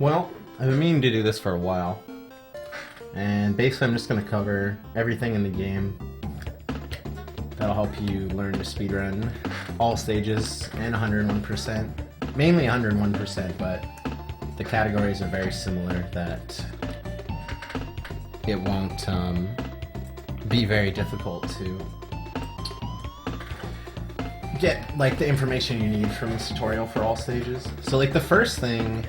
Well, I've been meaning to do this for a while, and basically I'm just going to cover everything in the game that'll help you learn to speedrun all stages and 101%. Mainly 101%, but the categories are very similar that it won't be very difficult to get like the information you need from this tutorial for all stages. So like the first thing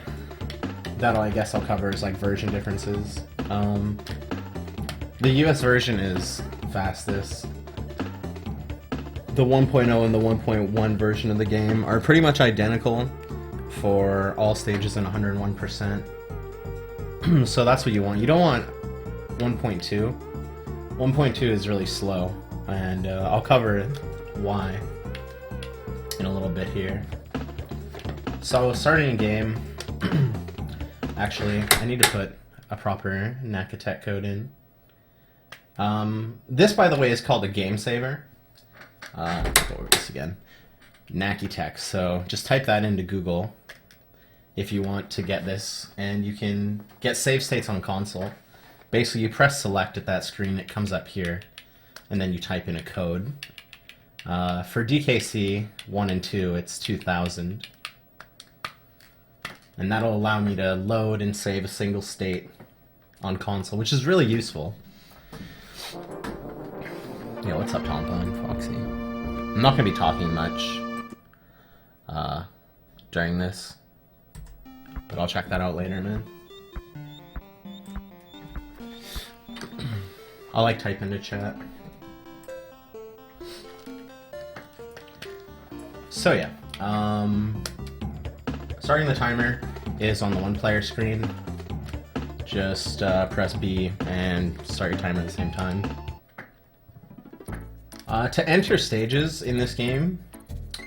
that I guess I'll cover is like version differences. The US version is fastest. The 1.0 and the 1.1 version of the game are pretty much identical for all stages and 101%. So that's what you want. You don't want 1.2. 1.2 is really slow, and I'll cover why in a little bit here. So starting a game, actually, I need to put a proper Nakatech code in. This, by the way, is called a game saver. Let's go over this again. Nakatech. So just type that into Google if you want to get this, and you can get save states on console. Basically, you press select at that screen, it comes up here, and then you type in a code. For DKC 1 and 2, it's 2000. And that'll allow me to load and save a single state on console, which is really useful. Yo, what's up, Tompon, Foxy? I'm not going to be talking much during this, but I'll check that out later, man. I'll like type into chat. So yeah, starting the timer is on the one player screen. Just press B and start your timer at the same time. To enter stages in this game,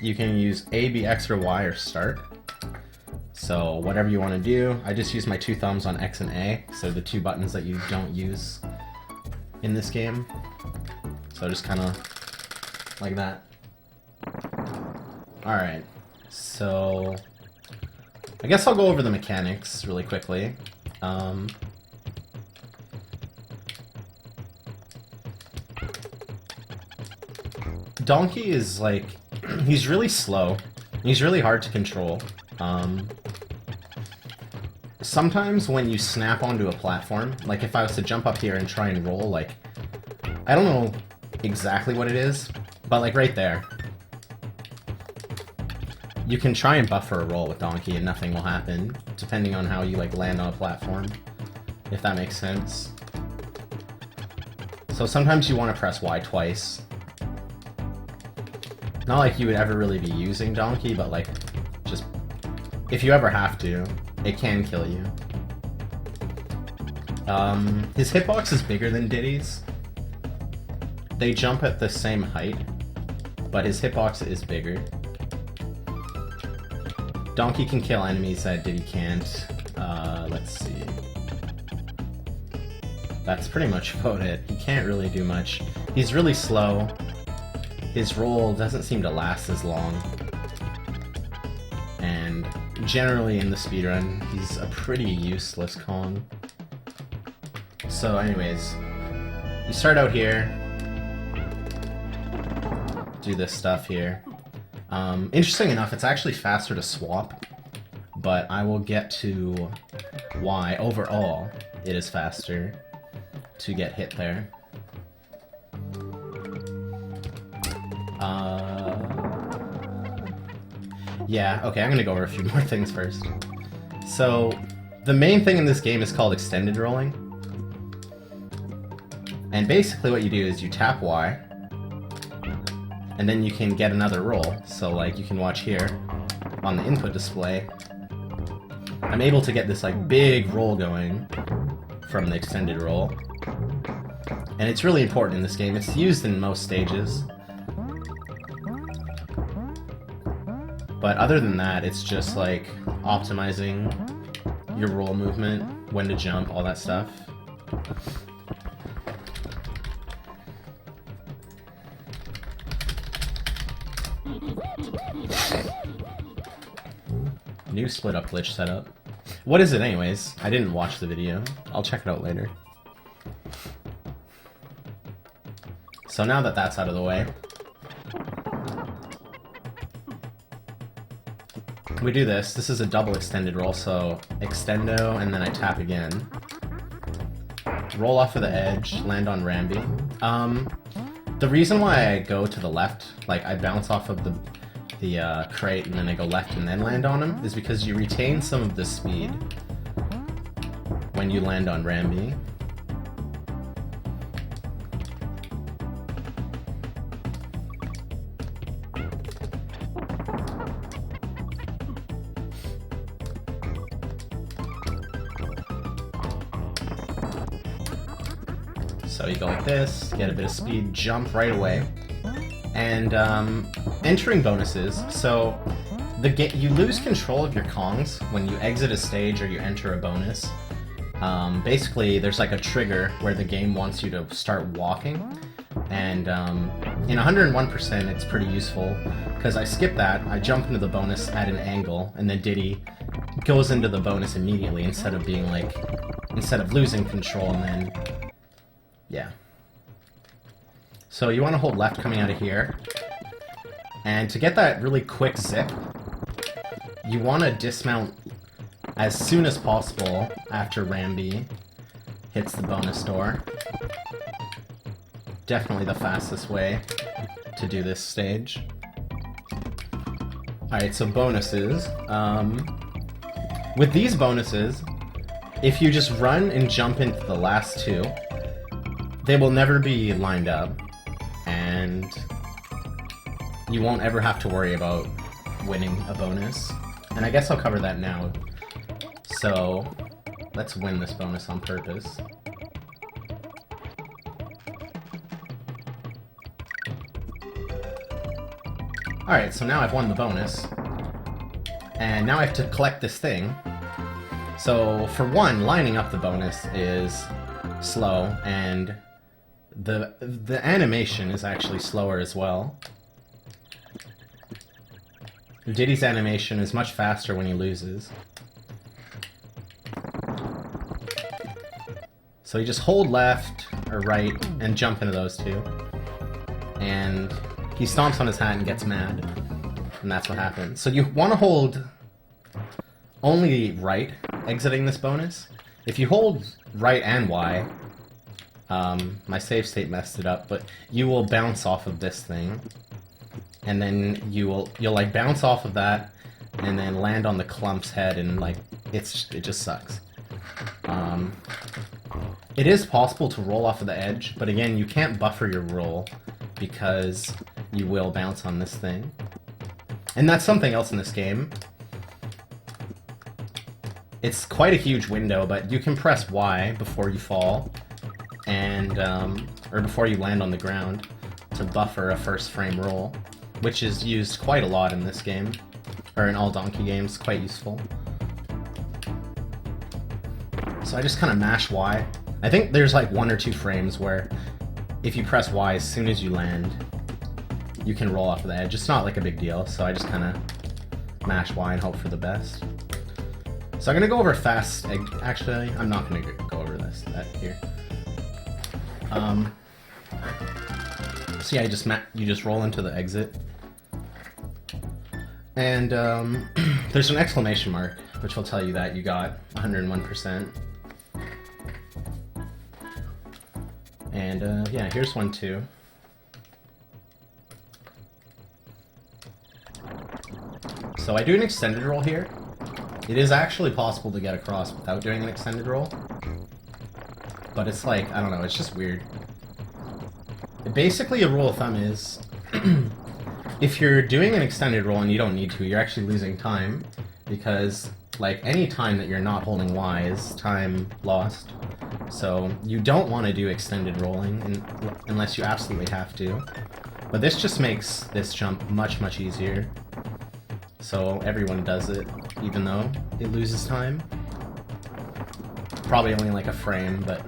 you can use A, B, X, or Y, or start. So whatever you want to do. I just use my two thumbs on X and A, so the two buttons that you don't use in this game. So just kind of like that. Alright, so I guess I'll go over the mechanics really quickly. Donkey is like, he's really slow. He's really hard to control. Sometimes when you snap onto a platform, like if I was to jump up here and try and roll, like, I don't know exactly what it is, but like right there, you can try and buffer a roll with Donkey and nothing will happen, depending on how you like land on a platform, if that makes sense. So sometimes you want to press Y twice. Not like you would ever really be using Donkey, but like, just, if you ever have to, it can kill you. His hitbox is bigger than Diddy's. They jump at the same height, but his hitbox is bigger. Donkey can kill enemies that Diddy can't. Let's see. That's pretty much about it. He can't really do much. He's really slow. His roll doesn't seem to last as long. And generally in the speedrun, he's a pretty useless Kong. So anyways, you start out here, do this stuff here. Interesting enough, it's actually faster to swap, but I will get to why overall it is faster to get hit there. Yeah, okay, I'm gonna go over a few more things first. So, the main thing in this game is called extended rolling. And basically what you do is you tap Y, and then you can get another roll. So like you can watch here on the input display, I'm able to get this like big roll going from the extended roll. And it's really important in this game. It's used in most stages. But other than that, it's just like optimizing your roll movement, when to jump, all that stuff. New split up glitch setup. What is it anyways? I didn't watch the video. I'll check it out later. So now that that's out of the way, we do this. This is a double extended roll, so extendo, and then I tap again. Roll off of the edge, land on Rambi. The reason why I go to the left, like I bounce off of the crate and then I go left and then land on him, is because you retain some of the speed when you land on Rambi. So you go like this, get a bit of speed, jump right away. And entering bonuses, so you lose control of your Kongs when you exit a stage or you enter a bonus. Basically, there's like a trigger where the game wants you to start walking, and in 101% it's pretty useful, because I skip that, I jump into the bonus at an angle, and then Diddy goes into the bonus immediately instead of losing control and then, yeah. So you want to hold left coming out of here, and to get that really quick zip, you want to dismount as soon as possible after Rambi hits the bonus door. Definitely the fastest way to do this stage. Alright, so bonuses. With these bonuses, if you just run and jump into the last two, they will never be lined up, and you won't ever have to worry about winning a bonus. And I guess I'll cover that now. So, let's win this bonus on purpose. Alright, so now I've won the bonus. And now I have to collect this thing. So, for one, lining up the bonus is slow, and the animation is actually slower as well. Diddy's animation is much faster when he loses. So you just hold left or right and jump into those two. And he stomps on his hat and gets mad. And that's what happens. So you want to hold only right exiting this bonus. If you hold right and Y, my save state messed it up, but you will bounce off of this thing. And then you'll like bounce off of that and then land on the clump's head, and like it just sucks. It is possible to roll off of the edge, but again, you can't buffer your roll because you will bounce on this thing. And that's something else in this game. It's quite a huge window, but you can press Y before you fall, and or before you land on the ground, to buffer a first frame roll, which is used quite a lot in this game, or in all Donkey games, quite useful. So I just kind of mash Y. I think there's like 1 or 2 frames where if you press Y as soon as you land, you can roll off of the edge. It's not like a big deal, so I just kind of mash Y and hope for the best. So I'm going to go over fast. Actually, I'm not going to go over that here. So yeah, you just roll into the exit. And there's an exclamation mark, which will tell you that you got 101%. And yeah, here's one too. So I do an extended roll here. It is actually possible to get across without doing an extended roll. But it's like, I don't know, it's just weird. Basically, a rule of thumb is, if you're doing an extended roll and you don't need to, you're actually losing time, because, like, any time that you're not holding Y is time lost. So, you don't want to do extended rolling unless you absolutely have to. But this just makes this jump much, much easier. So, everyone does it, even though it loses time. Probably only like a frame, but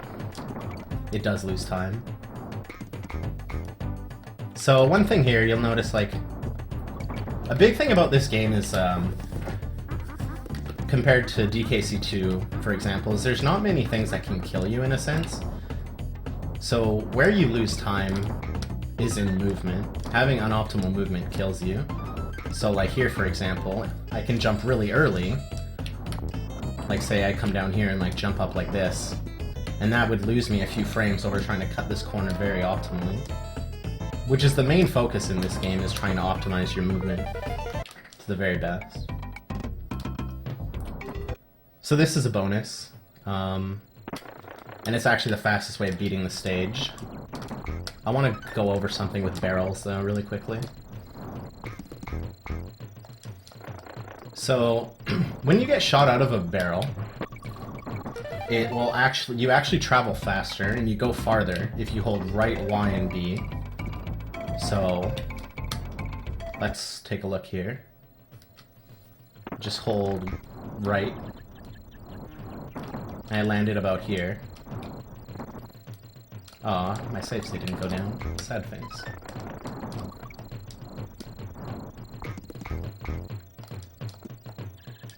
it does lose time. So one thing here, you'll notice, like, a big thing about this game is compared to DKC2, for example, is there's not many things that can kill you in a sense. So where you lose time is in movement. Having unoptimal movement kills you. So like here, for example, I can jump really early. Like say I come down here and like jump up like this, and that would lose me a few frames over trying to cut this corner very optimally. Which is the main focus in this game, is trying to optimize your movement to the very best. So this is a bonus, and it's actually the fastest way of beating the stage. I want to go over something with barrels though really quickly. So when you get shot out of a barrel, it will you actually travel faster and you go farther if you hold right Y and B. So let's take a look here. Just hold right. I landed about here. Aw, my save state didn't go down. Sad face.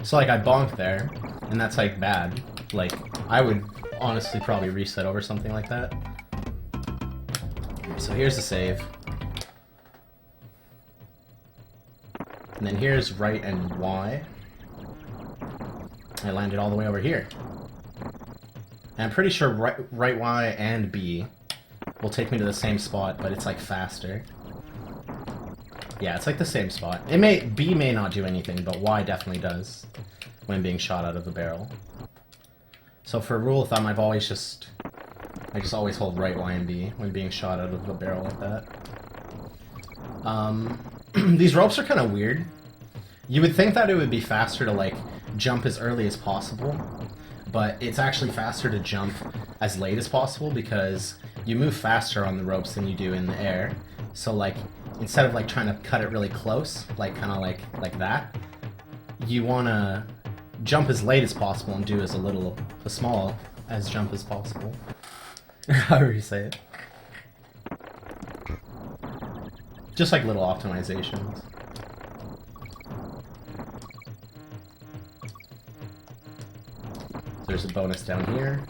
So like I bonked there, and that's like bad. Like I would honestly probably reset over something like that. So here's the save. And then here's right and Y. I landed all the way over here. And I'm pretty sure right Y and B will take me to the same spot, but it's like faster. Yeah, it's like the same spot. B may not do anything, but Y definitely does when being shot out of a barrel. So for a rule of thumb, I just always hold right Y and B when being shot out of a barrel like that. These ropes are kind of weird. You would think that it would be faster to like jump as early as possible, but it's actually faster to jump as late as possible because you move faster on the ropes than you do in the air. So like instead of like trying to cut it really close, like kind of like that, you want to jump as late as possible and do as small as jump as possible. However you say it. Just like little optimizations. There's a bonus down here.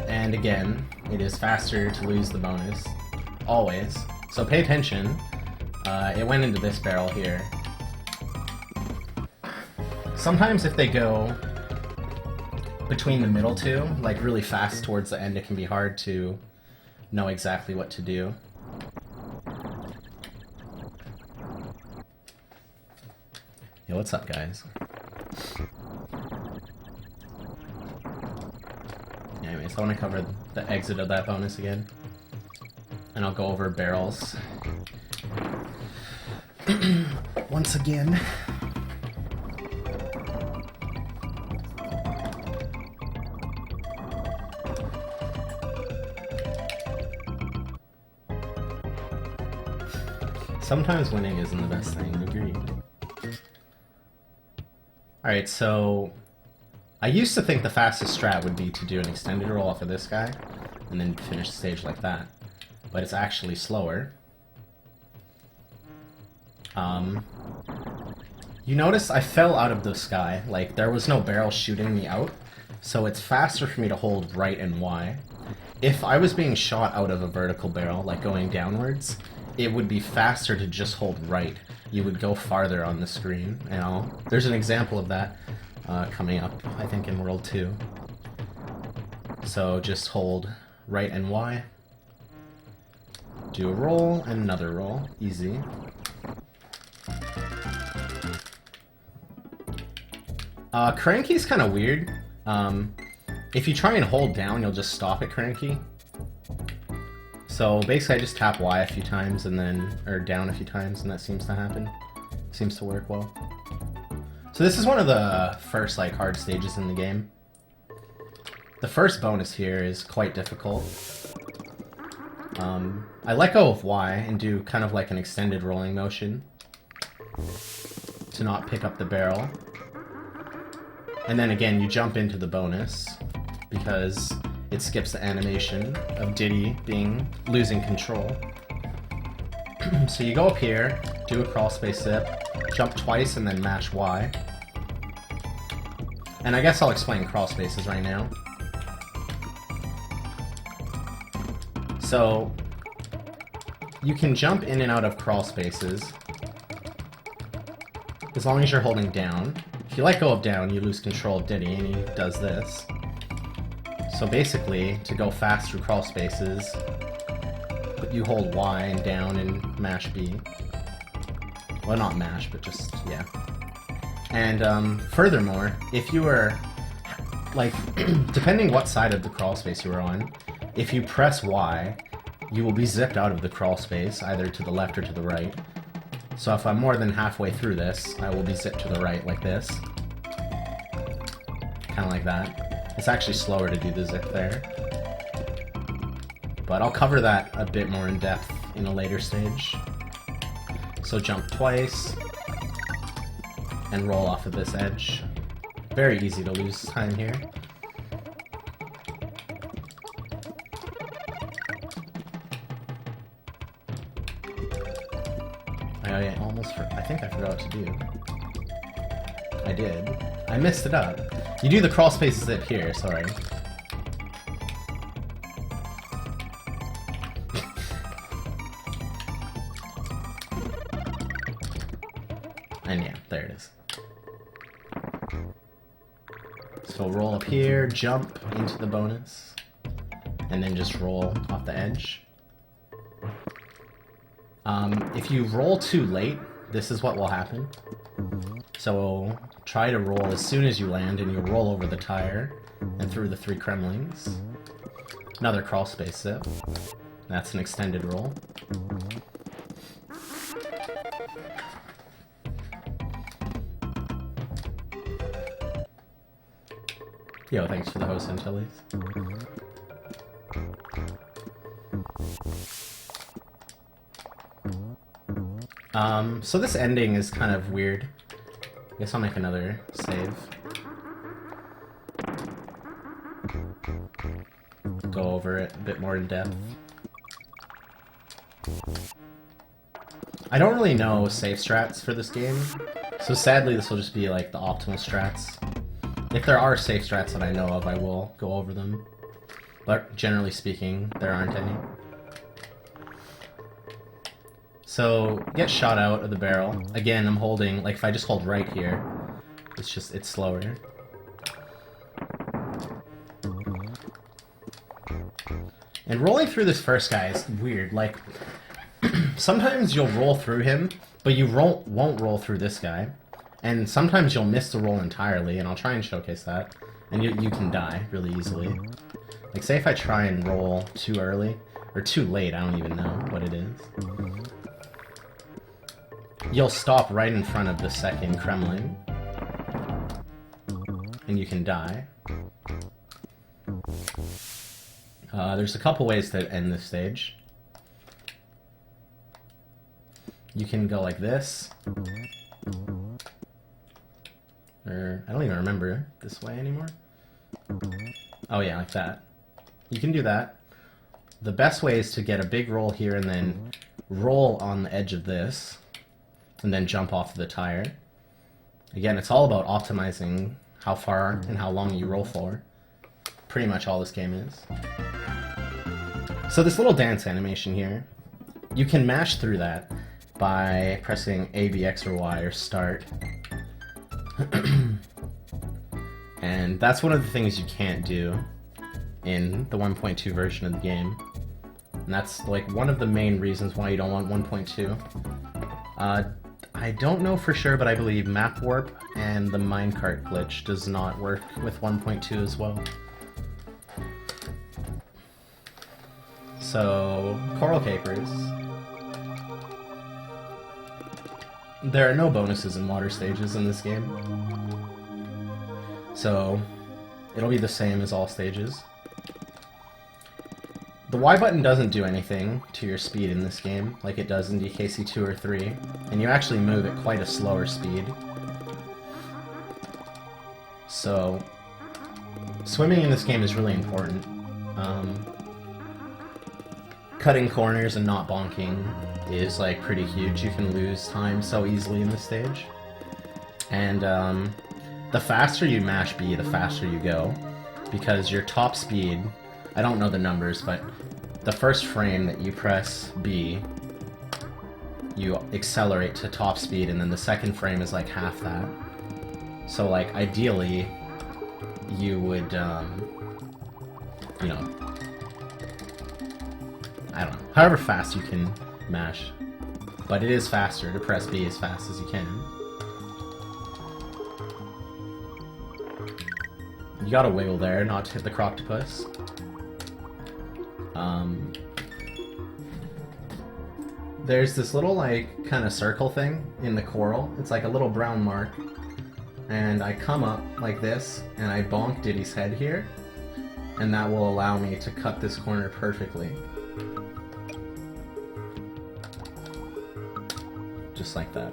And again, it is faster to lose the bonus. Always. So pay attention. It went into this barrel here. Sometimes if they go between the middle two, like really fast towards the end, it can be hard to know exactly what to do. Yo, what's up, guys? Anyways, I want to cover the exit of that bonus again. And I'll go over barrels. Once again. Sometimes winning isn't the best thing, agreed. Alright, so I used to think the fastest strat would be to do an extended roll off of this guy, and then finish the stage like that. But it's actually slower. You notice I fell out of the sky, like there was no barrel shooting me out, so it's faster for me to hold right and Y. If I was being shot out of a vertical barrel, like going downwards, it would be faster to just hold right. You would go farther on the screen. There's an example of that coming up, I think, in World 2. So just hold right and Y. Do a roll and another roll. Easy. Cranky's kind of weird. If you try and hold down, you'll just stop at cranky. So basically I just tap Y a few times and then, or down a few times, and that seems to happen. Seems to work well. So this is one of the first like hard stages in the game. The first bonus here is quite difficult. I let go of Y and do kind of like an extended rolling motion to not pick up the barrel. And then again, you jump into the bonus because it skips the animation of Diddy losing control. So you go up here, do a crawl space zip, jump twice, and then mash Y. And I guess I'll explain crawl spaces right now. So you can jump in and out of crawl spaces as long as you're holding down. If you let go of down, you lose control of Diddy, and he does this. So basically, to go fast through crawl spaces, you hold Y and down and mash B. Well, not mash, but just, yeah. And furthermore, if you were, like, depending what side of the crawl space you were on, if you press Y, you will be zipped out of the crawl space, either to the left or to the right. So if I'm more than halfway through this, I will be zipped to the right like this. Kind of like that. It's actually slower to do the zip there. But I'll cover that a bit more in depth in a later stage. So jump twice, and roll off of this edge. Very easy to lose time here. I think I forgot what to do. I did. I messed it up. You do the crawl space zip here, sorry. And yeah, there it is. So roll up here, jump into the bonus, and then just roll off the edge. If you roll too late, this is what will happen. So try to roll as soon as you land, and you roll over the tire and through the 3 Kremlings. Another crawl space zip. That's an extended roll. Yo, thanks for the host antilles. So this ending is kind of weird. I guess I'll make another save. Go over it a bit more in depth. I don't really know save strats for this game, so sadly this will just be like the optimal strats. If there are safe strats that I know of, I will go over them. But generally speaking, there aren't any. So, get shot out of the barrel. Again, I'm holding, like if I just hold right here, it's slower. And rolling through this first guy is weird. Like, sometimes you'll roll through him, but you won't roll through this guy. And sometimes you'll miss the roll entirely, and I'll try and showcase that. And you can die really easily. Like, say if I try and roll too early, or too late, I don't even know what it is. You'll stop right in front of the second Kremling. And you can die. There's a couple ways to end this stage. You can go like this. Or, I don't even remember this way anymore. Oh yeah, like that. You can do that. The best way is to get a big roll here and then roll on the edge of this. And then jump off the tire. Again, it's all about optimizing how far and how long you roll for. Pretty much all this game is. So this little dance animation here, you can mash through that by pressing A, B, X, or Y, or start. And that's one of the things you can't do in the 1.2 version of the game. And that's like one of the main reasons why you don't want 1.2. I don't know for sure, but I believe map warp and the minecart glitch does not work with 1.2 as well. So, coral capers. There are no bonuses in water stages in this game. So, it'll be the same as all stages. The Y button doesn't do anything to your speed in this game, like it does in DKC 2 or 3, and you actually move at quite a slower speed. So, swimming in this game is really important. Cutting corners and not bonking is like pretty huge. You can lose time so easily in this stage. And the faster you mash B, the faster you go, because your top speed, I don't know the numbers, but the first frame that you press B, you accelerate to top speed, and then the second frame is like half that. So like ideally, you would, you know, I don't know, however fast you can mash. But it is faster to press B as fast as you can. You gotta wiggle there not to hit the croctopus. There's this little like kind of circle thing in the coral. It's like a little brown mark. And I come up like this and I bonk Diddy's head here. And that will allow me to cut this corner perfectly. Just like that.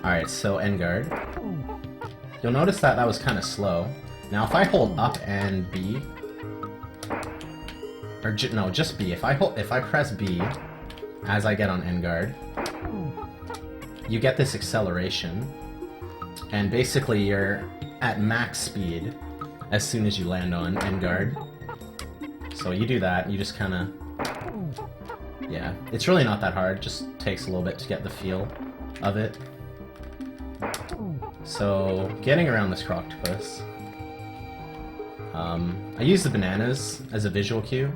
Alright, so end guard. You'll notice that that was kind of slow. Now if I hold up and B, or no, just B. If I press B as I get on end guard, you get this acceleration, and basically you're at max speed as soon as you land on end guard. So you do that, you just kind of, yeah, it's really not that hard. Just takes a little bit to get the feel of it. So, getting around this croctopus, I use the bananas as a visual cue.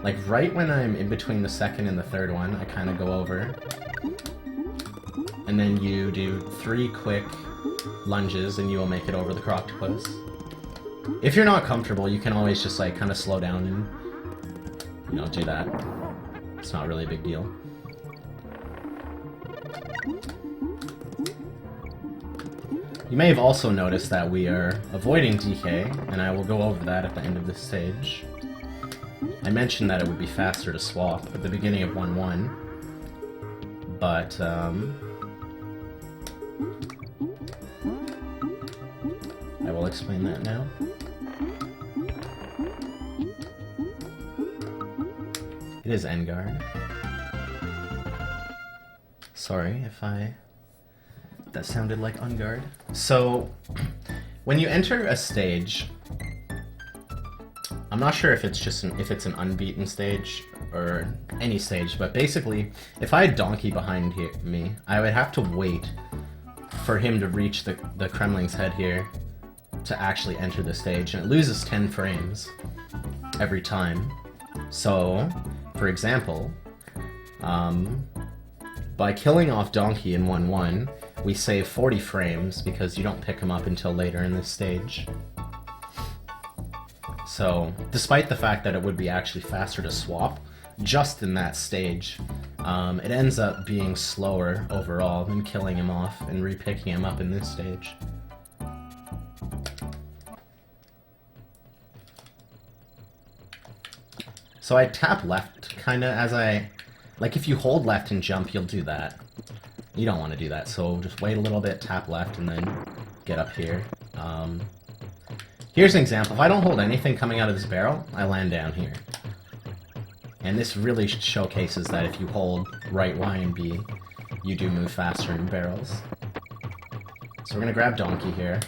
Like, right when I'm in between the second and the third one, I kind of go over. And then you do 3 quick lunges and you will make it over the croctopus. If you're not comfortable, you can always just, like, kind of slow down and, you know, do that. It's not really a big deal. You may have also noticed that we are avoiding DK, and I will go over that at the end of this stage. I mentioned that it would be faster to swap at the beginning of 1-1, but I will explain that now. It is end guard. Sorry if that sounded like unguard. So, when you enter a stage, I'm not sure if it's just if it's an unbeaten stage or any stage, but basically, if I had Donkey behind me, I would have to wait for him to reach the Kremling's head here to actually enter the stage, and it loses 10 frames every time. So, for example, by killing off Donkey in 1-1, we save 40 frames because you don't pick him up until later in this stage. So, despite the fact that it would be actually faster to swap, just in that stage, it ends up being slower overall than killing him off and re-picking him up in this stage. So I tap left, kinda, as I... Like, if you hold left and jump, you'll do that. You don't want to do that, so just wait a little bit, tap left, and then get up here. Here's an example. If I don't hold anything coming out of this barrel, I land down here. And this really showcases that if you hold right Y and B, you do move faster in barrels. So we're going to grab Donkey here,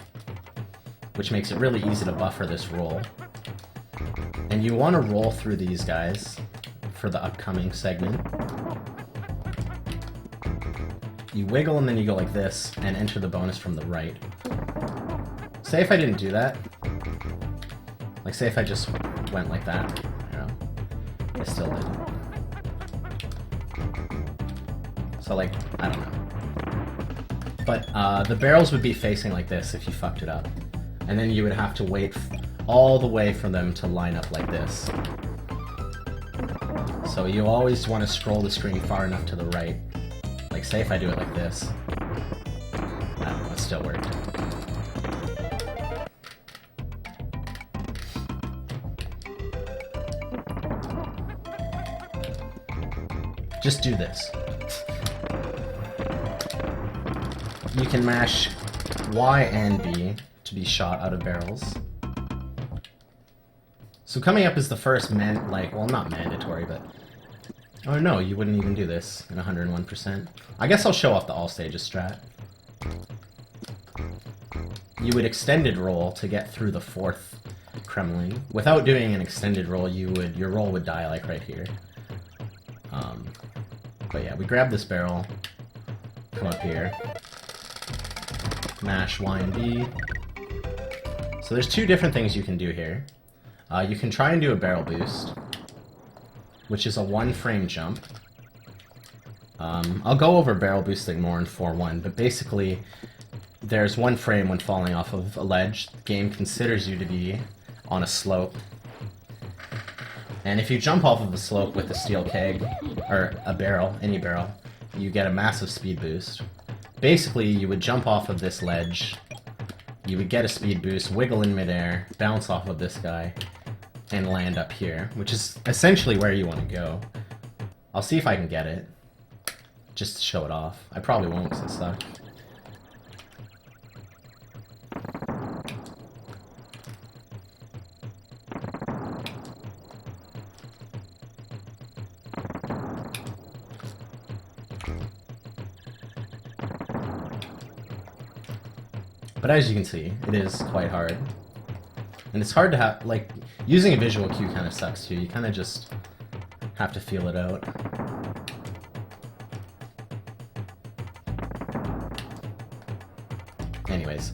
which makes it really easy to buffer this roll. And you want to roll through these guys for the upcoming segment. You wiggle and then you go like this and enter the bonus from the right. Say if I didn't do that. Like, say if I just went like that. You know, I still didn't. So, like, I don't know. But the barrels would be facing like this if you fucked it up. And then you would have to wait all the way for them to line up like this. So you always want to scroll the screen far enough to the right. Like, say if I do it like this. I don't know, it still worked. Just do this. You can mash Y and B to be shot out of barrels. So coming up is the first well, not mandatory, but... Oh no, you wouldn't even do this in 101%. I guess I'll show off the all stages strat. You would extended roll to get through the 4th Kremling. Without doing an extended roll, your roll would die like right here. But yeah, we grab this barrel, come up here, mash Y and B. So there's 2 different things you can do here. You can try and do a barrel boost, which is a 1-frame jump. I'll go over barrel boosting more in 4.1, but basically there's 1 frame when falling off of a ledge. The game considers you to be on a slope. And if you jump off of the slope with a steel keg, or a barrel, any barrel, you get a massive speed boost. Basically, you would jump off of this ledge, you would get a speed boost, wiggle in midair, bounce off of this guy, and land up here, which is essentially where you want to go. I'll see if I can get it, just to show it off. I probably won't because it's stuck. But as you can see, it is quite hard. And it's hard to have, like, using a visual cue kind of sucks too. You kind of just have to feel it out. Anyways,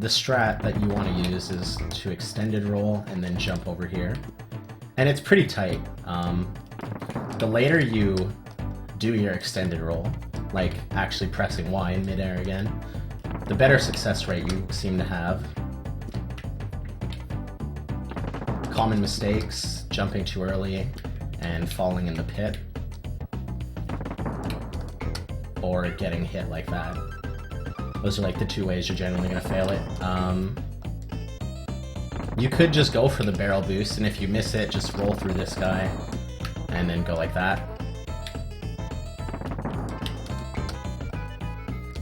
the strat that you want to use is to extended roll and then jump over here. And it's pretty tight. The later you do your extended roll, like actually pressing Y in midair again, the better success rate you seem to have. Common mistakes, jumping too early and falling in the pit, or getting hit like that. Those are like the 2 ways you're generally going to fail it. You could just go for the barrel boost, and if you miss it, just roll through this guy and then go like that.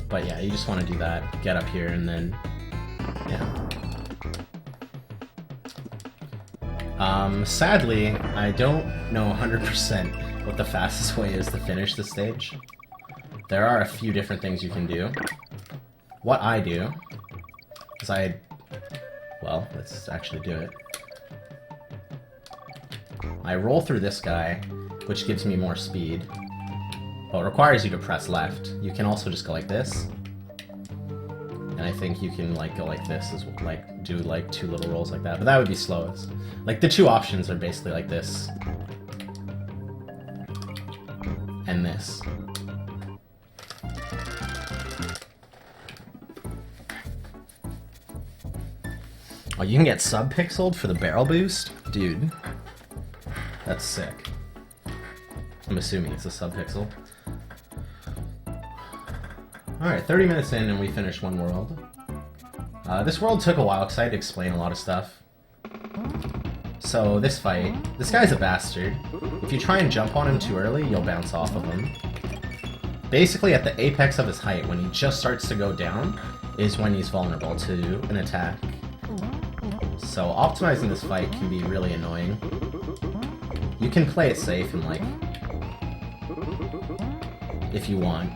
But yeah, you just want to do that, get up here, and then, yeah. Sadly, I don't know 100% what the fastest way is to finish the stage. There are a few different things you can do. What I do is well, let's actually do it. I roll through this guy, which gives me more speed. Well, it requires you to press left. You can also just go like this. And I think you can like go like this as well, like do like 2 little rolls like that, but that would be slowest. Like the 2 options are basically like this. And this. Oh, you can get sub-pixeled for the barrel boost? Dude. That's sick. I'm assuming it's a sub-pixel. Alright, 30 minutes in and we finished 1 world. This world took a while because I had to explain a lot of stuff. So, this fight, this guy's a bastard. If you try and jump on him too early, you'll bounce off of him. Basically, at the apex of his height, when he just starts to go down, is when he's vulnerable to an attack. So, optimizing this fight can be really annoying. You can play it safe and, like, if you want.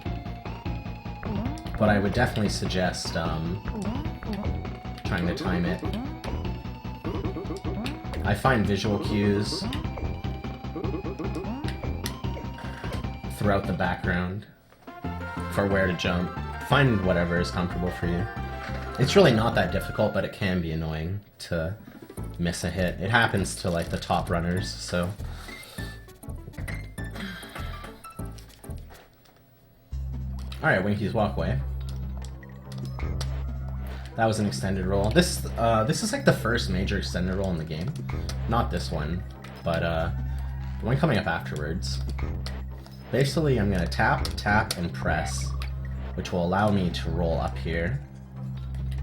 But I would definitely suggest trying to time it. I find visual cues throughout the background for where to jump. Find whatever is comfortable for you. It's really not that difficult, but it can be annoying to miss a hit. It happens to like the top runners, so. Alright, Winky's Walkway. That was an extended roll. This is like the first major extended roll in the game. Not this one, but the one coming up afterwards. Basically, I'm gonna tap, tap, and press, which will allow me to roll up here.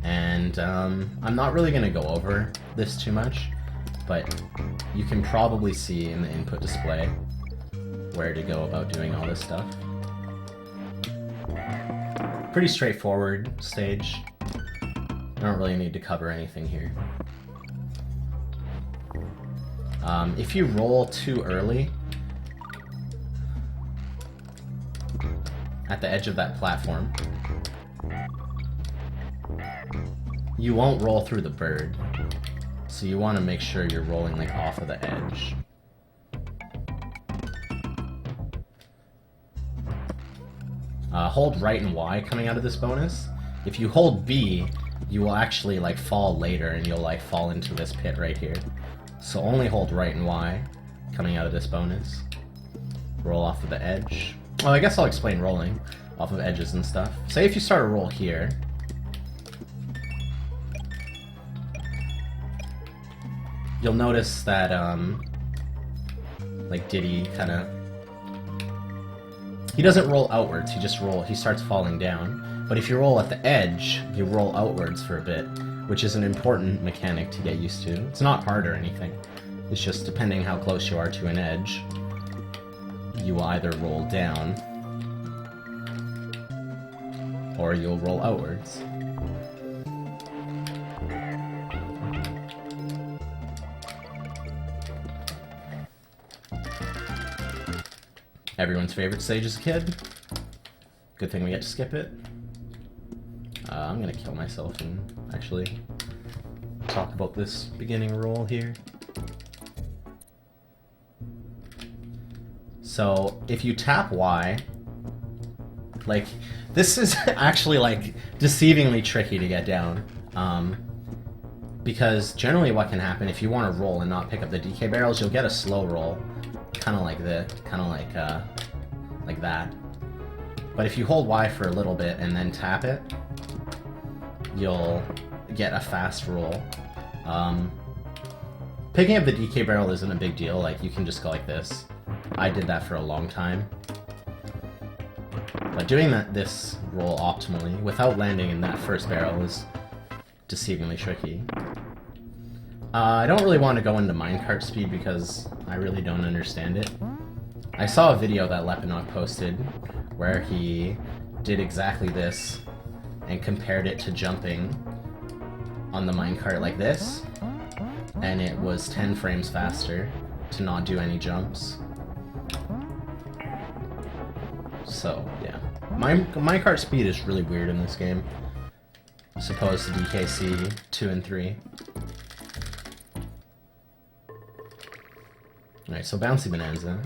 And I'm not really gonna go over this too much, but you can probably see in the input display where to go about doing all this stuff. Pretty straightforward stage. I don't really need to cover anything here. If you roll too early at the edge of that platform, you won't roll through the bird. So you want to make sure you're rolling like off of the edge. Hold right and Y coming out of this bonus. If you hold B, you will actually like fall later and you'll like fall into this pit right here. So only hold right and Y coming out of this bonus. Roll off of the edge. Well, I guess I'll explain rolling off of edges and stuff. Say if you start a roll here, you'll notice that like Diddy kind of, he doesn't roll outwards, he starts falling down. But if you roll at the edge, you roll outwards for a bit, which is an important mechanic to get used to. It's not hard or anything. It's just depending how close you are to an edge, you will either roll down or you'll roll outwards. Everyone's favorite stage as a kid. Good thing we get to skip it. I'm gonna kill myself and actually talk about this beginning roll here. So if you tap Y, like this is actually like deceivingly tricky to get down, because generally what can happen if you want to roll and not pick up the DK barrels, you'll get a slow roll, kind of like this, kind of like that. But if you hold Y for a little bit and then tap it, you'll get a fast roll. Picking up the DK barrel isn't a big deal, like you can just go like this. I did that for a long time. But doing this roll optimally, without landing in that first barrel, is deceivingly tricky. I don't really want to go into minecart speed because I really don't understand it. I saw a video that Lepinok posted where he did exactly this and compared it to jumping on the minecart like this, and it was 10 frames faster to not do any jumps. So, yeah. Minecart speed is really weird in this game, as opposed to DKC 2 and 3. Alright, so Bouncy Bonanza.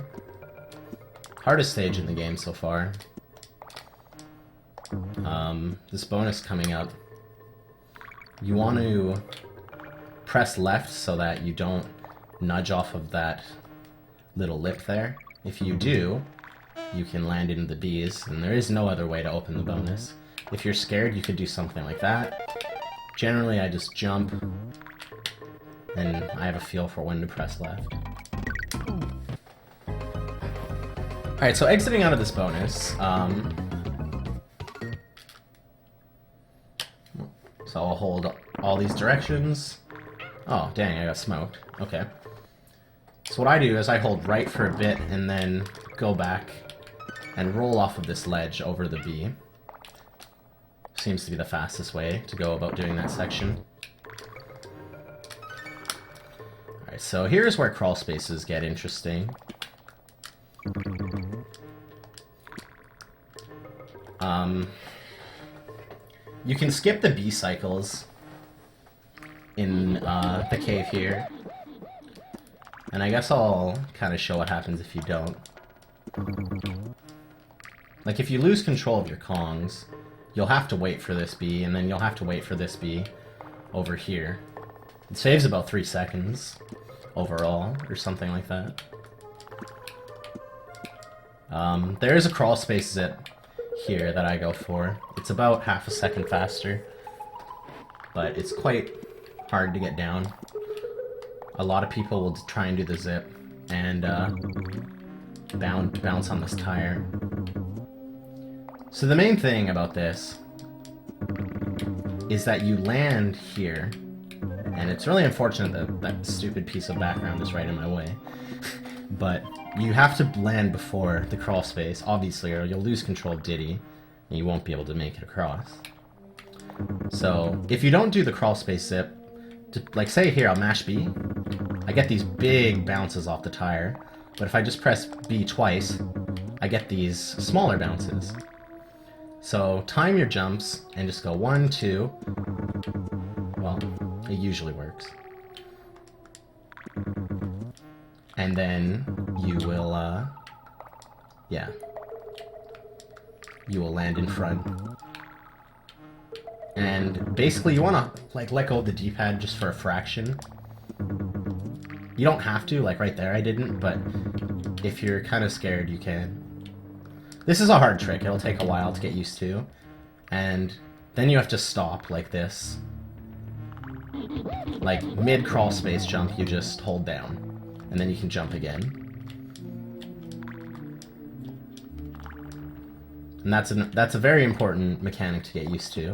Hardest stage in the game so far. This bonus coming up, you want to press left so that you don't nudge off of that little lip there. If you do, you can land into the bees, and there is no other way to open the bonus. If you're scared, you could do something like that. Generally, I just jump, and I have a feel for when to press left. Alright, so exiting out of this bonus, so I'll hold all these directions. Oh, dang, I got smoked. Okay. So what I do is I hold right for a bit and then go back and roll off of this ledge over the bee. Seems to be the fastest way to go about doing that section. Alright, so here's where crawl spaces get interesting. You can skip the bee cycles in the cave here. And I guess I'll kind of show what happens if you don't. Like, if you lose control of your Kongs, you'll have to wait for this bee, and then you'll have to wait for this bee over here. It saves about 3 seconds overall, or something like that. There is a crawl space zip here that I go for. It's about half a second faster, but it's quite hard to get down. A lot of people will try and do the zip and bounce on this tire. So the main thing about this is that you land here, and it's really unfortunate that that stupid piece of background is right in my way, but you have to land before the crawl space, obviously, or you'll lose control of Diddy, and you won't be able to make it across. So, if you don't do the crawl space zip, like say here, I'll mash B, I get these big bounces off the tire. But if I just press B twice, I get these smaller bounces. So time your jumps and just go 1, 2. Well, it usually works. And then you will, yeah. You will land in front. And basically you want to, like, let go of the D-pad just for a fraction. You don't have to, like right there I didn't, but if you're kind of scared, you can. This is a hard trick, it'll take a while to get used to. And then you have to stop like this. Like mid-crawl space jump, you just hold down. And then you can jump again. And that's a very important mechanic to get used to.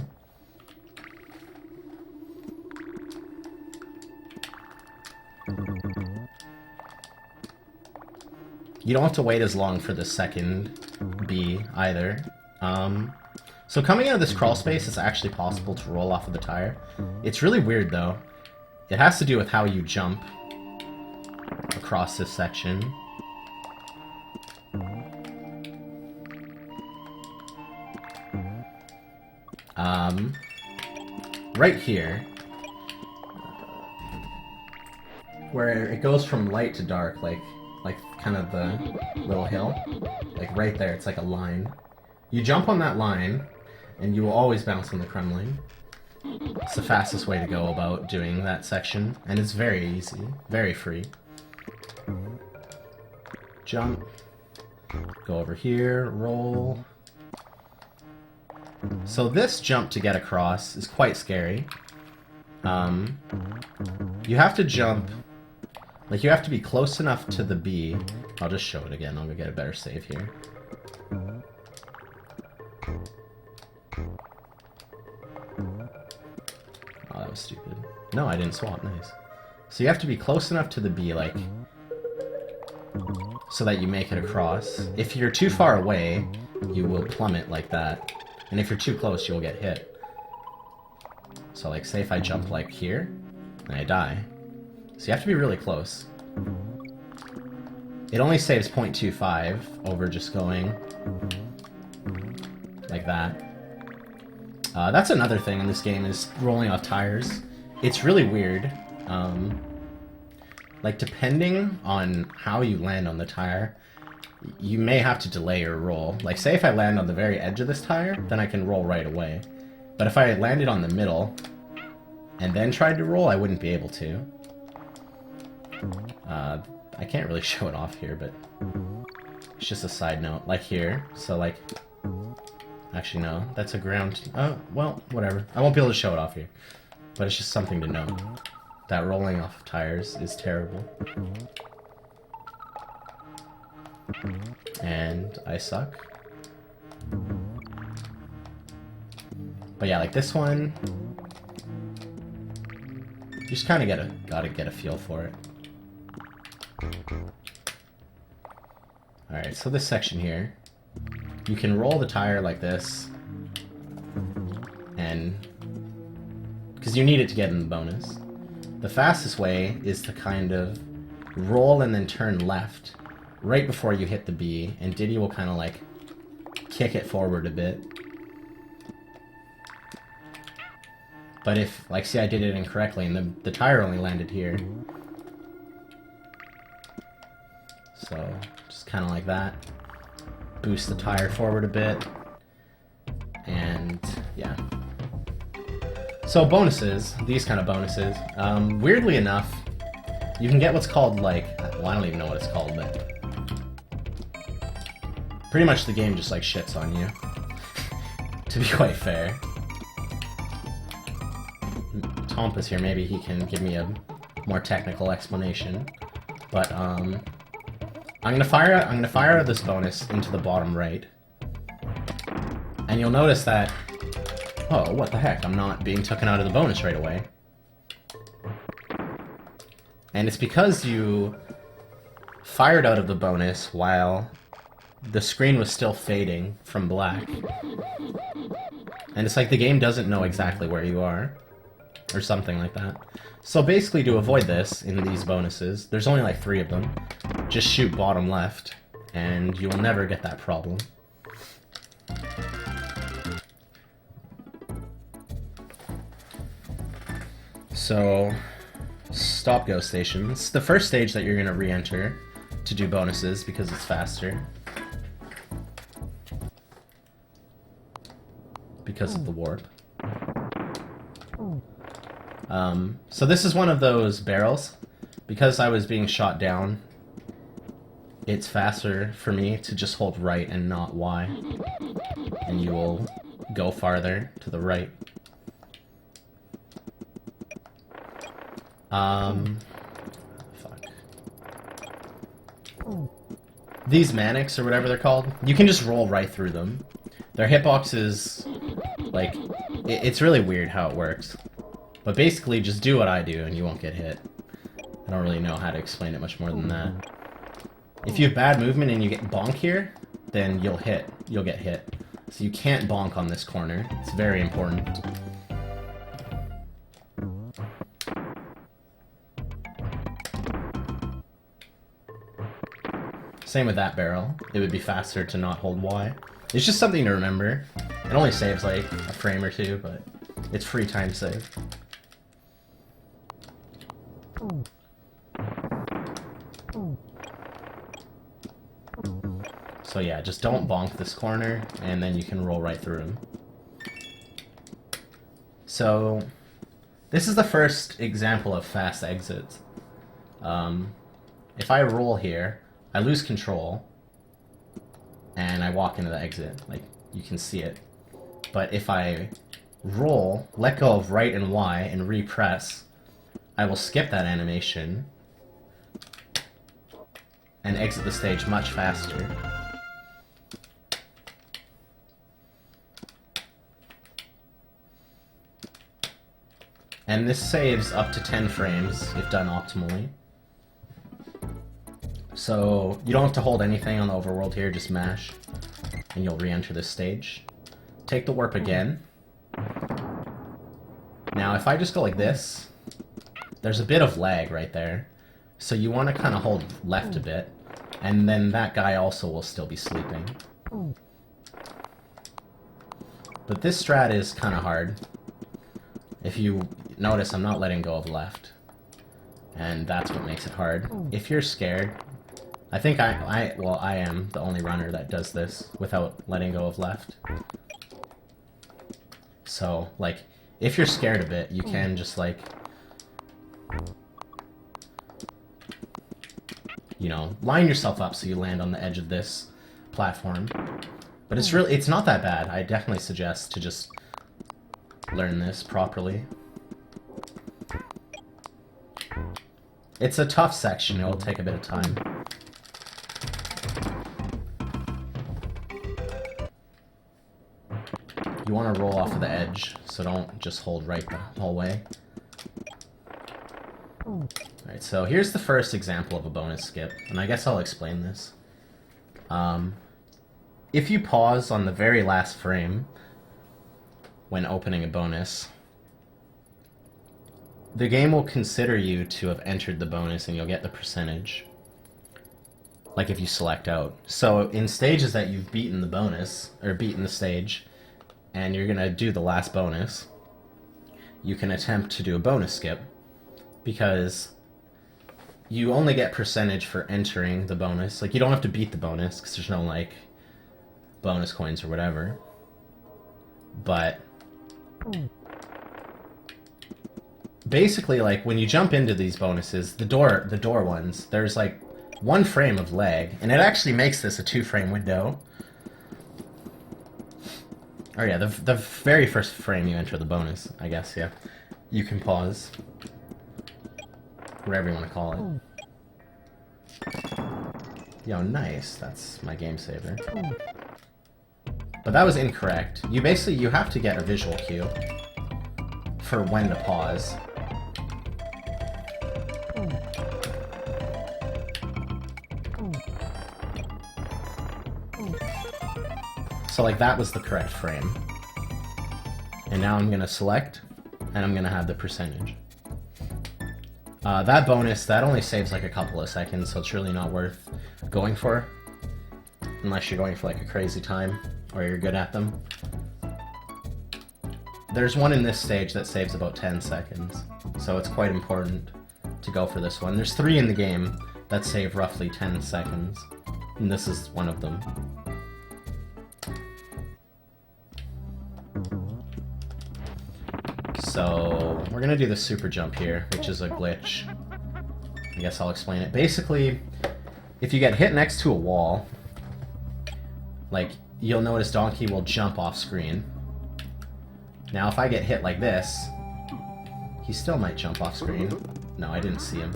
You don't have to wait as long for the second B either. So coming out of this crawl space, it's actually possible to roll off of the tire. It's really weird though. It has to do with how you jump across this section. Right here, where it goes from light to dark, like kind of the little hill, like right there, it's like a line. You jump on that line, and you will always bounce on the Kremling. It's the fastest way to go about doing that section, and it's very easy, very free. Jump, go over here, roll. So this jump to get across is quite scary. You have to jump, like you have to be close enough to the B. I'll just show it again, I'll go get a better save here. Oh, that was stupid. No, I didn't swap, nice. So you have to be close enough to the B, like, so that you make it across. If you're too far away, you will plummet like that. And if you're too close, you'll get hit. So like, say if I jump like here, and I die. So you have to be really close. It only saves 0.25 over just going like that. That's another thing in this game, is rolling off tires. It's really weird. Like, depending on how you land on the tire, you may have to delay your roll. Like, say if I land on the very edge of this tire, then I can roll right away. But if I landed on the middle, and then tried to roll, I wouldn't be able to. I can't really show it off here, but it's just a side note. Like here, so like... Actually, no, that's a ground... Oh, well, whatever. I won't be able to show it off here. But it's just something to note. That rolling off tires is terrible. And I suck. But yeah, like this one... You just kind of gotta get a feel for it. Alright, so this section here, you can roll the tire like this, and because you need it to get in the bonus. The fastest way is to kind of roll and then turn left right before you hit the B, and Diddy will kind of like kick it forward a bit. But if, like, see, I did it incorrectly and the tire only landed here. So, just kind of like that. Boost the tire forward a bit. And, yeah. So, bonuses. These kind of bonuses. Weirdly enough, you can get what's called, like... Well, I don't even know what it's called, but... Pretty much the game just, like, shits on you. To be quite fair. Tomp is here, maybe he can give me a more technical explanation. But, I'm gonna fire out this bonus into the bottom right. And you'll notice that... Oh, what the heck, I'm not being taken out of the bonus right away. And it's because you fired out of the bonus while the screen was still fading from black. And it's like the game doesn't know exactly where you are. or something like that. So basically, to avoid this in these bonuses, there's only like 3 of them. Just shoot bottom left, and you will never get that problem. So, stop go stations. The first stage that you're going to re-enter to do bonuses because it's faster. Because of the warp. So this is one of those barrels. Because I was being shot down, it's faster for me to just hold right and not Y. And you will go farther to the right. Fuck. These manics, or whatever they're called, you can just roll right through them. Their hitboxes, like, it's really weird how it works. But basically, just do what I do and you won't get hit. I don't really know how to explain it much more than that. If you have bad movement and you get bonk here, then you'll get hit. So you can't bonk on this corner. It's very important. Same with that barrel. It would be faster to not hold Y. It's just something to remember. It only saves like a frame or 2, but it's free time save. So yeah, just don't bonk this corner, and then you can roll right through him. So, this is the first example of fast exits. If I roll here, I lose control, and I walk into the exit. Like, you can see it. But if I roll, let go of right and Y, and repress, I will skip that animation and exit the stage much faster. And this saves up to 10 frames if done optimally. So you don't have to hold anything on the overworld here, just mash, and you'll re-enter this stage. Take the warp again. Now if I just go like this, there's a bit of lag right there. So you want to kind of hold left a bit, and then that guy also will still be sleeping. But this strat is kind of hard. If you notice, I'm not letting go of left. And that's what makes it hard. If you're scared, I think I am the only runner that does this without letting go of left. So, like, if you're scared a bit, you can just, like, you know, line yourself up so you land on the edge of this platform. But it's not that bad. I definitely suggest to just learn this properly. It's a tough section, it'll take a bit of time. You want to roll off of the edge, so don't just hold right the whole way. Alright, so here's the first example of a bonus skip, and I guess I'll explain this. If you pause on the very last frame when opening a bonus, the game will consider you to have entered the bonus and you'll get the percentage. Like if you select out. So in stages that you've beaten the bonus, or beaten the stage, and you're gonna do the last bonus, you can attempt to do a bonus skip, because you only get percentage for entering the bonus. Like, you don't have to beat the bonus, because there's no, like, bonus coins or whatever. But basically, like, when you jump into these bonuses, the door ones, there's, like, 1 frame of lag, and it actually makes this a 2-frame window. Oh yeah, the very first frame you enter the bonus, I guess, yeah. You can pause. Whatever you want to call it. Yo, nice. That's my game saver. But that was incorrect. You have to get a visual cue for when to pause. So, like, that was the correct frame. And now I'm gonna select, and I'm gonna have the percentage. That bonus, that only saves like a couple of seconds, so it's really not worth going for. Unless you're going for like a crazy time, or you're good at them. There's one in this stage that saves about 10 seconds, so it's quite important to go for this one. There's 3 in the game that save roughly 10 seconds, and this is one of them. So we're gonna do the super jump here, which is a glitch. I guess I'll explain it. Basically, if you get hit next to a wall, like, you'll notice Donkey will jump off screen. Now if I get hit like this, he still might jump off screen. No, I didn't see him.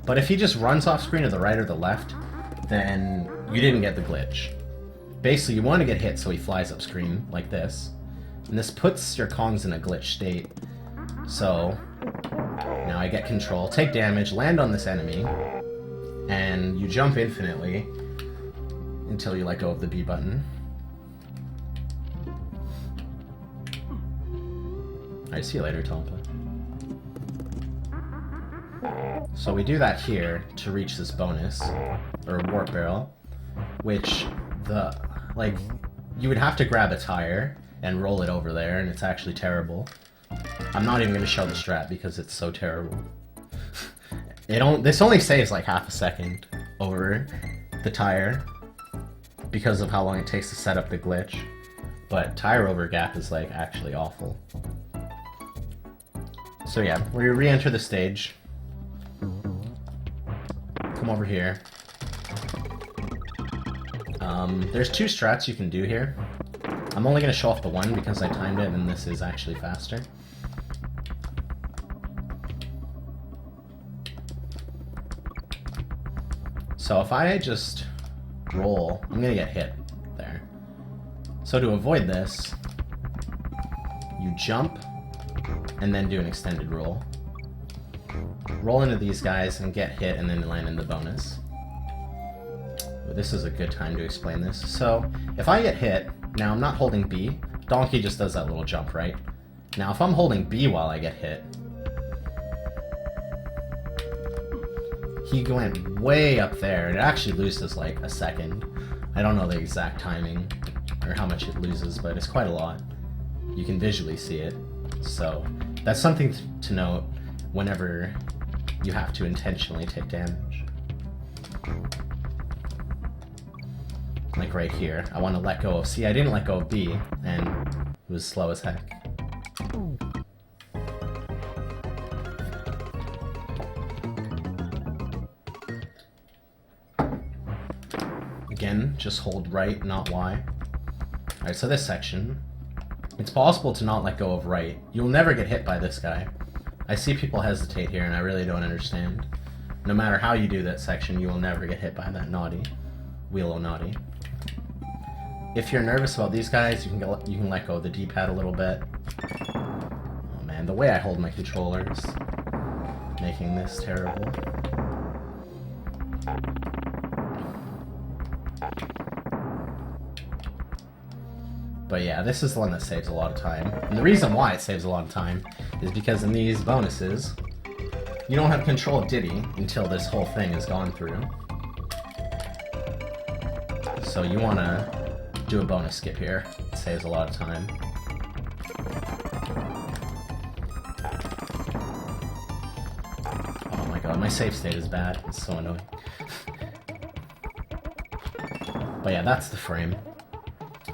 But if he just runs off screen to the right or the left, then you didn't get the glitch. Basically, you want to get hit so he flies up screen like this. And this puts your Kongs in a glitch state. So, now I get control, take damage, land on this enemy, and you jump infinitely until you let go of the B button. Alright, see you later, Tompa. So we do that here to reach this bonus, or warp barrel, which you would have to grab a tire and roll it over there, and it's actually terrible. I'm not even going to show the strat because it's so terrible. This only saves like half a second over the tire because of how long it takes to set up the glitch, but tire over gap is like actually awful. So yeah, we re-enter the stage. Come over here. There's 2 strats you can do here. I'm only going to show off the one because I timed it and this is actually faster. So if I just roll, I'm going to get hit there. So to avoid this, you jump and then do an extended roll. Roll into these guys and get hit and then land in the bonus. This is a good time to explain this. So if I get hit, now I'm not holding B. Donkey just does that little jump, right? Now if I'm holding B while I get hit, he went way up there. It actually loses like a second. I don't know the exact timing or how much it loses, but it's quite a lot. You can visually see it. So that's something to note whenever you have to intentionally take damage. Like right here, I want to let go of... See, I didn't let go of B, and it was slow as heck. Again, just hold right, not Y. Alright, so this section, it's possible to not let go of right. You'll never get hit by this guy. I see people hesitate here, and I really don't understand. No matter how you do that section, you will never get hit by that naughty. Wheel-o naughty. If you're nervous about these guys, you can let go of the D-pad a little bit. Oh man, the way I hold my controller is making this terrible. But yeah, this is the one that saves a lot of time. And the reason why it saves a lot of time is because in these bonuses, you don't have control of Diddy until this whole thing is gone through. So you want to do a bonus skip here. It saves a lot of time. Oh my god, my save state is bad. It's so annoying. But yeah, that's the frame.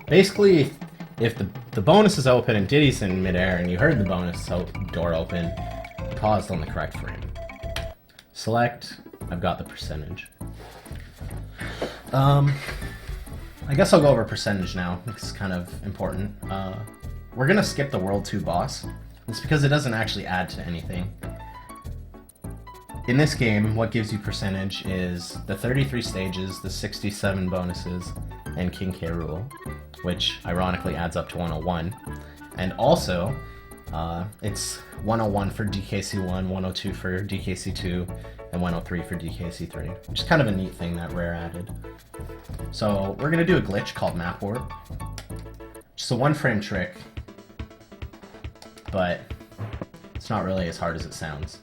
Basically, if the bonus is open and Diddy's in midair and you heard the bonus door open, paused on the correct frame. Select, I've got the percentage. I guess I'll go over percentage now. It's kind of important. We're gonna skip the World 2 boss. It's because it doesn't actually add to anything. In this game, what gives you percentage is the 33 stages, the 67 bonuses, and King K. Rool, which ironically adds up to 101. And also, it's 101 for DKC 1, 102 for DKC 2, and 103 for DKC 3, which is kind of a neat thing that Rare added. So we're going to do a glitch called Map Warp. Just a one frame trick but it's not really as hard as it sounds.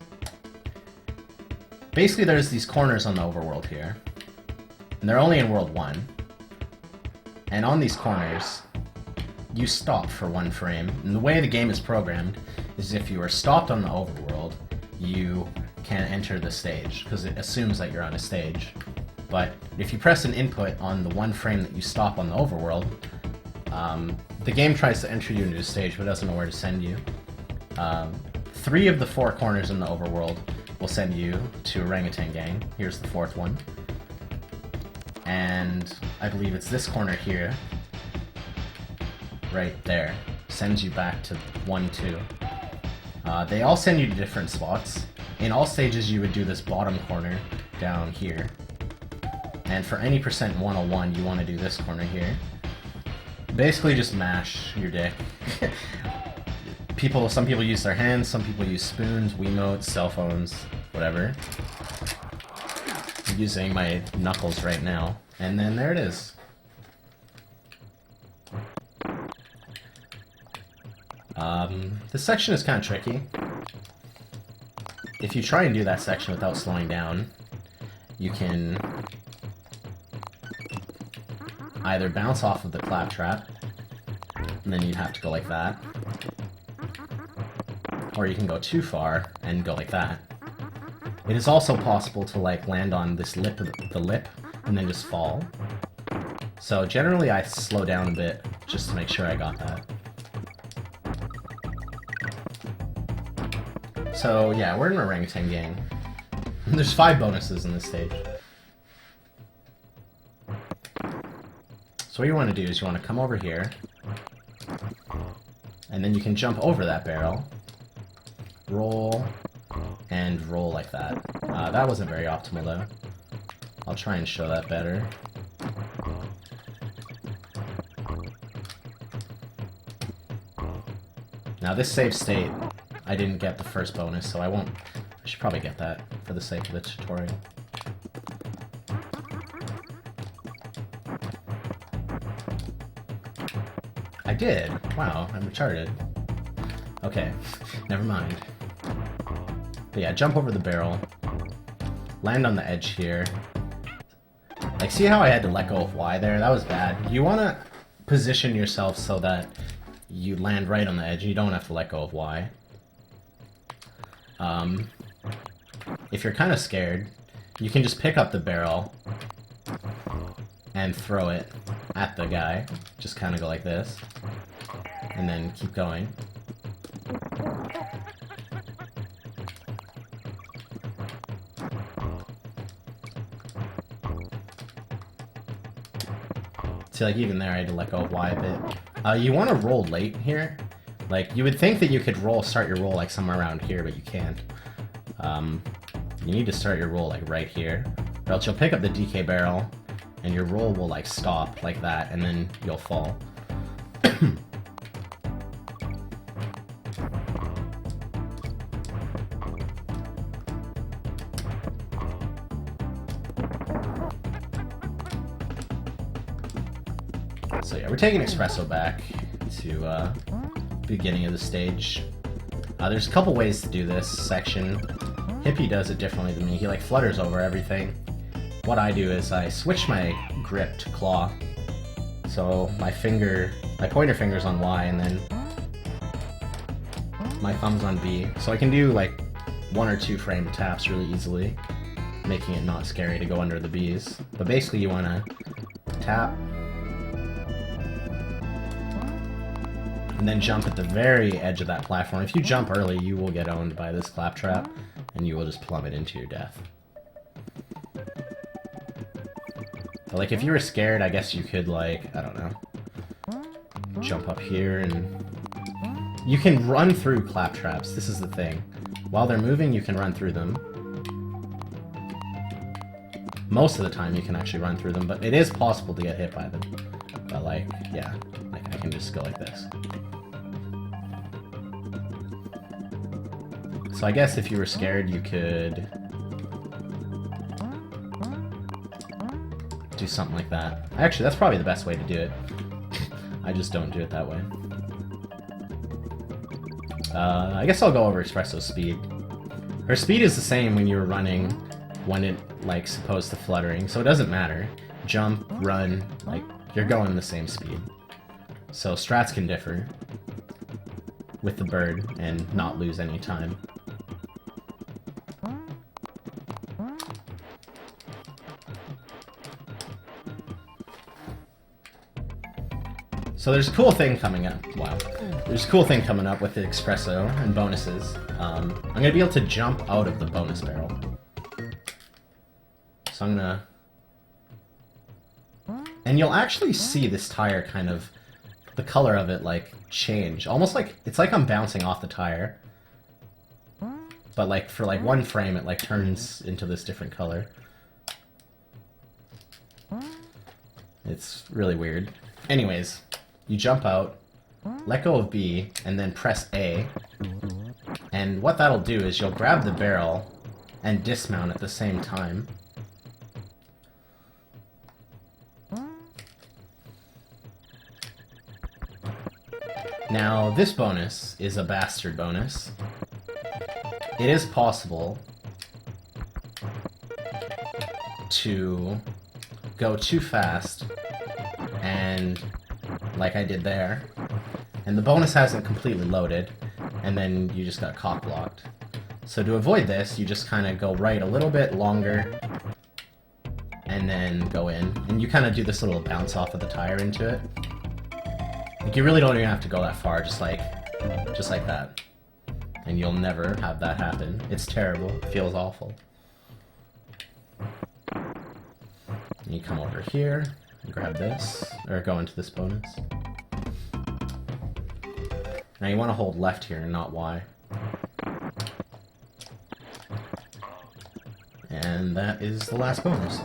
Basically, there's these corners on the overworld here, and they're only in World 1. And on these corners, you stop for 1 frame. And the way the game is programmed is if you are stopped on the overworld, you can't enter the stage, because it assumes that you're on a stage. But if you press an input on the 1 frame that you stop on the overworld, the game tries to enter you into a stage, but doesn't know where to send you. 3 of the 4 corners in the overworld will send you to Orangutan Gang. Here's the 4th one. And I believe it's this corner here, right there, sends you back to 1, 2. They all send you to different spots. In all stages you would do this bottom corner down here. And for any percent 101 you want to do this corner here. Basically just mash your dick. Some people use their hands, some people use spoons, Wiimotes, cell phones, whatever. I'm using my knuckles right now. And then there it is. This section is kind of tricky. If you try and do that section without slowing down, you can either bounce off of the claptrap, and then you'd have to go like that, or you can go too far and go like that. It is also possible to like land on this lip of the lip and then just fall. So generally I slow down a bit just to make sure I got that. So yeah, we're in Orangutan Gang. There's 5 bonuses in this stage. So what you want to do is you want to come over here, and then you can jump over that barrel, roll, and roll like that. That wasn't very optimal though. I'll try and show that better. Now this save state, I didn't get the first bonus, so I should probably get that for the sake of the tutorial. I did! Wow, I'm retarded. Okay, never mind. But yeah, jump over the barrel, land on the edge here. Like, see how I had to let go of Y there? That was bad. You want to position yourself so that you land right on the edge. You don't have to let go of Y. If you're kind of scared, you can just pick up the barrel and throw it at the guy. Just kind of go like this, and then keep going. See, like, even there I had to let go of Y a bit. You want to roll late here. Like, you would think that you could start your roll like somewhere around here, but you can't. You need to start your roll like right here, or else you'll pick up the DK barrel, and your roll will like stop like that, and then you'll fall. So yeah, we're taking Espresso back to beginning of the stage. There's a couple ways to do this section. Hippie does it differently than me. He like flutters over everything. What I do is I switch my grip to claw. So my pointer finger's on Y, and then my thumb's on B. So I can do like 1 or 2 frame taps really easily, making it not scary to go under the Bs. But basically you want to tap, and then jump at the very edge of that platform. If you jump early, you will get owned by this claptrap, and you will just plummet into your death. But like, if you were scared, I guess you could, like, I don't know, jump up here, and you can run through claptraps. This is the thing. While they're moving, you can run through them. Most of the time, you can actually run through them, but it is possible to get hit by them. But like, yeah, like I can just go like this. So I guess if you were scared, you could do something like that. Actually, that's probably the best way to do it. I just don't do it that way. I guess I'll go over Espresso's speed. Her speed is the same when you're running, when it, like, supposed to fluttering, so it doesn't matter. Jump, run, like, you're going the same speed. So strats can differ with the bird and not lose any time. So there's a cool thing coming up. Wow. There's a cool thing coming up with the Espresso and bonuses. I'm going to be able to jump out of the bonus barrel. So I'm going to... And you'll actually see this tire kind of... The color of it, like, change. Almost like... It's like I'm bouncing off the tire. But, like, for, like, one frame, it, like, turns into this different color. It's really weird. Anyways... You jump out, let go of B, and then press A. And what that'll do is you'll grab the barrel and dismount at the same time. Now, this bonus is a bastard bonus. It is possible to go too fast and... like I did there, and the bonus hasn't completely loaded, and then you just got cock-blocked. So to avoid this, you just kind of go right a little bit longer, and then go in, and you kind of do this little bounce off of the tire into it. Like, you really don't even have to go that far, just like that. And you'll never have that happen. It's terrible. It feels awful. And you come over here, grab this, or go into this bonus. Now you want to hold left here and not Y. And that is the last bonus.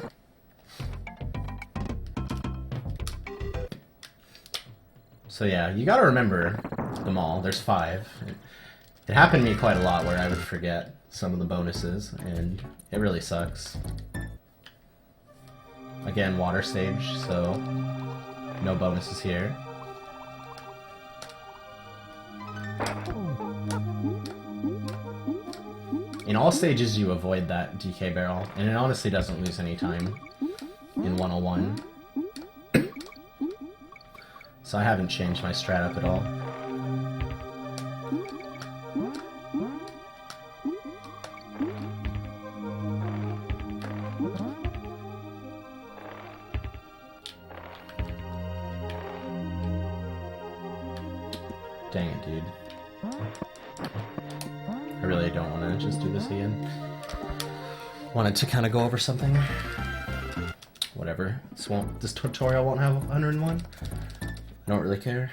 So yeah, you gotta remember them all. There's 5. It happened to me quite a lot where I would forget some of the bonuses, and it really sucks. Again, water stage, so no bonuses here. In all stages you avoid that DK barrel, and it honestly doesn't lose any time in 101. So I haven't changed my strat up at all. Dang it, dude. I really don't want to just do this again. Wanted to kind of go over something. Whatever. This tutorial won't have 101. I don't really care.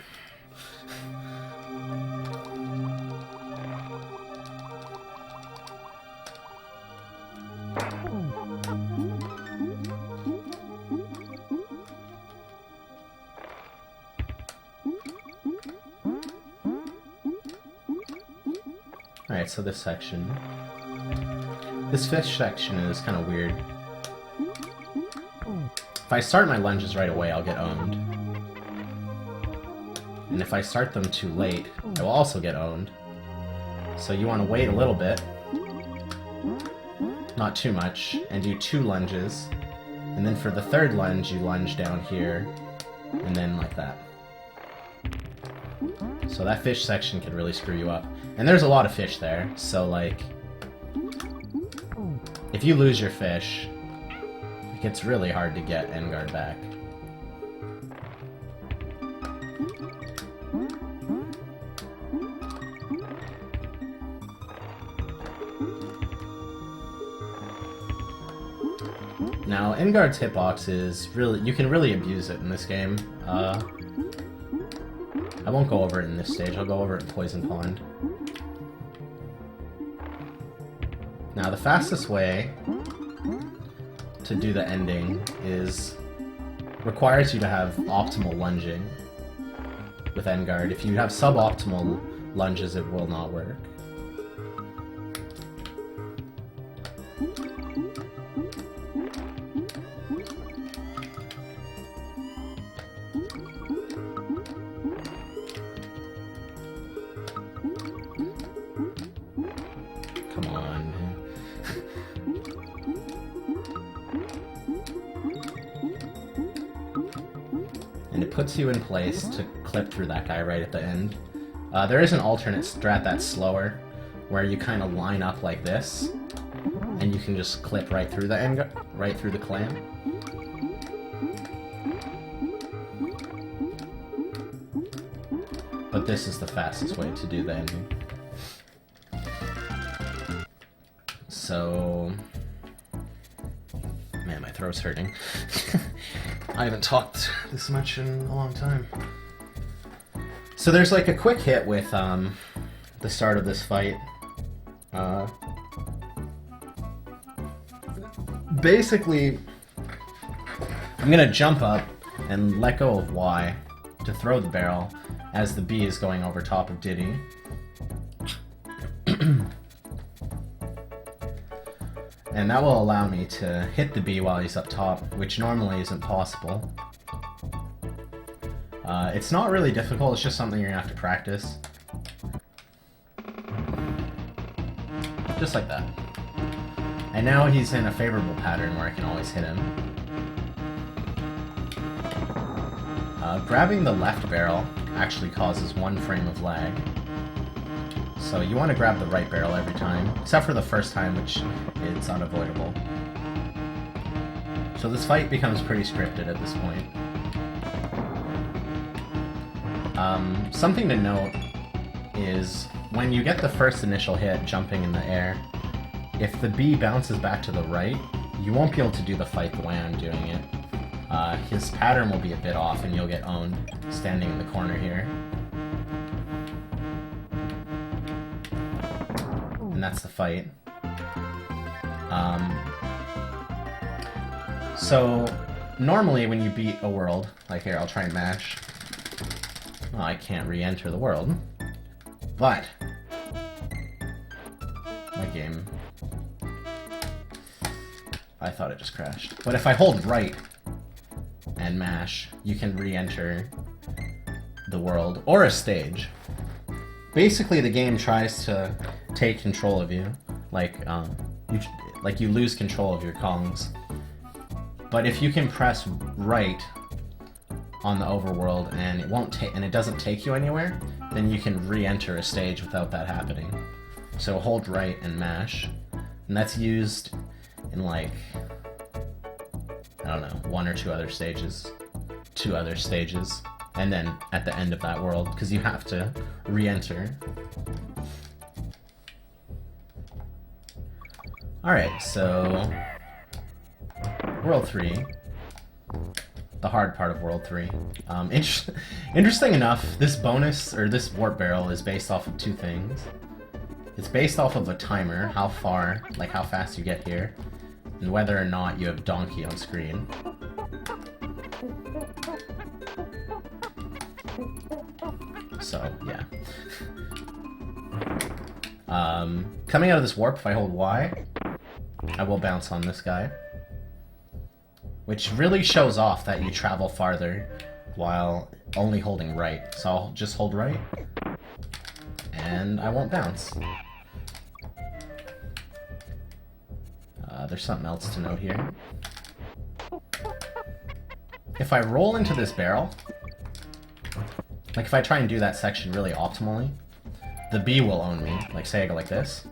Alright, so this section. This fish section is kind of weird. If I start my lunges right away, I'll get owned. And if I start them too late, I will also get owned. So you want to wait a little bit, not too much, and do 2 lunges. And then for the 3rd lunge, you lunge down here, and then like that. So that fish section can really screw you up. And there's a lot of fish there, so like, if you lose your fish, it gets really hard to get end guard back. Now, end guard's hitbox is really, you can really abuse it in this game. I won't go over it in this stage, I'll go over it in Poison Pond. Now, the fastest way to do the ending requires you to have optimal lunging with end guard. If you have suboptimal lunges, it will not work. it puts you in place to clip through that guy right at the end. There is an alternate strat that's slower, where you kind of line up like this, and you can just clip right through the right through the clam. But this is the fastest way to do the ending. So... Man, my throat's hurting. I haven't talked this much in a long time. So there's like a quick hit with the start of this fight. Basically, I'm gonna jump up and let go of Y to throw the barrel as the B is going over top of Diddy. And that will allow me to hit the B while he's up top, which normally isn't possible. It's not really difficult, it's just something you're gonna have to practice. Just like that. And now he's in a favorable pattern where I can always hit him. Grabbing the left barrel actually causes 1 frame of lag. So you want to grab the right barrel every time, except for the first time, which is unavoidable. So this fight becomes pretty scripted at this point. Something to note is when you get the first initial hit jumping in the air, if the B bounces back to the right, you won't be able to do the fight the way I'm doing it. His pattern will be a bit off and you'll get owned standing in the corner here. And that's the fight. So normally when you beat a world, like here, I'll try and mash. Well, I can't re-enter the world, but my game, I thought it just crashed. But if I hold right and mash, you can re-enter the world or a stage. Basically, the game tries to take control of you, like you lose control of your Kongs. But if you can press right on the overworld and it doesn't take you anywhere, then you can re-enter a stage without that happening. So hold right and mash, and that's used in like, I don't know, 1 or 2 other stages, and then at the end of that world, because you have to re-enter. Alright, so World 3. The hard part of World 3. Interesting enough, this bonus, or this warp barrel, is based off of 2 things. It's based off of a timer, how far, like how fast you get here, and whether or not you have Donkey on screen. So, yeah. Coming out of this warp, if I hold Y, I will bounce on this guy. Which really shows off that you travel farther while only holding right. So I'll just hold right, and I won't bounce. There's something else to note here. If I roll into this barrel, like if I try and do that section really optimally, the B will own me. Like say I go like this,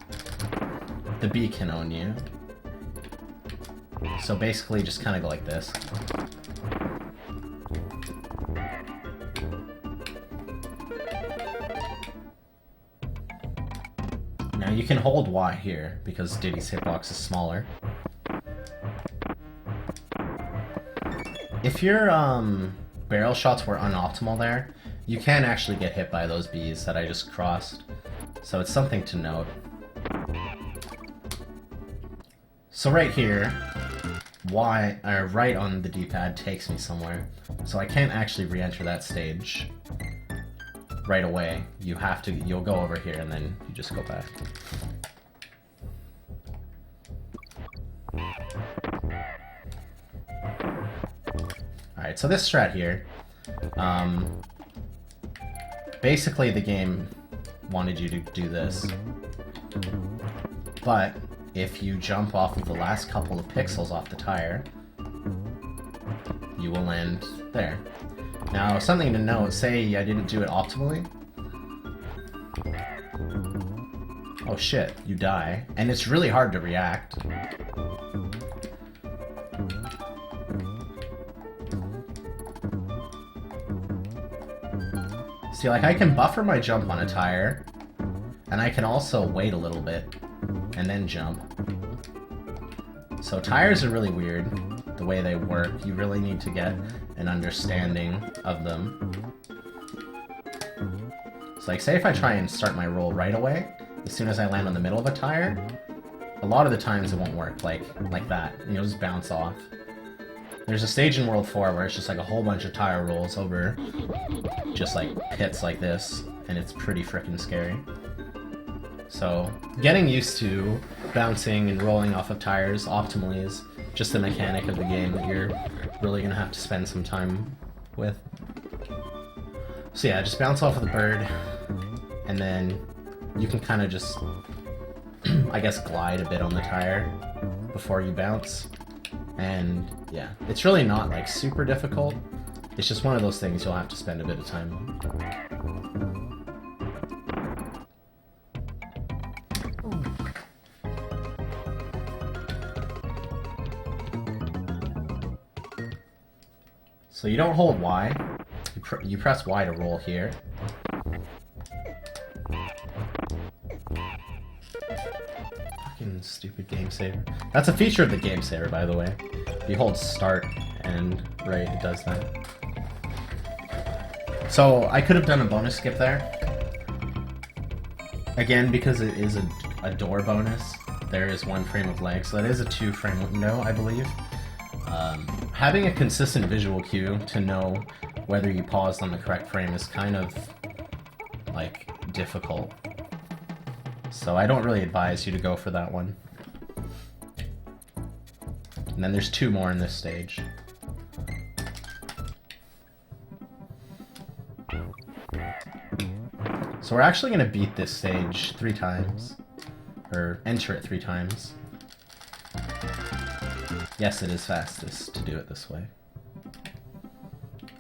the B can own you. So basically just kind of go like this. Now you can hold Y here because Diddy's hitbox is smaller. If your barrel shots were unoptimal there, you can actually get hit by those Bs that I just crossed. So it's something to note. So right here, Y, or right on the D-pad takes me somewhere. So I can't actually re-enter that stage right away. You'll go over here and then you just go back. Alright, so this strat here, basically the game wanted you to do this, but if you jump off of the last couple of pixels off the tire, you will land there. Now, something to note, say I didn't do it optimally. Oh shit, you die. And it's really hard to react. See, like, I can buffer my jump on a tire, and I can also wait a little bit, and then jump. So tires are really weird, the way they work. You really need to get an understanding of them. So, like, say if I try and start my roll right away, as soon as I land on the middle of a tire, a lot of the times it won't work like that, and you'll just bounce off. There's a stage in World 4 where it's just like a whole bunch of tire rolls over just like pits like this, and it's pretty frickin' scary. So getting used to bouncing and rolling off of tires optimally is just a mechanic of the game that you're really gonna have to spend some time with. So yeah, just bounce off of the bird, and then you can kind of just, I guess, glide a bit on the tire before you bounce. And yeah, it's really not like super difficult. It's just one of those things you'll have to spend a bit of time on. So you don't hold Y. You press Y to roll here. Fucking stupid game saver. That's a feature of the game saver, by the way. You hold start and right, it does that. So I could have done a bonus skip there. Again, because it is a door bonus, there is 1 frame of lag, so that is a 2-frame window, I believe. Having a consistent visual cue to know whether you paused on the correct frame is kind of, like, difficult. So I don't really advise you to go for that one. And then there's 2 more in this stage. So we're actually going to beat this stage 3 times. Or enter it 3 times. Yes, it is fastest to do it this way.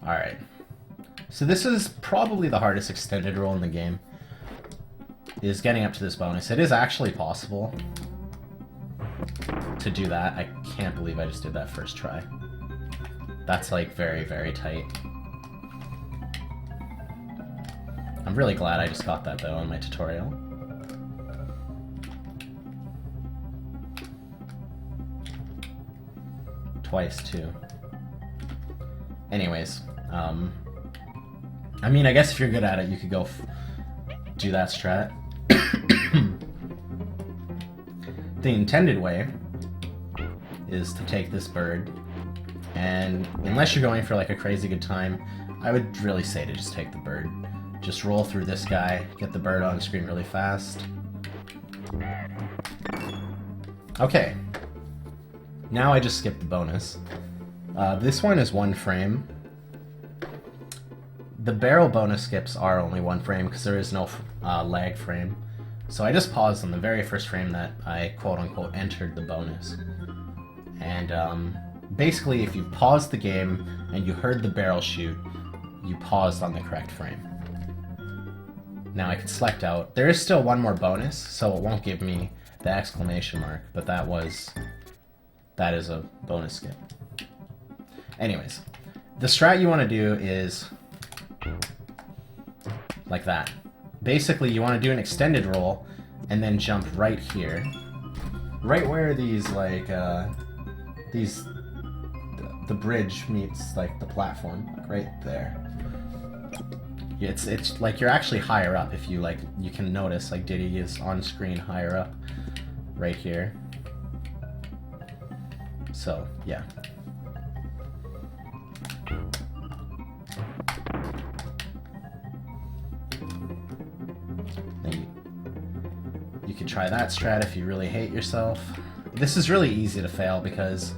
Alright. So this is probably the hardest extended roll in the game. Is getting up to this bonus. It is actually possible to do that. I can't believe I just did that first try. That's like very, very tight. I'm really glad I just got that though in my tutorial. Twice too. Anyways, I mean, I guess if you're good at it, you could go do that strat. The intended way is to take this bird, and unless you're going for like a crazy good time, I would really say to just take the bird. Just roll through this guy, get the bird on screen really fast. Okay. Now I just skipped the bonus. This one is 1 frame. The barrel bonus skips are only 1 frame because there is no lag frame. So I just paused on the very first frame that I quote-unquote entered the bonus. And basically if you paused the game and you heard the barrel shoot, you paused on the correct frame. Now I can select out. There is still 1 more bonus, so it won't give me the exclamation mark, but that is a bonus skip. Anyways, the strat you want to do is like that. Basically, you want to do an extended roll and then jump right here. Right where these, like, the bridge meets, like, the platform. Right there. It's like you're actually higher up if you, like, you can notice, like, Diddy is on screen higher up. Right here. So, yeah. You could try that strat if you really hate yourself. This is really easy to fail because,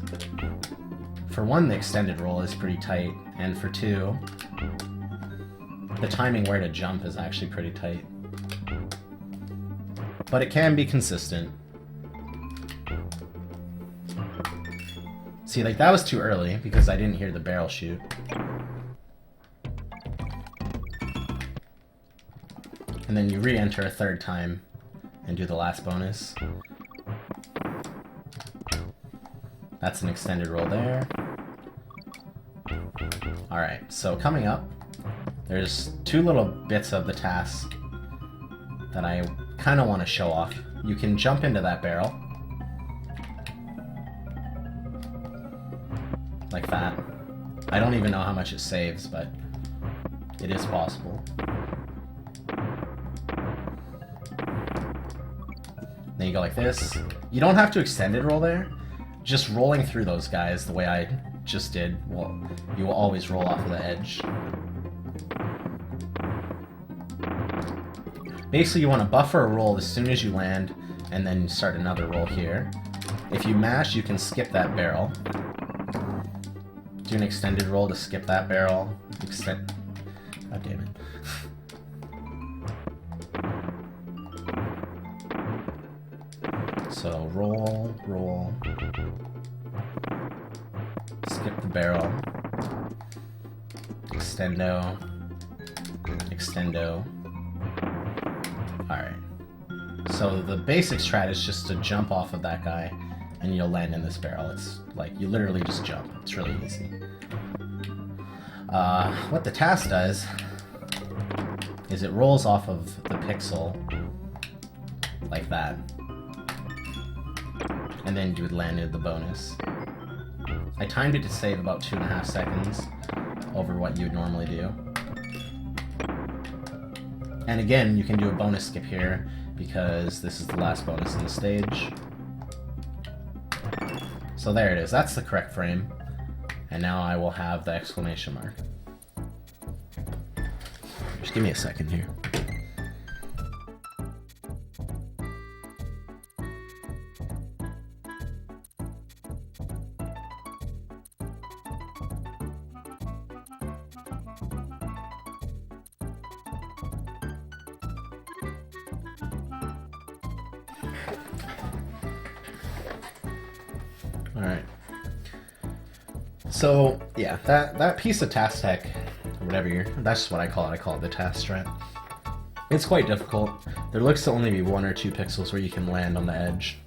for 1, the extended roll is pretty tight, and for 2, the timing where to jump is actually pretty tight. But it can be consistent. See, like, that was too early because I didn't hear the barrel shoot. And then you re-enter a third time and do the last bonus. That's an extended roll there. Alright, so coming up, there's two little bits of the task that I kind of want to show off. You can jump into that barrel. Like that. I don't even know how much it saves, but it is possible. Then you go like this. You don't have to extended roll there. Just rolling through those guys the way I just did, well, you will always roll off of the edge. Basically, you want to buffer a roll as soon as you land, and then start another roll here. If you mash, you can skip that barrel. Do an extended roll to skip that barrel. God damn it. So roll, roll. Skip the barrel. Extendo. Extendo. Alright. So the basic strat is just to jump off of that guy and you'll land in this barrel. It's like, you literally just jump. It's really easy. What the task does is it rolls off of the pixel like that. And then you would land into the bonus. I timed it to save about 2.5 seconds over what you would normally do. And again, you can do a bonus skip here because this is the last bonus in the stage. So there it is. That's the correct frame. And now I will have the exclamation mark. Just give me a second here. Alright. So, yeah, that piece of task tech, or whatever that's what I call it the task strat. It's quite difficult. There looks to only be 1 or 2 pixels where you can land on the edge.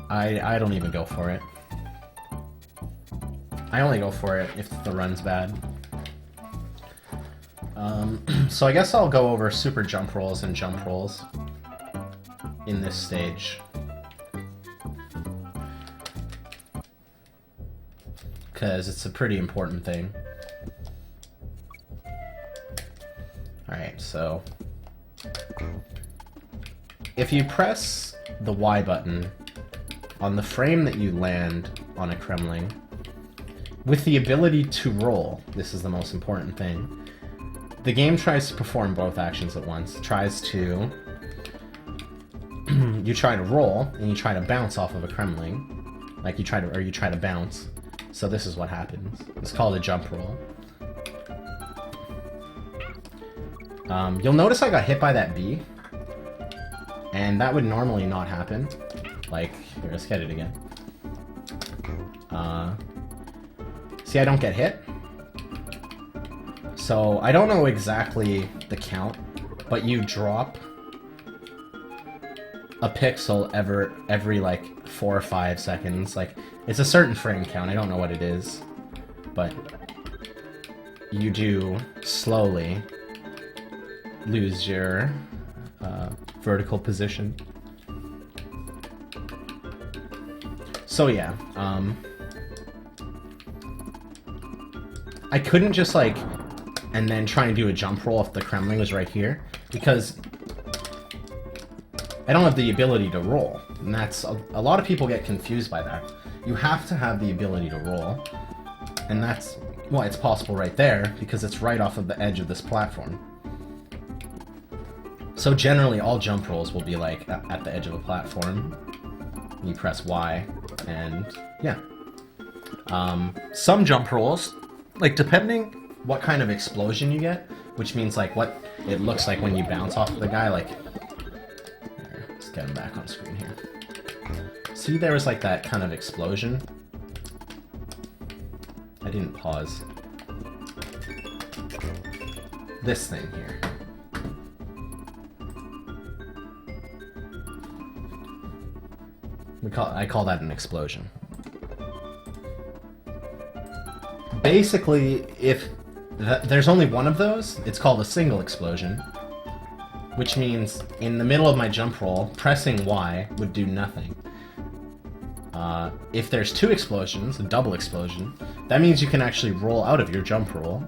I don't even go for it. I only go for it if the run's bad. So I guess I'll go over super jump rolls and jump rolls in this stage. Because it's a pretty important thing. Alright, so if you press the Y button on the frame that you land on a Kremling, with the ability to roll, this is the most important thing, the game tries to perform both actions at once. It tries to... you try to roll, and you try to bounce off of a Kremling. Like you try to bounce. So this is what happens. It's called a jump roll. You'll notice I got hit by that bee. And that would normally not happen. Like, here, let's get it again. See, I don't get hit. So, I don't know exactly the count, but you drop a pixel every like 4 or 5 seconds. Like, it's a certain frame count, I don't know what it is, but you do slowly lose your vertical position. So yeah, I couldn't just like, and then try and do a jump roll if the Kremling was right here, because I don't have the ability to roll, and that's, a lot of people get confused by that. You have to have the ability to roll, and that's, well, it's possible right there, because it's right off of the edge of this platform. So generally, all jump rolls will be like at the edge of a platform. You press Y, and yeah. Some jump rolls, like depending what kind of explosion you get, which means like what it looks like when you bounce off of the guy, like, here, let's get him back on screen here. See, there was like that kind of explosion. I didn't pause. this thing here. I call that an explosion. Basically, if there's only one of those, it's called a single explosion, which means in the middle of my jump roll, pressing Y would do nothing. If there's two explosions, a double explosion, that means you can actually roll out of your jump roll,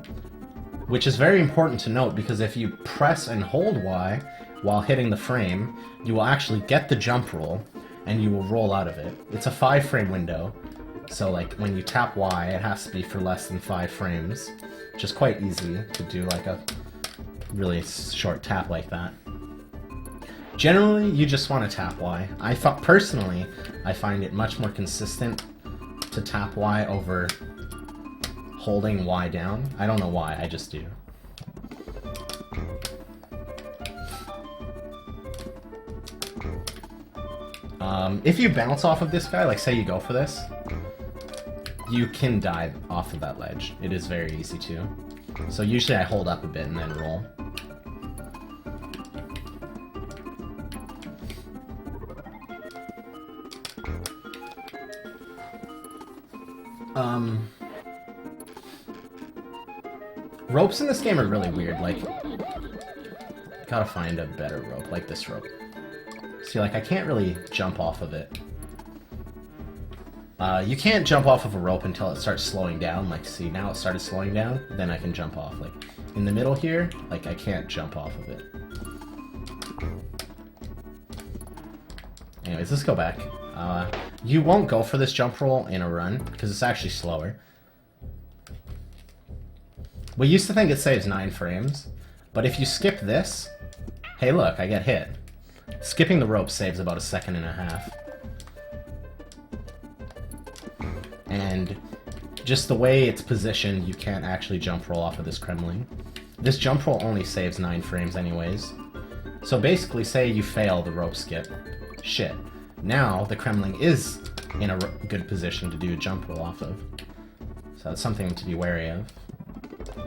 which is very important to note because if you press and hold Y while hitting the frame, you will actually get the jump roll and you will roll out of it. It's a 5-frame window, so like when you tap Y, it has to be for less than 5 frames, which is quite easy to do like a really short tap like that. Generally, you just want to tap Y. Personally, I find it much more consistent to tap Y over holding Y down. I don't know why, I just do. If you bounce off of this guy, like say you go for this, you can die off of that ledge. It is very easy to. So usually I hold up a bit and then roll. Ropes in this game are really weird, like, gotta find a better rope, like this rope. See, like, I can't really jump off of it. You can't jump off of a rope until it starts slowing down, like, see, now it started slowing down, then I can jump off, like, in the middle here, like, I can't jump off of it. Anyways, let's go back. You won't go for this jump roll in a run, because it's actually slower. We used to think it saves 9 frames, but if you skip this, hey look, I get hit. Skipping the rope saves about 1.5 seconds. And just the way it's positioned, you can't actually jump roll off of this Kremling. This jump roll only saves 9 frames anyways. So basically, say you fail the rope skip. Shit. Now, the Kremling is in a good position to do a jump roll off of. So that's something to be wary of.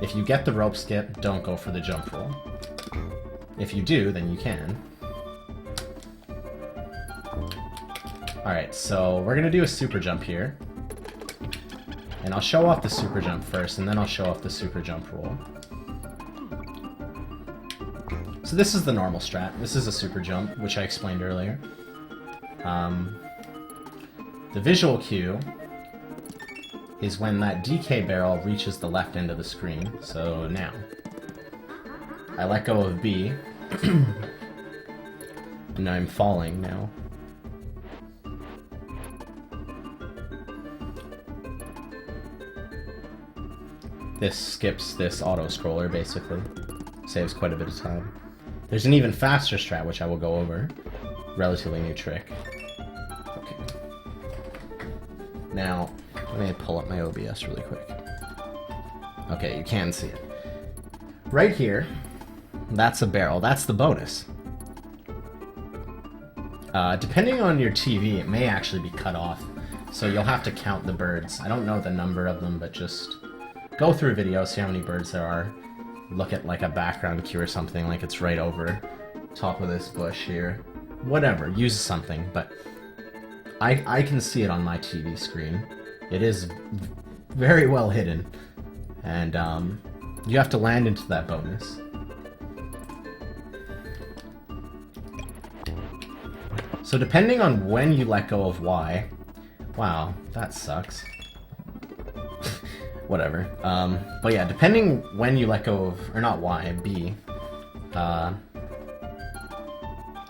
If you get the rope skip, don't go for the jump roll. If you do, then you can. Alright, so we're gonna do a super jump here. And I'll show off the super jump first, and then I'll show off the super jump roll. So this is the normal strat. This is a super jump, which I explained earlier. The visual cue is when that DK barrel reaches the left end of the screen. So now, I let go of B, and I'm falling now. This skips this auto-scroller, basically. Saves quite a bit of time. There's an even faster strat, which I will go over. Relatively new trick. Okay. Now, let me pull up my OBS really quick. Okay, you can see it. Right here, that's a barrel. That's the bonus. Depending on your TV, it may actually be cut off. So you'll have to count the birds. I don't know the number of them, but just go through a video, see how many birds there are. Look at like a background cue or something, like it's right over top of this bush here. Whatever, use something, but I can see it on my TV screen. It is very well hidden, and you have to land into that bonus. So depending on when you let go of Y, wow, that sucks. Whatever. But yeah, depending when you let go of, or not Y, B,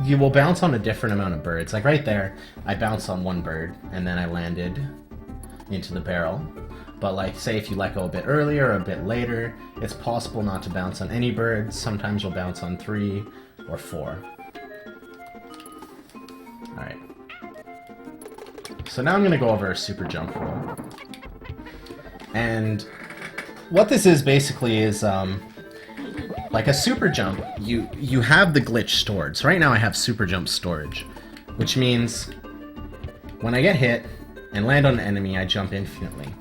you will bounce on a different amount of birds. Like right there, I bounced on one bird, and then I landed into the barrel. But like, say if you let go a bit earlier or a bit later, it's possible not to bounce on any birds. Sometimes you'll bounce on 3 or 4. Alright. So now I'm going to go over a super jump roll. And what this is basically is, like a super jump, you have the glitch stored. So right now I have super jump storage, which means when I get hit and land on an enemy, I jump infinitely.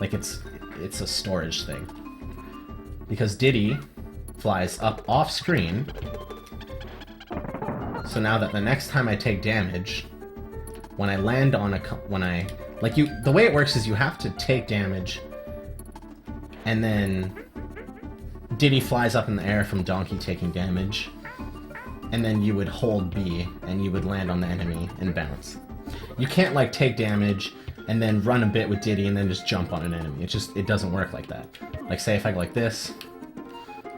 Like it's a storage thing. Because Diddy flies up off screen. So now that the next time I take damage, when I land on the way it works is you have to take damage, and then Diddy flies up in the air from Donkey taking damage, and then you would hold B, and you would land on the enemy and bounce. You can't, like, take damage and then run a bit with Diddy and then just jump on an enemy. It doesn't work like that. Like, say if I go like this,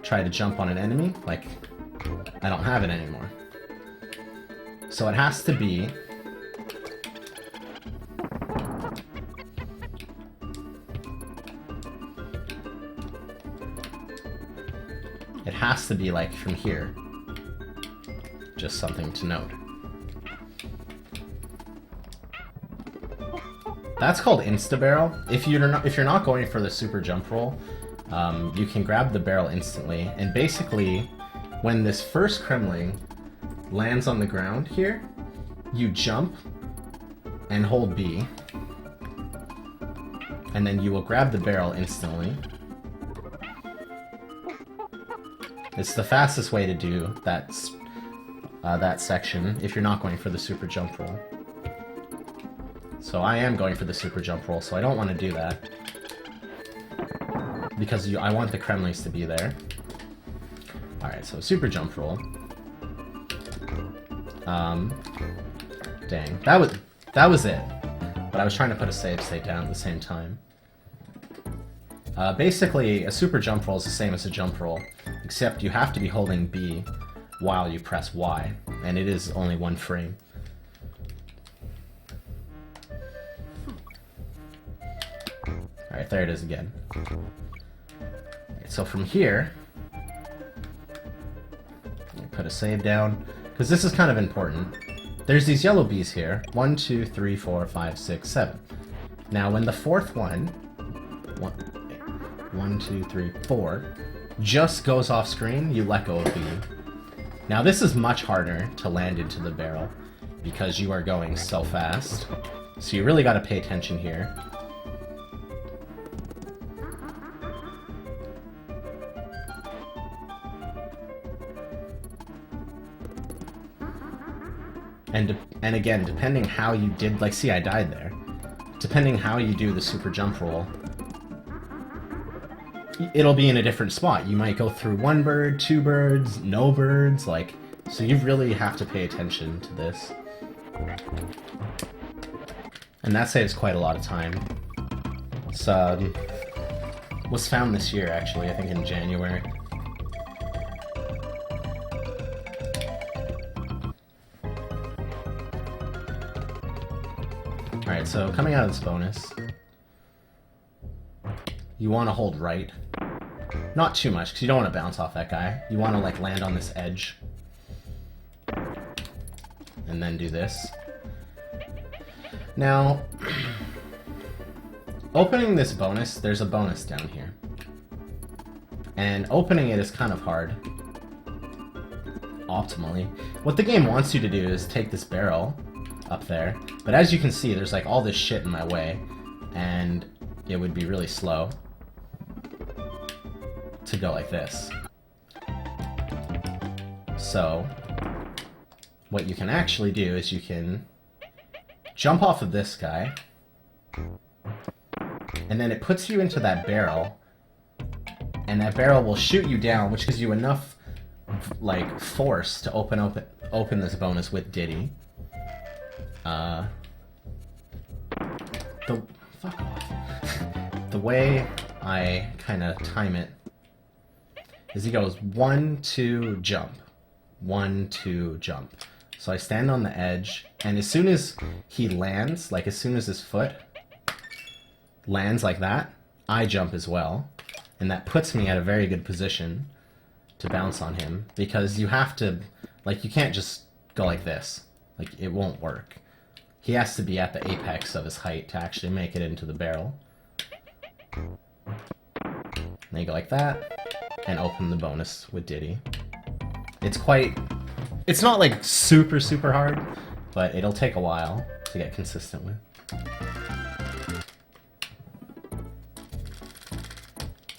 try to jump on an enemy, like, I don't have it anymore. So it has to be... It has to be, like, from here. Just something to note. That's called insta-barrel. If you're not going for the super jump roll, you can grab the barrel instantly, and basically, when this first Kremling lands on the ground here, you jump and hold B, and then you will grab the barrel instantly. It's the fastest way to do that section if you're not going for the super jump roll. So I am going for the super jump roll, so I don't want to do that. Because I want the Kremlings to be there. Alright, so super jump roll. Dang. That was it. But I was trying to put a save state down at the same time. Basically, a super jump roll is the same as a jump roll, except you have to be holding B while you press Y, and it is only 1 frame. Alright, there it is again. So from here, put a save down, because this is kind of important. There's these yellow bees here. 1, 2, 3, 4, 5, 6, 7. Now when the fourth one, 1, 2, 3, 4, just goes off screen, you let go of B. Now this is much harder to land into the barrel, because you are going so fast. So you really got to pay attention here. And again, depending how you did, like, see, I died there. Depending how you do the super jump roll, it'll be in a different spot. You might go through 1 bird, 2 birds, no birds, like, so you really have to pay attention to this. And that saves quite a lot of time. It's, was found this year, actually, I think in January. Alright, so coming out of this bonus, you want to hold right. Not too much, because you don't want to bounce off that guy. You want to, like, land on this edge. And then do this. Now, opening this bonus, there's a bonus down here. And opening it is kind of hard. Optimally. What the game wants you to do is take this barrel up there, but as you can see, there's like all this shit in my way, and it would be really slow to go like this. So what you can actually do is you can jump off of this guy, and then it puts you into that barrel, and that barrel will shoot you down, which gives you enough, like, force to open this bonus with Diddy. Fuck off. The way I kind of time it is he goes 1, 2, jump. 1, 2, jump. So I stand on the edge, and as soon as he lands, like as soon as his foot lands like that, I jump as well. And that puts me at a very good position to bounce on him, because you have to, like, you can't just go like this. Like, it won't work. He has to be at the apex of his height to actually make it into the barrel. And you go like that, and open the bonus with Diddy. It's not like super, super hard, but it'll take a while to get consistent with.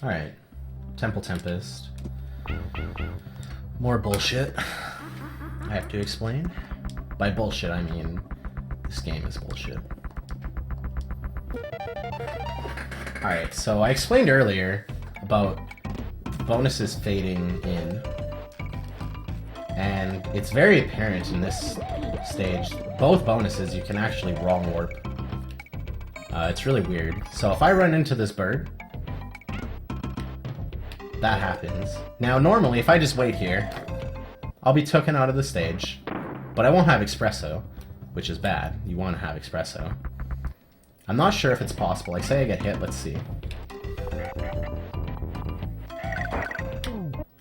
Alright, Temple Tempest. More bullshit. I have to explain. By bullshit, I mean this game is bullshit. Alright, so I explained earlier about bonuses fading in. And it's very apparent in this stage. Both bonuses you can actually wrong warp. It's really weird. So if I run into this bird, that happens. Now normally if I just wait here, I'll be taken out of the stage, but I won't have espresso, which is bad. You want to have espresso. I'm not sure if it's possible. Like, say I get hit, let's see.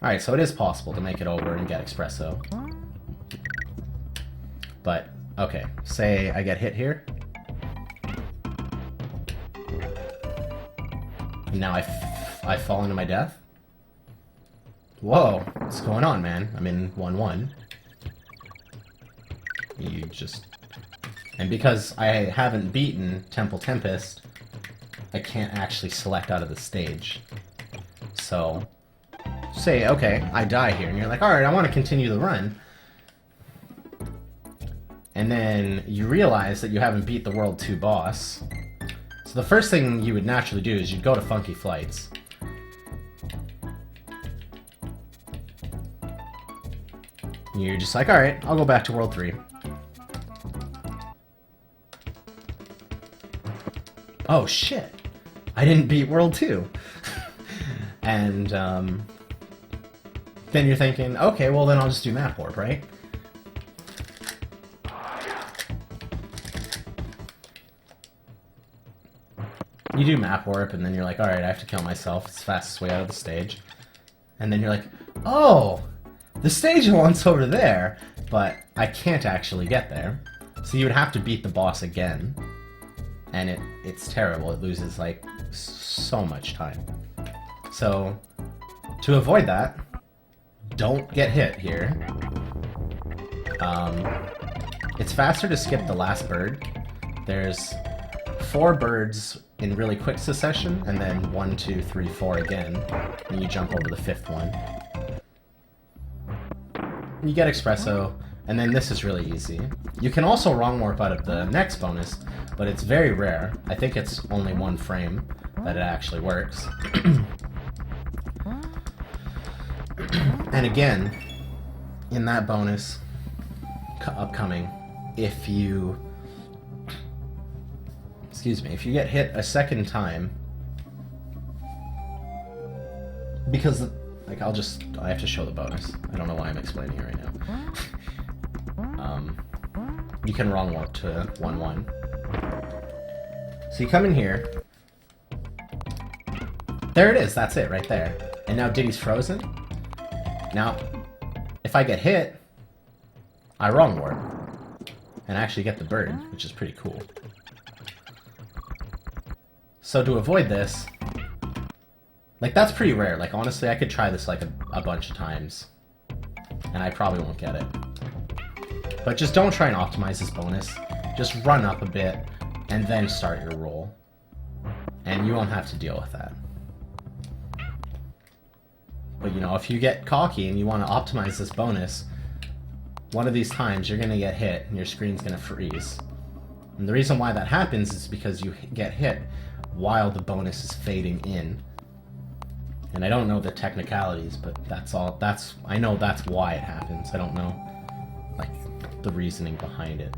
Alright, so it is possible to make it over and get espresso. But, okay, say I get hit here. And now I fall into my death. Whoa, what's going on, man? I'm in 1-1. You just... And because I haven't beaten Temple Tempest, I can't actually select out of the stage. So, say, okay, I die here, and you're like, alright, I want to continue the run. And then you realize that you haven't beat the World 2 boss. So the first thing you would naturally do is you'd go to Funky Flights. And you're just like, alright, I'll go back to World 3. Oh shit! I didn't beat World 2! And, then you're thinking, okay, well then I'll just do Map Warp, right? You do Map Warp, and then you're like, alright, I have to kill myself. It's the fastest way out of the stage. And then you're like, oh! The stage one's over there, but I can't actually get there. So you would have to beat the boss again. And it's terrible. It loses, like, so much time. So, to avoid that, don't get hit here. It's faster to skip the last bird. There's 4 birds in really quick succession, and then 1, 2, 3, 4 again. And you jump over the 5th one. You get espresso, and then this is really easy. You can also wrong warp out of the next bonus, but it's very rare. I think it's only 1 frame that it actually works. And again, in that bonus, upcoming, if you... Excuse me, if you get hit a second time... Because, like, I have to show the bonus. I don't know why I'm explaining it right now. You can wrong warp to 1-1. So you come in here. There it is, that's it, right there. And now Diddy's frozen. Now, if I get hit, I wrong warp. And I actually get the bird, which is pretty cool. So to avoid this, like, that's pretty rare. Like, honestly, I could try this, like, a bunch of times. And I probably won't get it. But just don't try and optimize this bonus. Just run up a bit, and then start your roll. And you won't have to deal with that. But, you know, if you get cocky and you want to optimize this bonus, one of these times you're going to get hit, and your screen's going to freeze. And the reason why that happens is because you get hit while the bonus is fading in. And I don't know the technicalities, but I know that's why it happens. I don't know, like, the reasoning behind it.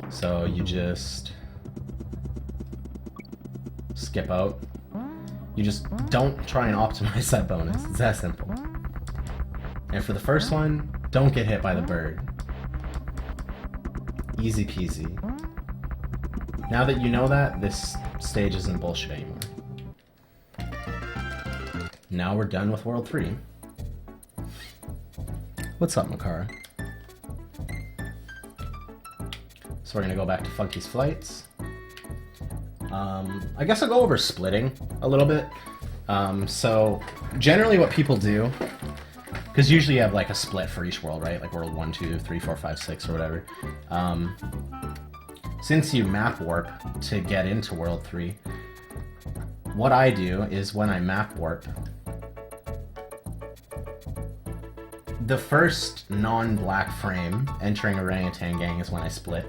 So you just skip out. You just don't try and optimize that bonus. It's that simple. And for the first one, don't get hit by the bird. Easy peasy. Now that you know that, this stage isn't bullshit anymore. Now we're done with World 3. What's up, Makara? So we're gonna go back to Funky's Flights. I guess I'll go over splitting a little bit. So generally what people do, because usually you have like a split for each world, right? Like World 1, 2, 3, 4, 5, 6 or whatever. Since you map warp to get into World 3, what I do is when I map warp, the first non-black frame entering Orangutan Gang is when I split.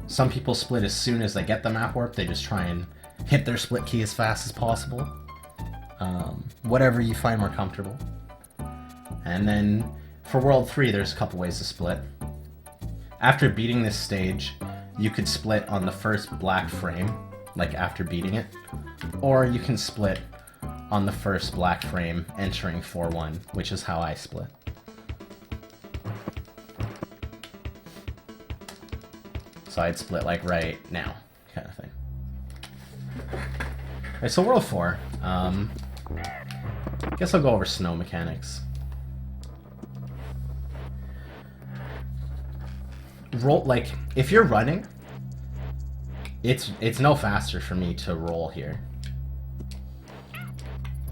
Some people split as soon as they get the map warp. They just try and hit their split key as fast as possible. Whatever you find more comfortable. And then for World 3, there's a couple ways to split. After beating this stage, you could split on the first black frame, like after beating it, or you can split on the first black frame entering 4-1, which is how I split. So I'd split like right now, kind of thing. Alright, so World 4. Guess I'll go over snow mechanics. Roll, like, if you're running, it's no faster for me to roll here.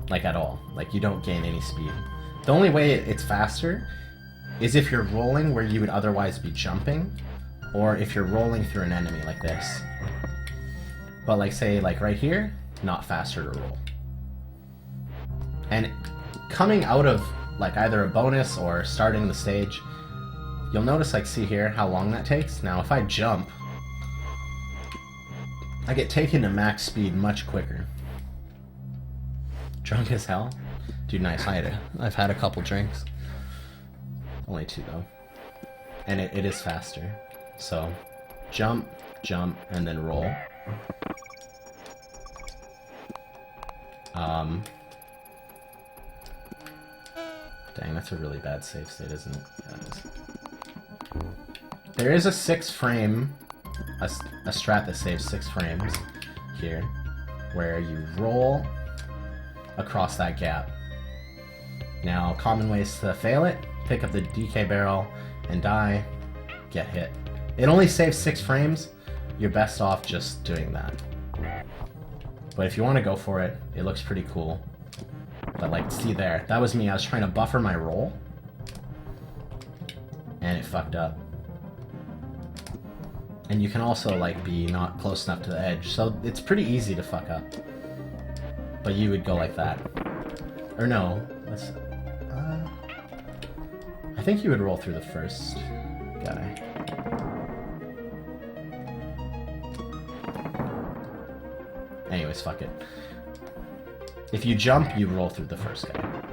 Like, at all. Like, you don't gain any speed. The only way it's faster is if you're rolling where you would otherwise be jumping, or if you're rolling through an enemy like this. But, like, say, like, right here, not faster to roll. And coming out of, like, either a bonus or starting the stage, you'll notice, like, see here, how long that takes? Now, if I jump, I get taken to max speed much quicker. Drunk as hell? Dude, nice. I've had a couple drinks. Only 2, though. And it is faster. So, jump, jump, and then roll. Dang, that's a really bad save state, isn't it? Yeah, it is. There is a 6 frame, a strat that saves 6 frames here, where you roll across that gap. Now, common ways to fail it: pick up the DK barrel and die, get hit. It only saves 6 frames. You're best off just doing that. But if you want to go for it, it looks pretty cool. But, like, see there, that was me. I was trying to buffer my roll, and it fucked up. And you can also, like, be not close enough to the edge, so it's pretty easy to fuck up. But you would go like that. Or no, let's... I think you would roll through the first guy. Anyways, fuck it. If you jump, you roll through the first guy.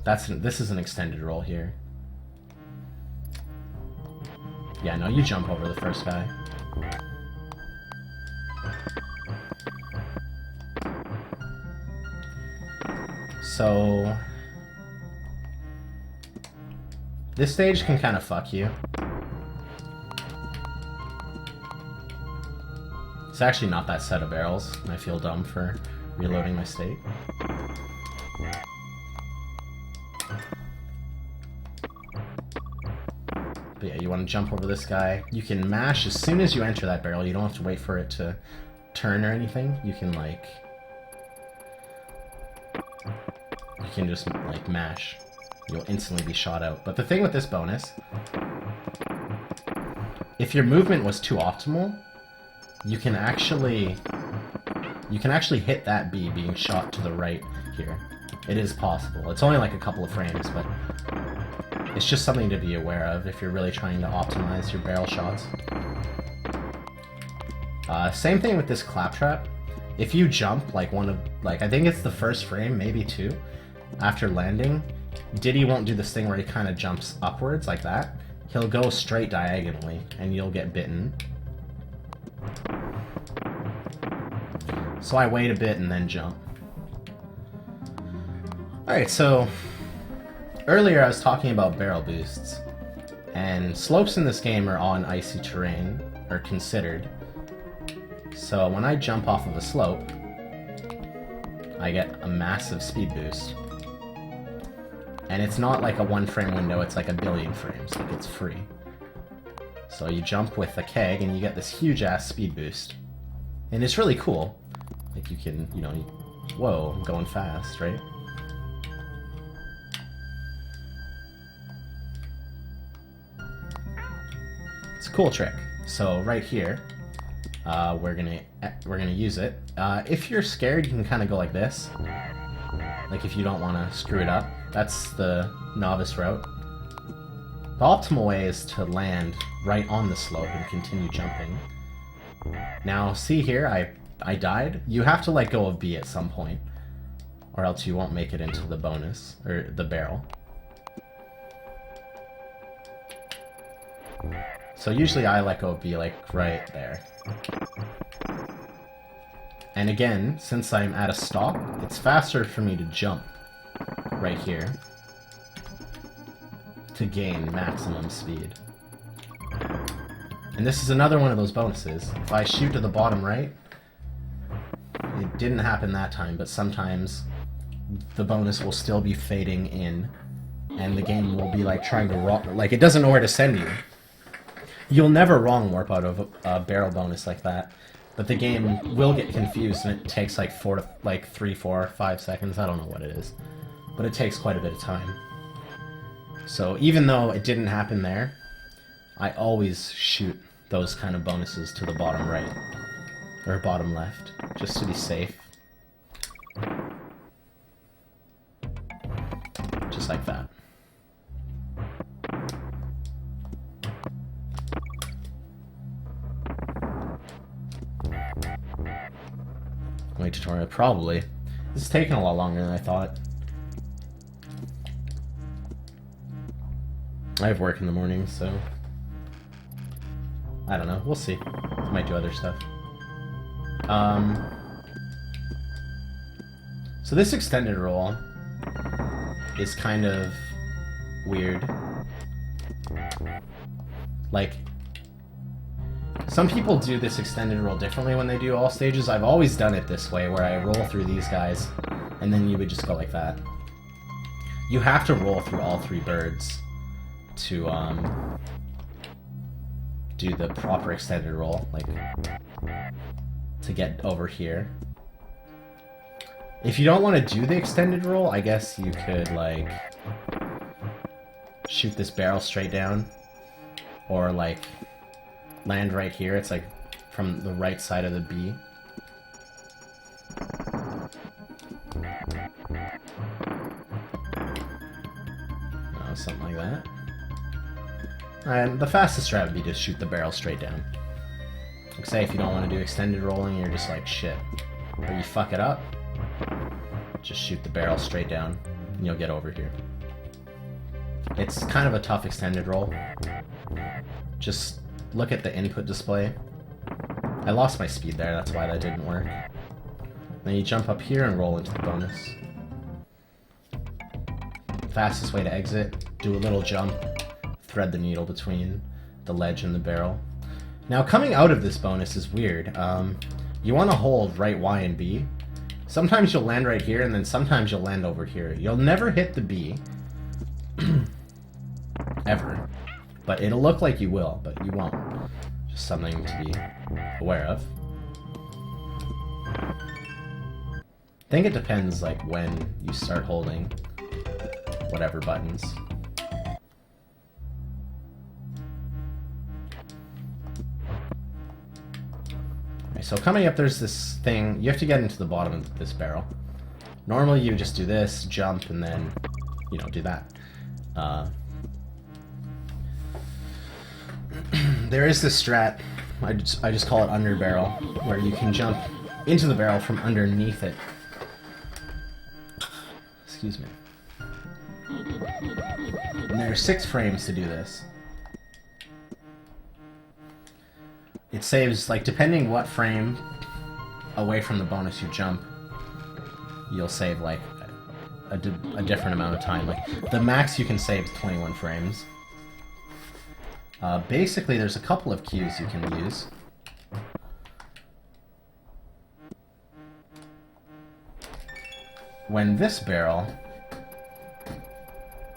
This is an extended roll here. Yeah, no, you jump over the first guy. So... this stage can kind of fuck you. It's actually not that set of barrels, and I feel dumb for reloading my state. But yeah, you want to jump over this guy. You can mash as soon as you enter that barrel. You don't have to wait for it to turn or anything. You can, like... you can just, like, mash. You'll instantly be shot out. But the thing with this bonus, if your movement was too optimal, you can actually hit that bee being shot to the right here. It is possible. It's only like a couple of frames, but it's just something to be aware of if you're really trying to optimize your barrel shots. Same thing with this claptrap. If you jump, like I think it's the first frame, maybe 2, after landing, Diddy won't do this thing where he kind of jumps upwards like that. He'll go straight diagonally, and you'll get bitten. So I wait a bit and then jump. Alright, so earlier I was talking about barrel boosts, and slopes in this game are on icy terrain, or considered. So when I jump off of a slope, I get a massive speed boost. And it's not like a 1 frame window, it's like a billion frames, like it's free. So you jump with a keg and you get this huge ass speed boost. And it's really cool. Like you can, you know, whoa, I'm going fast, right? It's a cool trick. So right here, we're gonna use it. If you're scared, you can kind of go like this. Like if you don't want to screw it up. That's the novice route. The optimal way is to land right on the slope and continue jumping. Now, see here, I died. You have to let go of B at some point, or else you won't make it into the bonus, or the barrel. So usually I let go of B, like, right there. And again, since I'm at a stop, it's faster for me to jump right here to gain maximum speed. And this is another one of those bonuses. If I shoot to the bottom right, it didn't happen that time, but sometimes the bonus will still be fading in, and the game will be like trying to like it doesn't know where to send you. You'll never wrong warp out of a barrel bonus like that, but the game will get confused, and it takes like 3, 4, 5 seconds. I don't know what it is, but it takes quite a bit of time. So even though it didn't happen there, I always shoot those kind of bonuses to the bottom right or bottom left, just to be safe. Just like that. Wait, tutorial, probably. This is taking a lot longer than I thought. I have work in the morning, so I don't know. We'll see. Might do other stuff. So this extended roll is kind of weird. Like, some people do this extended roll differently when they do all stages. I've always done it this way, where I roll through these guys, and then you would just go like that. You have to roll through all 3 birds to do the proper extended roll, like to get over here. If you don't want to do the extended roll, I guess you could like shoot this barrel straight down, or like land right here. It's like from the right side of the B. No, something like that. And the fastest route would be to shoot the barrel straight down. Like, say if you don't want to do extended rolling, you're just like, shit. Or you fuck it up, just shoot the barrel straight down, and you'll get over here. It's kind of a tough extended roll. Just look at the input display. I lost my speed there, that's why that didn't work. Then you jump up here and roll into the bonus. Fastest way to exit, do a little jump, thread the needle between the ledge and the barrel. Now, coming out of this bonus is weird. You want to hold right Y and B. Sometimes you'll land right here, and then sometimes you'll land over here. You'll never hit the B. Ever. But it'll look like you will, but you won't. Just something to be aware of. I think it depends, like, when you start holding whatever buttons. So coming up, there's this thing. You have to get into the bottom of this barrel. Normally you just do this, jump, and then, you know, do that. There is this strat, I just call it under barrel, where you can jump into the barrel from underneath it. Excuse me. And there are 6 frames to do this. It saves, like, depending what frame away from the bonus you jump, you'll save, like, a different amount of time. Like, the max you can save is 21 frames. Basically, there's a couple of cues you can use. When this barrel,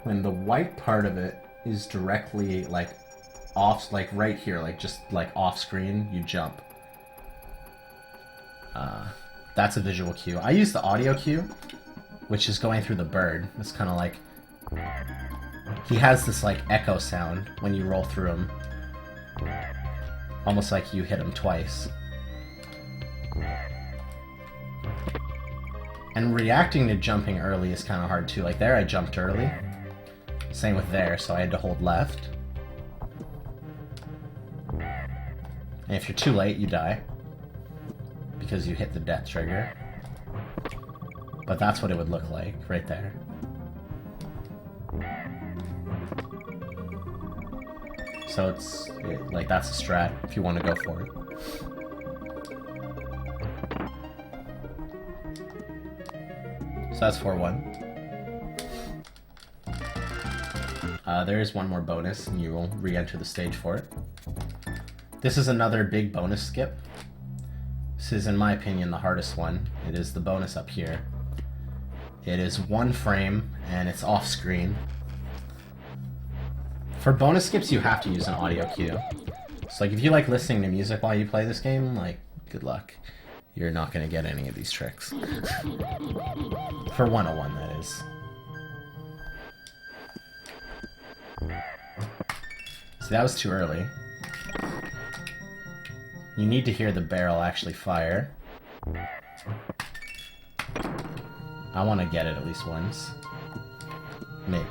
when the white part of it is directly, like, off, like right here, like just like off screen, you jump. That's a visual cue. I use the audio cue, which is going through the bird. It's kind of like, he has this like echo sound when you roll through him, almost like you hit him twice. And reacting to jumping early is kind of hard too. Like there, I jumped early. Same with there, so I had to hold left. And if you're too late, you die. Because you hit the death trigger. But that's what it would look like, right there. So it's, like, that's a strat if you want to go for it. So that's 4-1. There is one more bonus, and you will re-enter the stage for it. This is another big bonus skip. This is, in my opinion, the hardest one. It is the bonus up here. It is 1 frame, and it's off-screen. For bonus skips, you have to use an audio cue. So, like, if you like listening to music while you play this game, like, good luck. You're not going to get any of these tricks. For 101, that is. See, that was too early. You need to hear the barrel actually fire. I want to get it at least once. Maybe.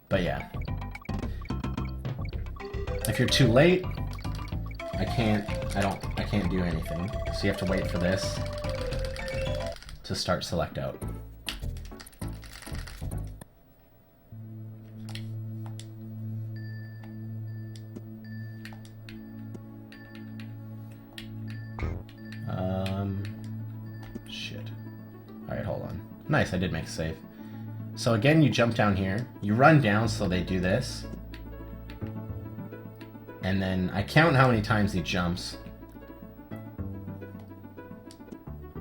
But yeah. If you're too late, I can't do anything. So you have to wait for this to start select out. Shit. Alright, hold on. Nice, I did make a save. So again, you jump down here. You run down so they do this. And then I count how many times he jumps.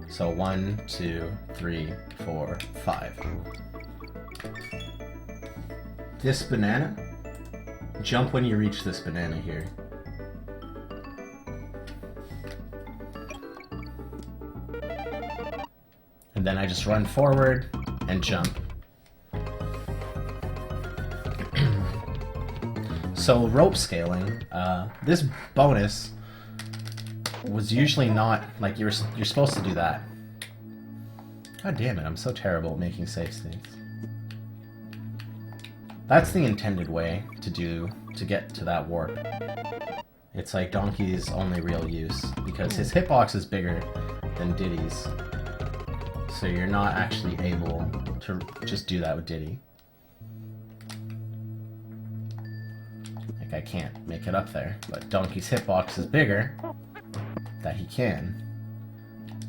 So 1, 2, 3, 4, 5. This banana, jump when you reach this banana here. And then I just run forward and jump. So rope scaling, this bonus was usually not, like, you're supposed to do that. God damn it, I'm so terrible at making save states. That's the intended way to get to that warp. It's like Donkey's only real use, because his hitbox is bigger than Diddy's. So you're not actually able to just do that with Diddy. Like, I can't make it up there, but Donkey's hitbox is bigger, that he can.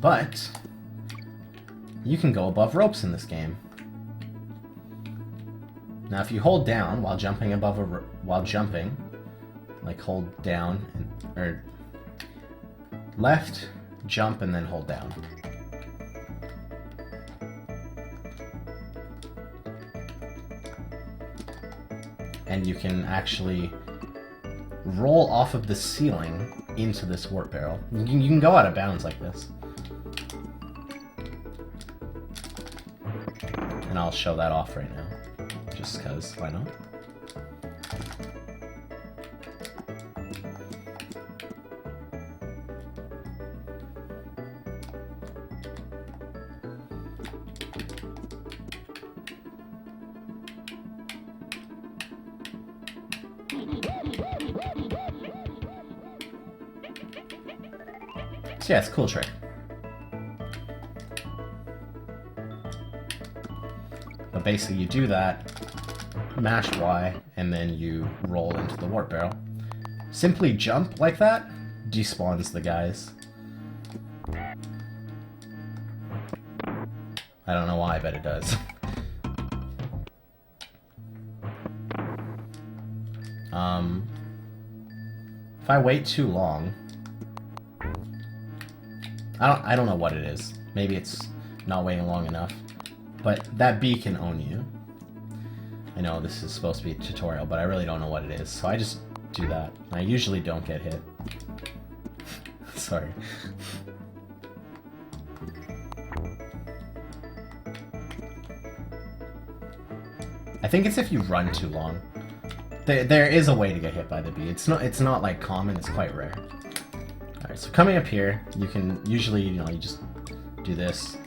But you can go above ropes in this game. Now, if you hold down while jumping like hold down or left, jump, and then hold down. And you can actually roll off of the ceiling into this warp barrel. You can go out of bounds like this. And I'll show that off right now, just because, why not? So yeah, it's a cool trick. But basically you do that, mash Y, and then you roll into the warp barrel. Simply jump like that despawns the guys. I don't know why, but it does. If I wait too long, I don't know what it is. Maybe it's not waiting long enough. But that bee can own you. I know this is supposed to be a tutorial, but I really don't know what it is. So I just do that. I usually don't get hit. Sorry. I think it's if you run too long. There is a way to get hit by the bee. It's not like common, it's quite rare. Alright, so coming up here, you can usually, you just do this.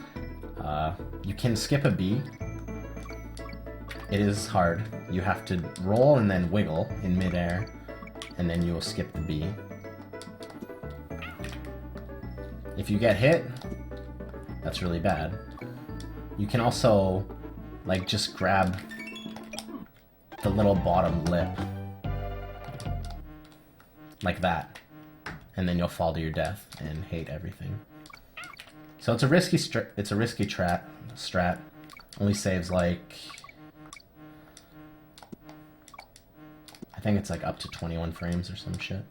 You can skip a B. It is hard. You have to roll and then wiggle in midair, and then you will skip the B. If you get hit, that's really bad. You can also, like, just grab the little bottom lip, like that, and then you'll fall to your death and hate everything. So it's a risky strat. Only saves like, I think it's like up to 21 frames or some shit,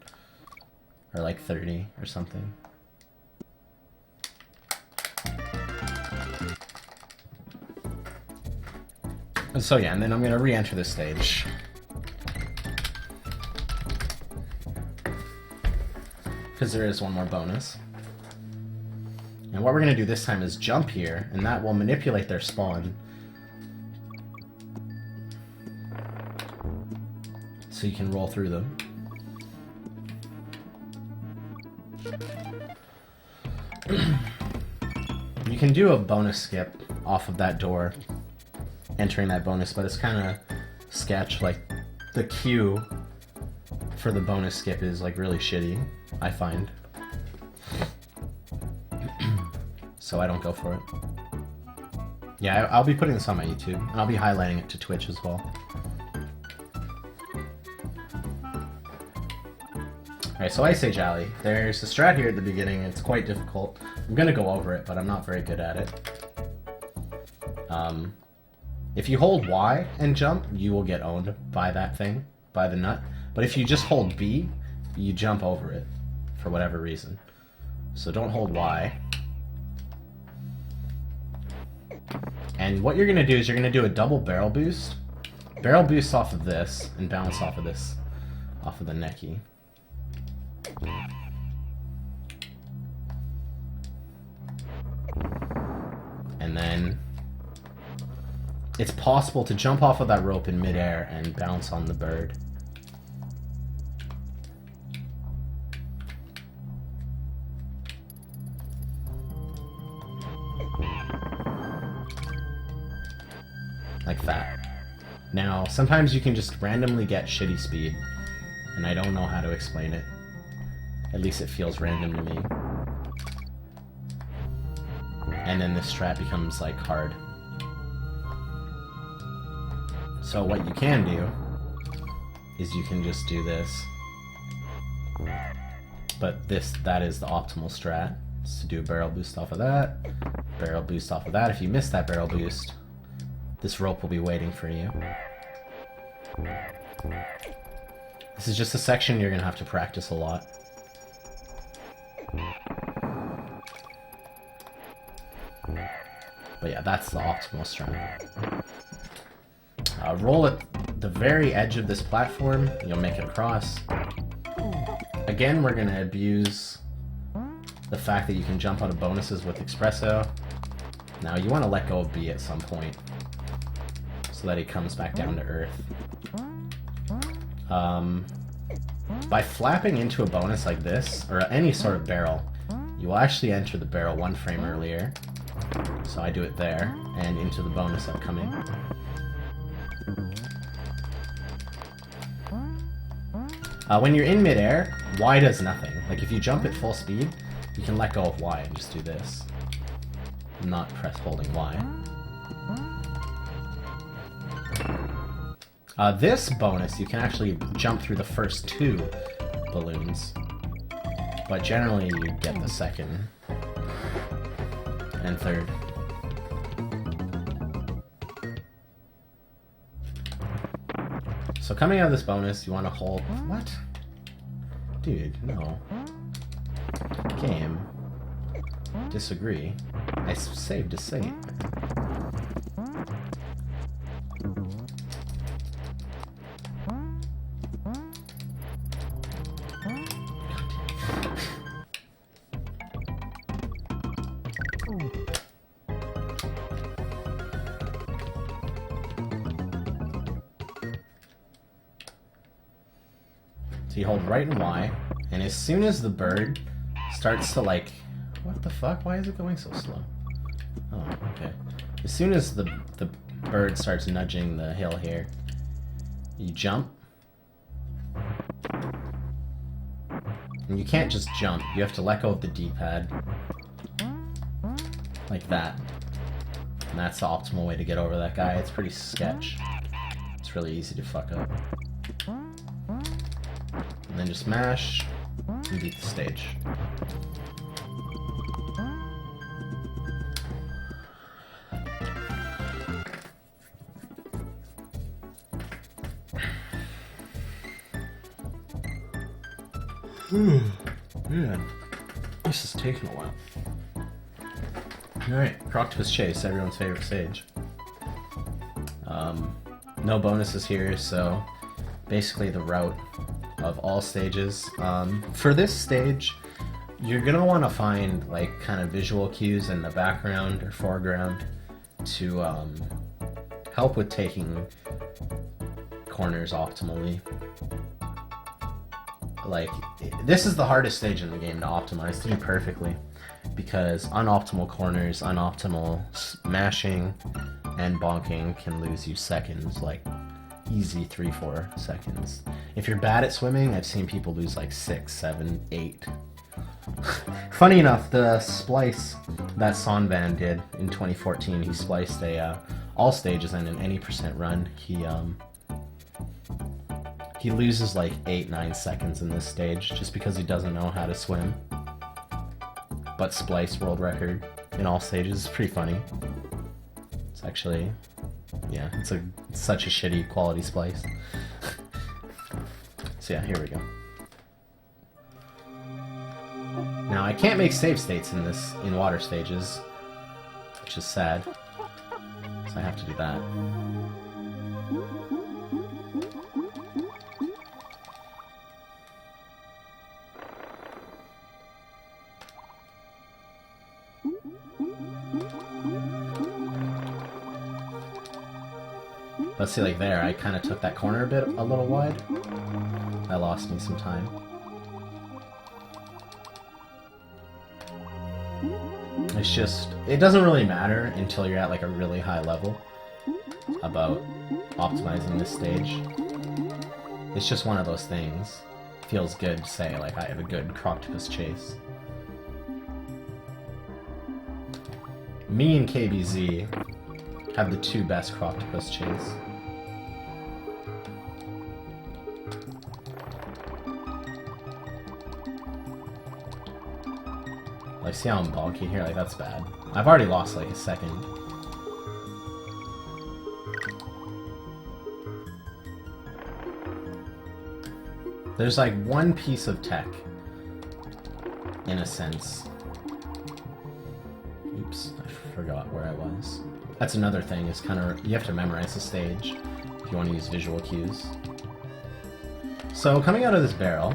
or like 30 or something. So yeah, and then I'm gonna re-enter this stage. Because there is one more bonus. And what we're gonna do this time is jump here, and that will manipulate their spawn. So you can roll through them. You can do a bonus skip off of that door, entering that bonus, but it's kind of sketch. Like, the queue for the bonus skip is like really shitty, I find. So I don't go for it. Yeah, I'll be putting this on my YouTube, and I'll be highlighting it to Twitch as well. Alright, so Ice Age Alley. There's a strat here at the beginning, it's quite difficult. I'm gonna go over it, but I'm not very good at it. If you hold Y and jump, you will get owned by that thing, by the nut. But if you just hold B, you jump over it, for whatever reason. So don't hold Y. And what you're gonna do is you're gonna do a double barrel boost. Barrel boost off of this, and bounce off of this, off of the necky. And then it's possible to jump off of that rope in midair and bounce on the bird. Like that. Now, sometimes you can just randomly get shitty speed, and I don't know how to explain it. At least it feels random to me. And then this strat becomes, like, hard. So what you can do is you can just do this. But that is the optimal strat. Is to do a barrel boost off of that, barrel boost off of that. If you miss that barrel boost, this rope will be waiting for you. This is just a section you're gonna have to practice a lot. But yeah, that's the optimal strat. Roll at the very edge of this platform, you'll make it across. Again, we're gonna abuse the fact that you can jump out of bonuses with Espresso. Now, you want to let go of B at some point, so that he comes back down to earth. By flapping into a bonus like this, or any sort of barrel, you will actually enter the barrel one frame earlier. So I do it there, and into the bonus upcoming. When you're in midair, Y does nothing. Like, if you jump at full speed, you can let go of Y and just do this. Not press holding Y. This bonus, you can actually jump through the first two balloons. But generally, you get the second and third. So coming out of this bonus, you want to hold... What? Dude, no. Game. Disagree. I saved to save. So you hold right and Y, and as soon as the bird starts to, like, What the fuck? Why is it going so slow? Oh, okay. As soon as the bird starts nudging the hill here, you jump. And you can't just jump. You have to let go of the D-pad. Like that. And that's the optimal way to get over that guy. It's pretty sketch. It's really easy to fuck up. And then just mash and beat the stage. Man, this is taking a while. Alright, Croctopus Chase, everyone's favorite stage. No bonuses here, so basically the route of all stages. For this stage, you're gonna want to find like kind of visual cues in the background or foreground to help with taking corners optimally. Like, this is the hardest stage in the game to optimize, to do perfectly, because unoptimal corners, unoptimal mashing, and bonking can lose you seconds, like easy 3-4 seconds. If you're bad at swimming, I've seen people lose like 6, 7, 8. Funny enough, the splice that Sonvan did in 2014, he spliced a all stages and an any % run. He loses like 8-9 seconds in this stage just because he doesn't know how to swim. But splice world record in all stages is pretty funny. It's actually, yeah, it's such a shitty quality splice. So yeah, here we go. Now I can't make save states in water stages, which is sad. So I have to do that. Let's see, like there, I kind of took that corner a little wide. That lost me some time. It's just, it doesn't really matter until you're at like a really high level about optimizing this stage. It's just one of those things. It feels good to say, like, I have a good Croctopus Chase. Me and KBZ have the 2 best Croctopus Chase. Like, see how I'm bonky here? Like, that's bad. I've already lost like a second. There's like one piece of tech, in a sense. Oops, I forgot where I was. That's another thing, is kind of, you have to memorize the stage if you want to use visual cues. So coming out of this barrel,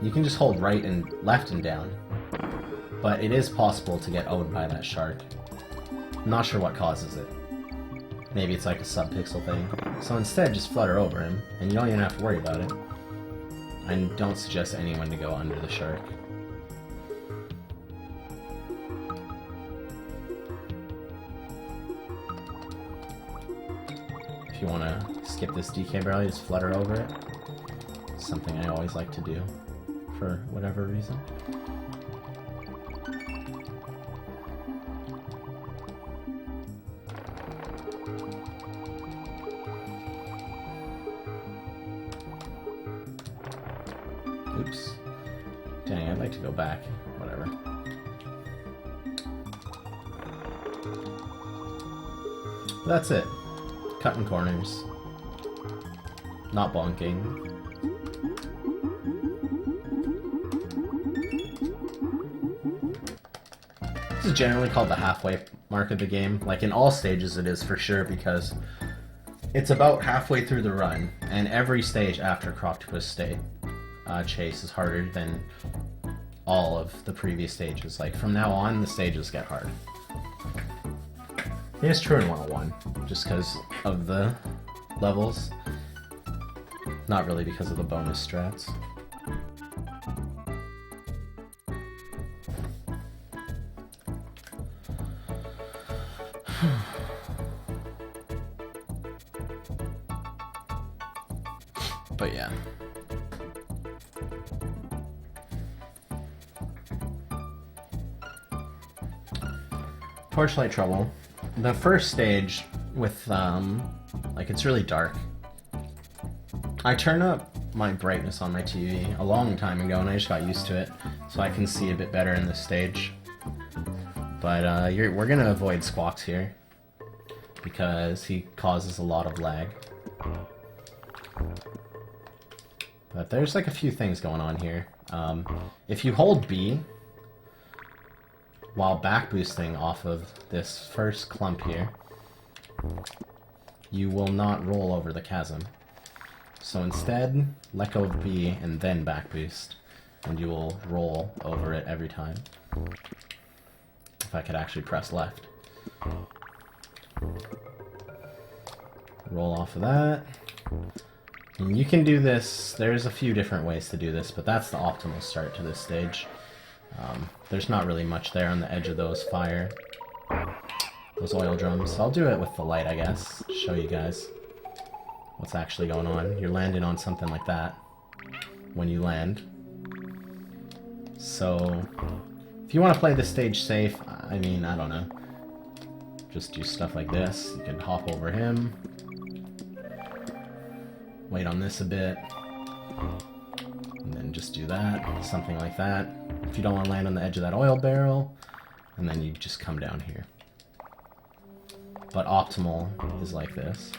you can just hold right and left and down, but it is possible to get owned by that shark. I'm not sure what causes it. Maybe it's like a sub-pixel thing. So instead, just flutter over him, and you don't even have to worry about it. I don't suggest anyone to go under the shark. If you want to skip this DK barrel, you just flutter over it. It's something I always like to do, for whatever reason. Oops. Dang, I'd like to go back. Whatever. That's it. Cutting corners. Not bonking. This is generally called the halfway mark of the game. Like, in all stages it is for sure, because it's about halfway through the run, and every stage after Croctopus Chase is harder than all of the previous stages. Like, from now on, the stages get hard. I think it's true in 101, just because of the levels. Not really because of the bonus strats. But yeah. Torchlight Trouble. The first stage with, like, it's really dark. I turned up my brightness on my TV a long time ago, and I just got used to it, so I can see a bit better in this stage. But we're gonna avoid Squawks here, because he causes a lot of lag. But there's like a few things going on here. If you hold B while back boosting off of this first clump here, you will not roll over the chasm. So instead, let go of B and then back boost, and you will roll over it every time. If I could actually press left. Roll off of that. And you can do this, there's a few different ways to do this, but that's the optimal start to this stage. There's not really much there on the edge of those those oil drums. So I'll do it with the light, I guess, show you guys what's actually going on. You're landing on something like that when you land. So if you want to play the stage safe, I mean, I don't know, just do stuff like this. You can hop over him, wait on this a bit, and then just do that, something like that. If you don't want to land on the edge of that oil barrel, and then you just come down here. But optimal is like this.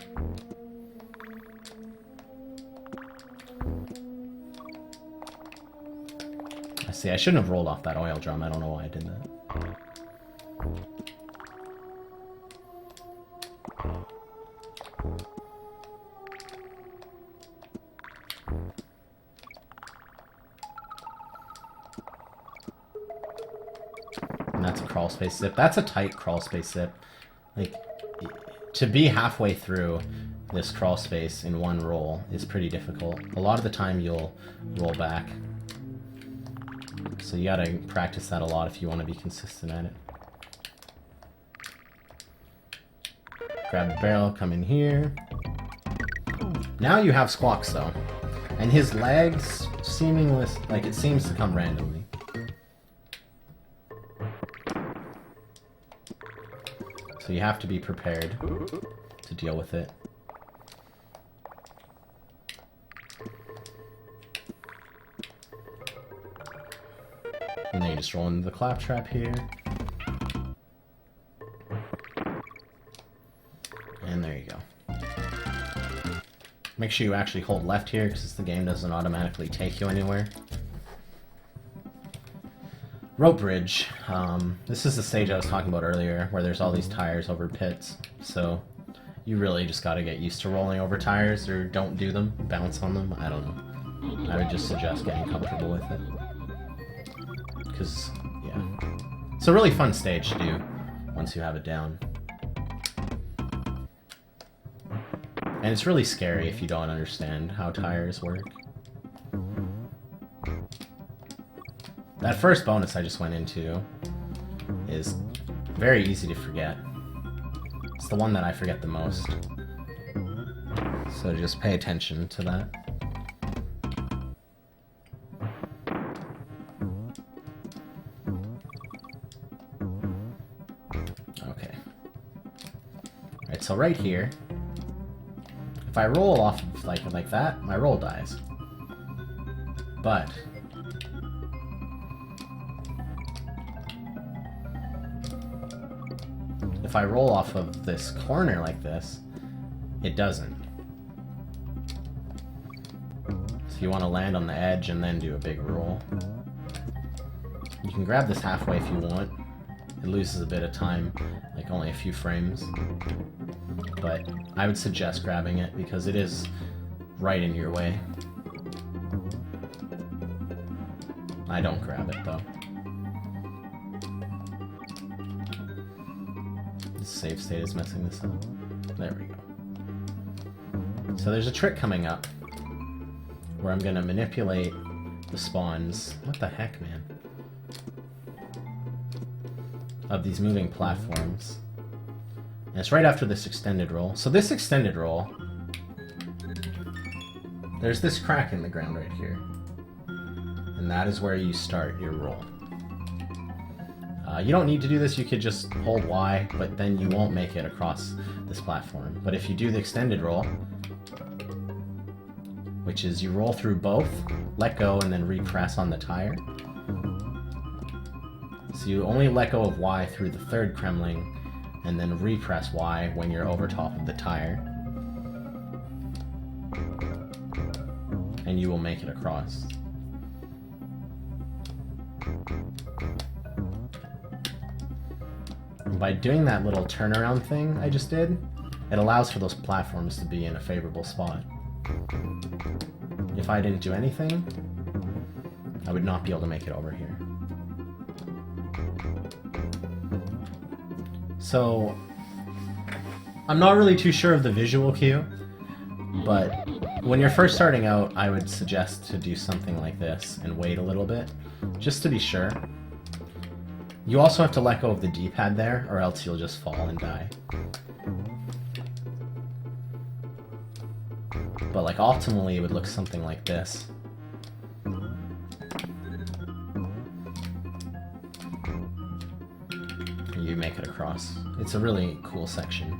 I see, I shouldn't have rolled off that oil drum. I don't know why I did that. And that's a crawl space zip. That's a tight crawl space zip. Like, to be halfway through this crawl space in one roll is pretty difficult. A lot of the time you'll roll back. So you gotta practice that a lot if you want to be consistent at it. Grab the barrel, come in here. Now you have Squawks though. And his legs seemingly, like, it seems to come randomly. So you have to be prepared to deal with it. And then you just roll into the claptrap here. And there you go. Make sure you actually hold left here, because the game doesn't automatically take you anywhere. Rope bridge. This is the stage I was talking about earlier, where there's all these tires over pits. So you really just gotta get used to rolling over tires, or don't do them, bounce on them, I don't know. I would just suggest getting comfortable with it. Because, yeah. It's a really fun stage to do once you have it down. And it's really scary if you don't understand how tires work. That first bonus I just went into is very easy to forget. It's the one that I forget the most. So just pay attention to that. Okay. Alright, so right here, if I roll off of like that, my roll dies. But if I roll off of this corner like this, it doesn't. So you want to land on the edge and then do a big roll. You can grab this halfway if you want. It loses a bit of time, like only a few frames. But I would suggest grabbing it because it is right in your way. I don't grab it though. The save state is messing this up. There we go. So there's a trick coming up where I'm gonna manipulate the spawns. What the heck, man? Of these moving platforms And it's right after this extended roll. So this extended roll, there's this crack in the ground right here. And that is where you start your roll. You don't need to do this, you could just hold Y, but then you won't make it across this platform. But if you do the extended roll, which is you roll through both, let go, and then repress on the tire. So you only let go of Y through the third Kremling, and then repress Y when you're over top of the tire. And you will make it across. And by doing that little turnaround thing I just did, it allows for those platforms to be in a favorable spot. If I didn't do anything, I would not be able to make it over here. So, I'm not really too sure of the visual cue, but when you're first starting out, I would suggest to do something like this and wait a little bit, just to be sure. You also have to let go of the D-pad there, or else you'll just fall and die. But like optimally, it would look something like this. You make it across. It's a really cool section.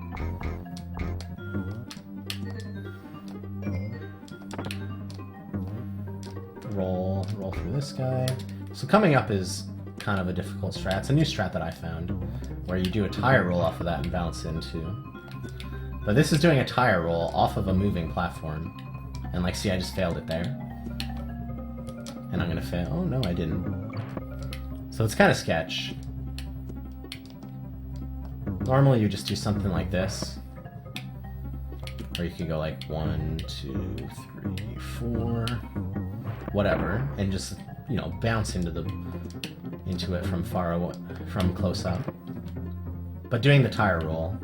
Roll through this guy. So coming up is kind of a difficult strat. It's a new strat that I found, where you do a tire roll off of that and bounce into. But this is doing a tire roll off of a moving platform. And like, see, I just failed it there. And I'm gonna fail. Oh no, I didn't. So it's kind of sketch. Normally you just do something like this. Or you could go like 1, 2, 3, 4, whatever, and just, you know, bounce into it from far away, from close up. But doing the tire roll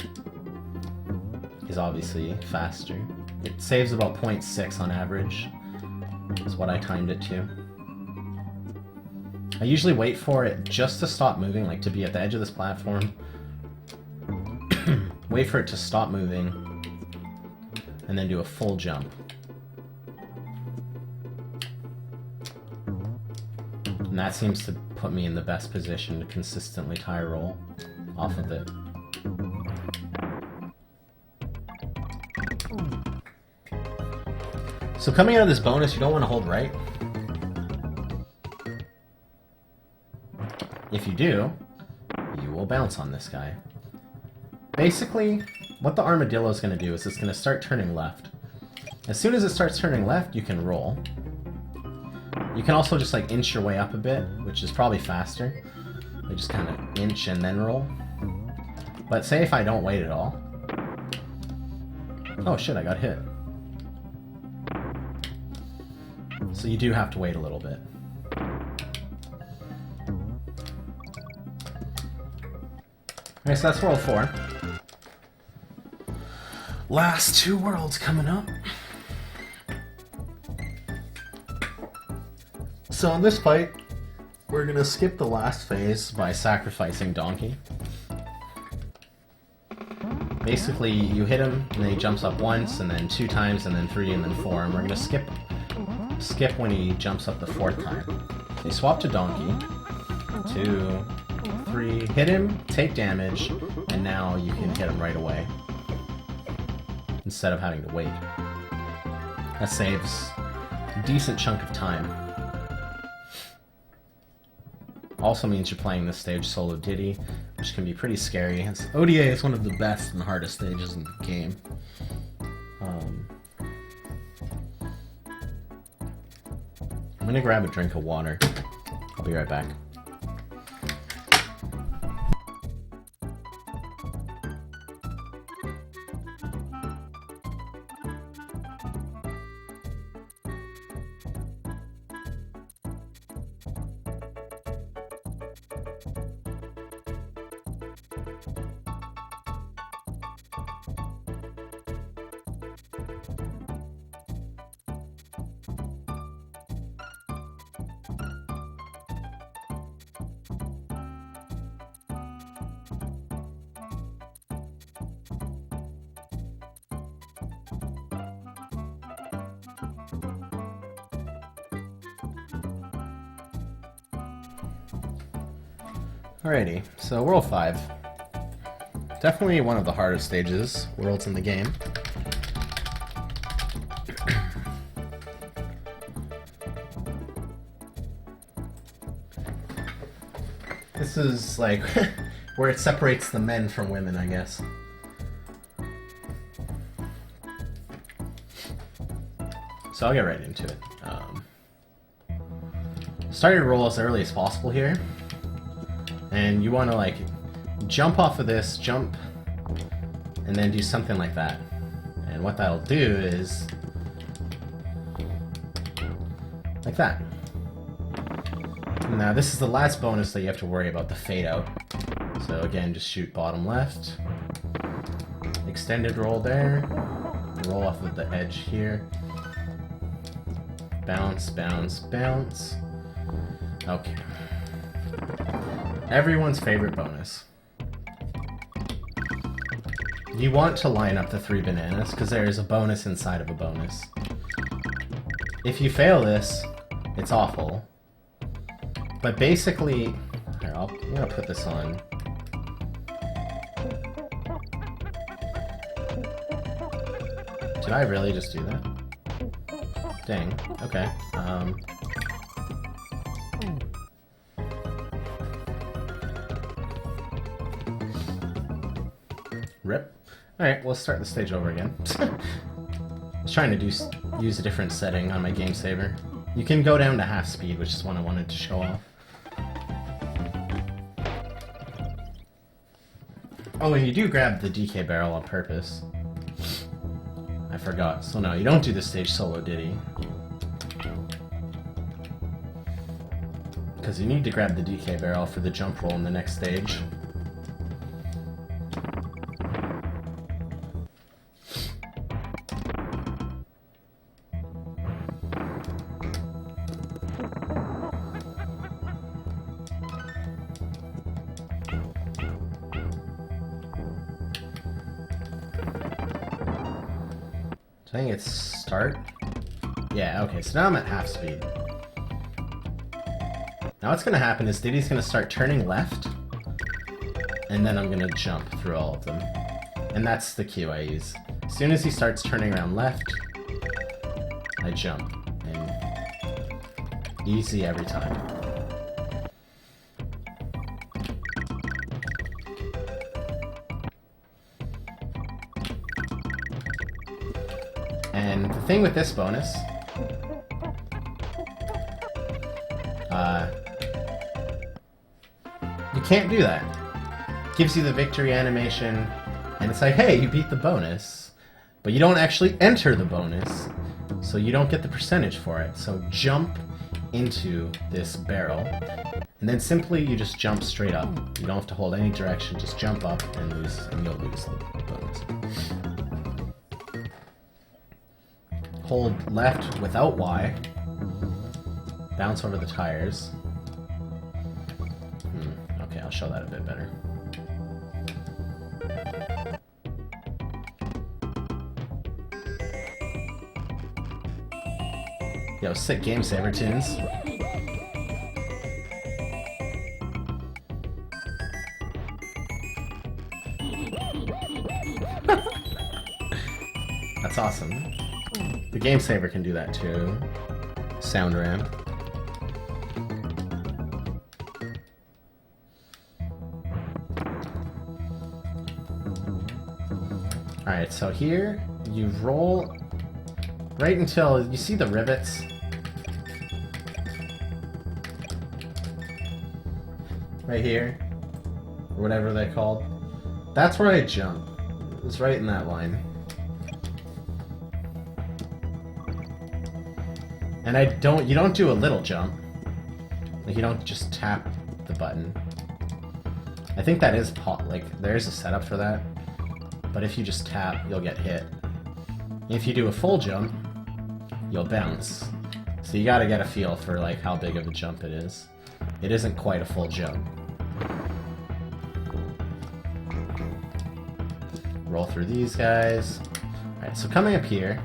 is obviously faster. It saves about 0.6 on average, is what I timed it to. I usually wait for it just to stop moving, like to be at the edge of this platform. Wait for it to stop moving, and then do a full jump. And that seems to put me in the best position to consistently tire roll off of it. So coming out of this bonus, you don't want to hold right. If you do, you will bounce on this guy. Basically, what the armadillo is going to do is it's going to start turning left. As soon as it starts turning left, you can roll. You can also just like inch your way up a bit, which is probably faster. You just kind of inch and then roll. But say if I don't wait at all. Oh shit, I got hit. So you do have to wait a little bit. Okay, so that's world 4. Last 2 worlds coming up. So in this fight, we're gonna skip the last phase by sacrificing Donkey. Basically, you hit him, and then he jumps up once, and then 2 times, and then 3, and then 4, and we're gonna skip when he jumps up the 4th time. You swap to Donkey. 2, 3, hit him, take damage, and now you can hit him right away, instead of having to wait. That saves a decent chunk of time. Also means you're playing this stage solo Diddy, which can be pretty scary. ODA is one of the best and hardest stages in the game. I'm gonna grab a drink of water. I'll be right back. Alrighty, so World 5. Definitely one of the hardest worlds in the game. This is like where it separates the men from women, I guess. So I'll get right into it. Start your roll as early as possible here. And you want to like jump off of this, jump, and then do something like that. And what that'll do is like that. Now this is the last bonus that you have to worry about, the fade out. So again, just shoot bottom left, extended roll there, roll off of the edge here, bounce, bounce, bounce. Okay. Everyone's favorite bonus. You want to line up the 3 bananas, because there is a bonus inside of a bonus. If you fail this, it's awful. But basically... Here, I'm gonna put this on. Did I really just do that? Dang. Okay. Rip. Alright, we'll start the stage over again. I was trying to use a different setting on my game saver. You can go down to half speed, which is one I wanted to show off. Oh, and you do grab the DK barrel on purpose. I forgot. So no, you don't do this stage solo, did he? Because you need to grab the DK barrel for the jump roll in the next stage. I think it's start. Yeah, okay, so now I'm at half speed. Now what's gonna happen is Diddy's gonna start turning left, and then I'm gonna jump through all of them. And that's the cue I use. As soon as he starts turning around left, I jump. And easy every time. And the thing with this bonus, you can't do that. It gives you the victory animation, and it's like, hey, you beat the bonus, but you don't actually enter the bonus, so you don't get the percentage for it. So jump into this barrel, and then simply you just jump straight up. You don't have to hold any direction, just jump up and you'll lose the bonus. Hold left without Y. Bounce over the tires. Okay, I'll show that a bit better. Yo, sick game saver tunes. That's awesome. The game saver can do that too. Sound ramp. Alright, so here you roll right until you see the rivets. Right here. Or whatever they're called. That's where I jump. It's right in that line. And you don't do a little jump. Like, you don't just tap the button. I think that is there's a setup for that. But if you just tap, you'll get hit. If you do a full jump, you'll bounce. So you gotta get a feel for like how big of a jump it is. It isn't quite a full jump. Roll through these guys. Alright, so coming up here,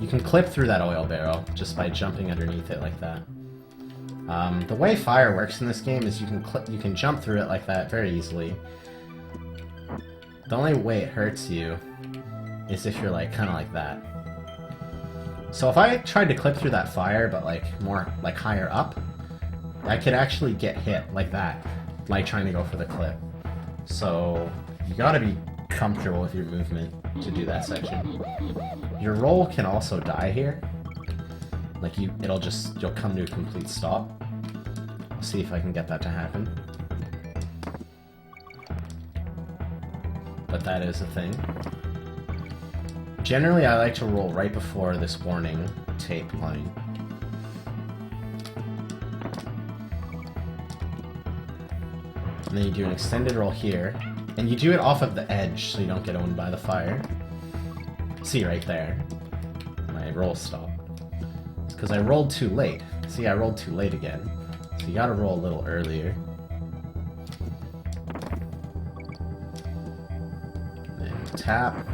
You can clip through that oil barrel just by jumping underneath it like that. The way fire works in this game is you can jump through it like that very easily. The only way it hurts you is if you're like kind of like that. So if I tried to clip through that fire, but like more like higher up, I could actually get hit like that, like trying to go for the clip. So you gotta be comfortable with your movement to do that section. Your roll can also die here. Like you'll come to a complete stop. I'll see if I can get that to happen. But that is a thing. Generally, I like to roll right before this warning tape line. And then you do an extended roll here. And you do it off of the edge so you don't get owned by the fire. See right there. My roll stopped. It's because I rolled too late. See, I rolled too late again. So you gotta roll a little earlier. Then tap.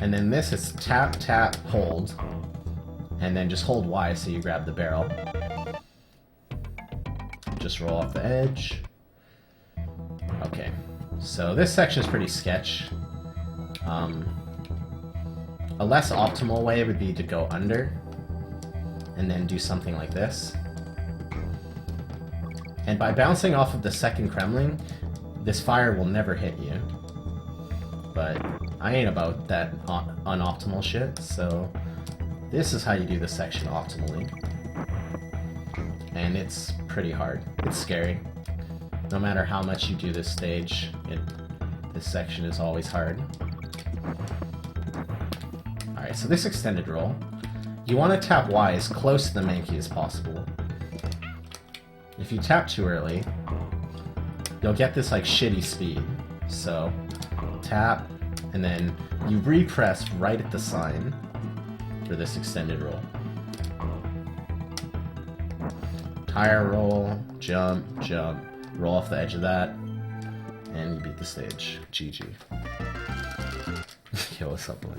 And then this is tap, tap, hold. And then just hold Y so you grab the barrel. Just roll off the edge. Okay. So this section is pretty sketch. A less optimal way would be to go under and then do something like this. And by bouncing off of the second Kremling, this fire will never hit you. But I ain't about that unoptimal shit, so this is how you do this section optimally. And it's pretty hard. It's scary. No matter how much you do this stage, this section is always hard. Alright, so this extended roll, you want to tap Y as close to the main key as possible. If you tap too early, you'll get this like shitty speed. So, tap, and then you repress right at the sign for this extended roll. Tire roll, jump, jump. Roll off the edge of that, and you beat the stage. GG. Yo, what's up, boy?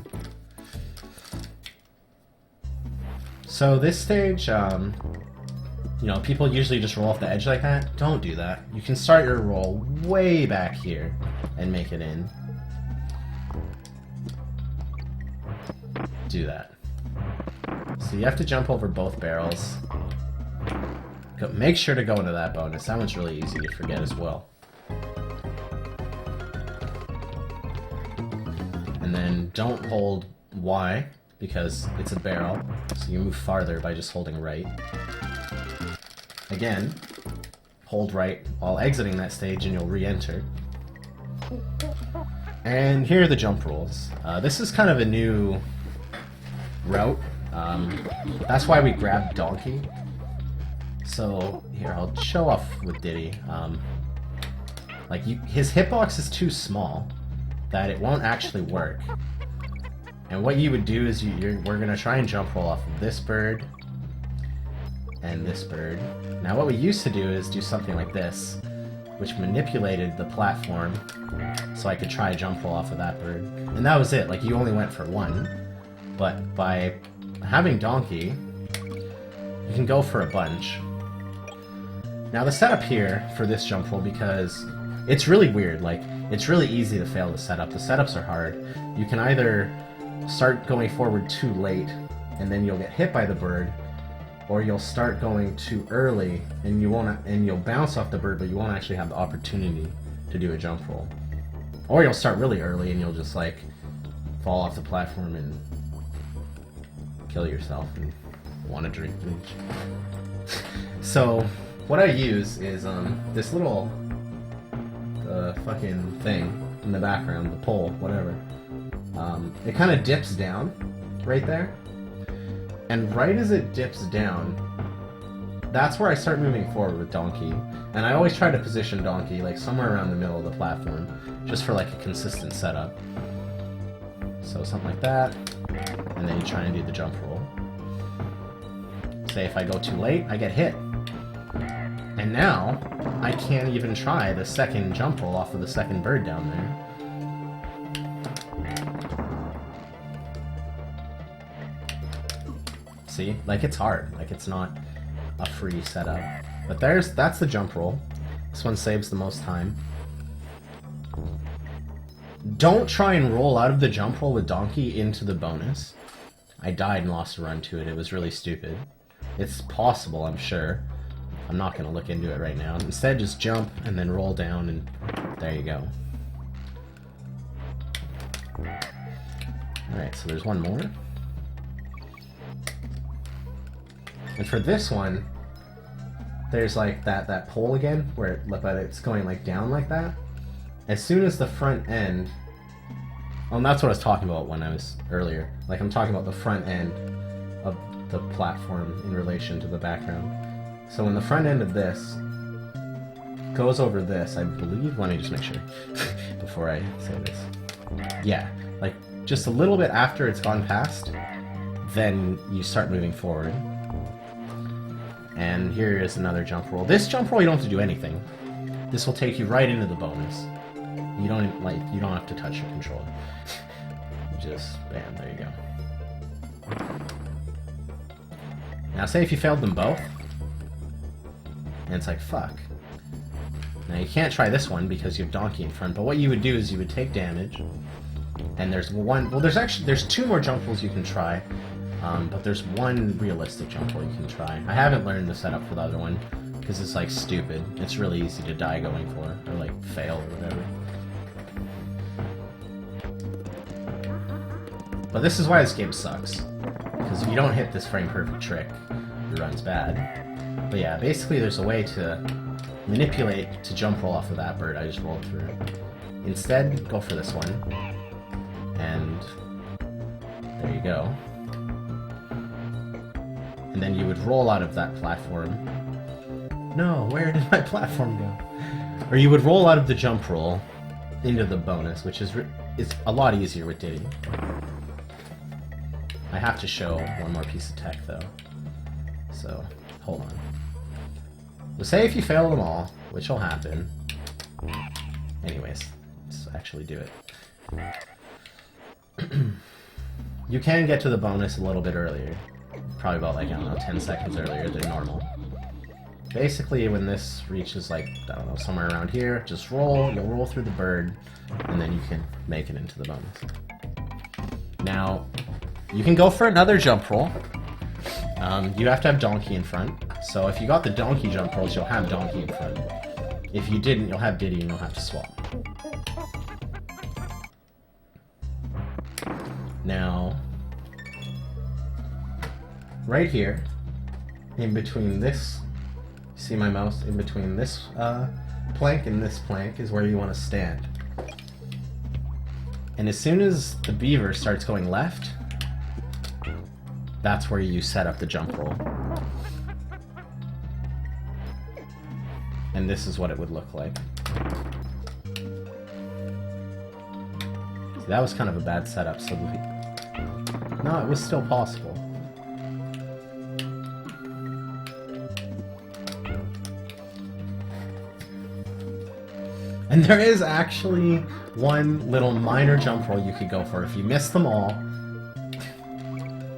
So this stage, you know, people usually just roll off the edge like that. Don't do that. You can start your roll way back here and make it in. Do that. So you have to jump over both barrels. Make sure to go into that bonus. That one's really easy to forget as well. And then don't hold Y because it's a barrel, so you move farther by just holding right. Again, hold right while exiting that stage and you'll re-enter. And here are the jump rolls. This is kind of a new route. That's why we grabbed Donkey. So, here, I'll show off with Diddy. His hitbox is too small that it won't actually work. And what you would do is we're going to try and jump roll off of this bird and this bird. Now what we used to do is do something like this, which manipulated the platform so I could try jump roll off of that bird. And that was it, like you only went for one. But by having Donkey, you can go for a bunch. Now the setup here for this jump roll, because it's really weird, like it's really easy to fail the setup. The setups are hard. You can either start going forward too late and then you'll get hit by the bird, or you'll start going too early and you'll bounce off the bird, but you won't actually have the opportunity to do a jump roll. Or you'll start really early and you'll just like fall off the platform and kill yourself and want to drink bleach. So what I use is this little fucking thing in the background, the pole, whatever. It kind of dips down right there, and right as it dips down, that's where I start moving forward with Donkey. And I always try to position Donkey like somewhere around the middle of the platform, just for like a consistent setup. So something like that, and then you try and do the jump roll. Say if I go too late, I get hit. And now, I can't even try the second jump roll off of the second bird down there. See? Like, it's hard. Like, it's not a free setup. But that's the jump roll. This one saves the most time. Don't try and roll out of the jump roll with Donkey into the bonus. I died and lost a run to it. It was really stupid. It's possible, I'm sure. I'm not going to look into it right now. Instead, just jump and then roll down, and there you go. Alright, so there's one more. And for this one, there's like that pole again, where it's going like down like that. As soon as the front end... Well, that's what I was talking about when I was earlier. Like, I'm talking about the front end of the platform in relation to the background. So when the front end of this goes over this, I believe... Let me just make sure before I say this. Yeah, like just a little bit after it's gone past, then you start moving forward. And here is another jump roll. This jump roll, you don't have to do anything. This will take you right into the bonus. You don't have to touch your controller. Just bam, there you go. Now say if you failed them both, and it's like, fuck. Now you can't try this one because you have Donkey in front, but what you would do is you would take damage, and there's there's two more jump rolls you can try, but there's one realistic jump roll you can try. I haven't learned the setup for the other one, because it's like stupid. It's really easy to die going for, or like fail or whatever. But this is why this game sucks, because if you don't hit this frame perfect trick, your run's bad. But yeah, basically there's a way to manipulate to jump roll off of that bird I just rolled through. Instead, go for this one, and there you go. And then you would roll out of that platform. No, where did my platform go? Or you would roll out of the jump roll into the bonus, which is a lot easier with Diddy. I have to show one more piece of tech though, so hold on. So say if you fail them all, which will happen. Anyways, let's actually do it. You can get to the bonus a little bit earlier. Probably about, like, I don't know, 10 seconds earlier than normal. Basically, when this reaches, like, I don't know, somewhere around here, just roll, you'll roll through the bird, and then you can make it into the bonus. Now, you can go for another jump roll. You have to have Donkey in front. So if you got the Donkey jump rolls, you'll have Donkey in front. If you didn't, you'll have Diddy and you'll have to swap. Now, right here, in between this, see my mouse, in between this plank and this plank is where you want to stand. And as soon as the beaver starts going left, that's where you set up the jump roll. And this is what it would look like. See, that was kind of a bad setup, so no, it was still possible. And there is actually one little minor jump roll you could go for. If you miss them all,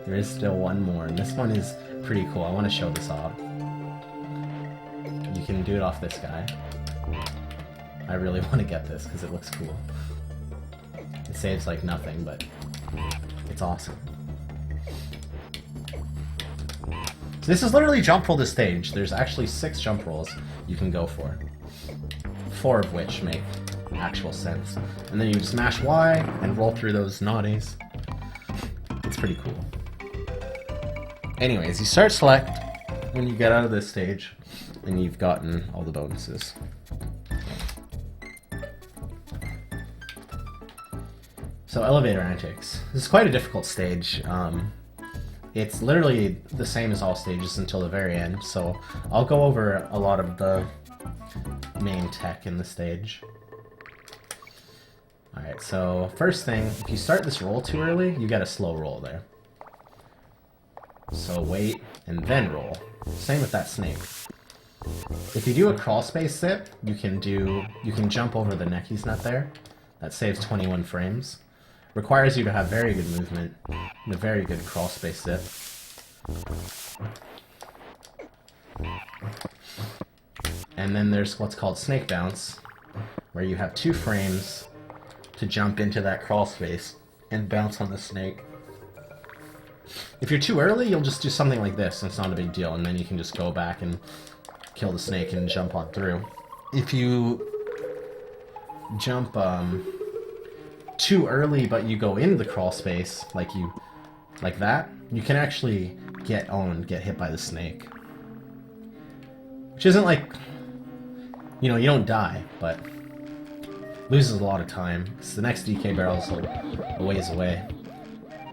there is still one more, and this one is pretty cool. I want to show this off. You can do it off this guy. I really want to get this because it looks cool. It saves like nothing, but it's awesome. So this is literally jump roll to stage. There's actually 6 jump rolls you can go for. 4 of which make actual sense. And then you smash Y and roll through those naughties. It's pretty cool. Anyways, you start select when you get out of this stage, and you've gotten all the bonuses. So elevator antics. This is quite a difficult stage. It's literally the same as all stages until the very end, so I'll go over a lot of the main tech in the stage. Alright, so first thing, if you start this roll too early, you get a slow roll there. So wait, and then roll. Same with that snake. If you do a crawl space zip, you can jump over the Necky's nut there. That saves 21 frames. Requires you to have very good movement and a very good crawl space zip. And then there's what's called snake bounce, where you have 2 frames to jump into that crawl space and bounce on the snake. If you're too early, you'll just do something like this, and it's not a big deal, and then you can just go back and kill the snake and jump on through. If you jump too early, but you go into the crawl space, like that, you can actually get hit by the snake. Which isn't like, you know, you don't die, but loses a lot of time, because the next DK barrel is a ways away.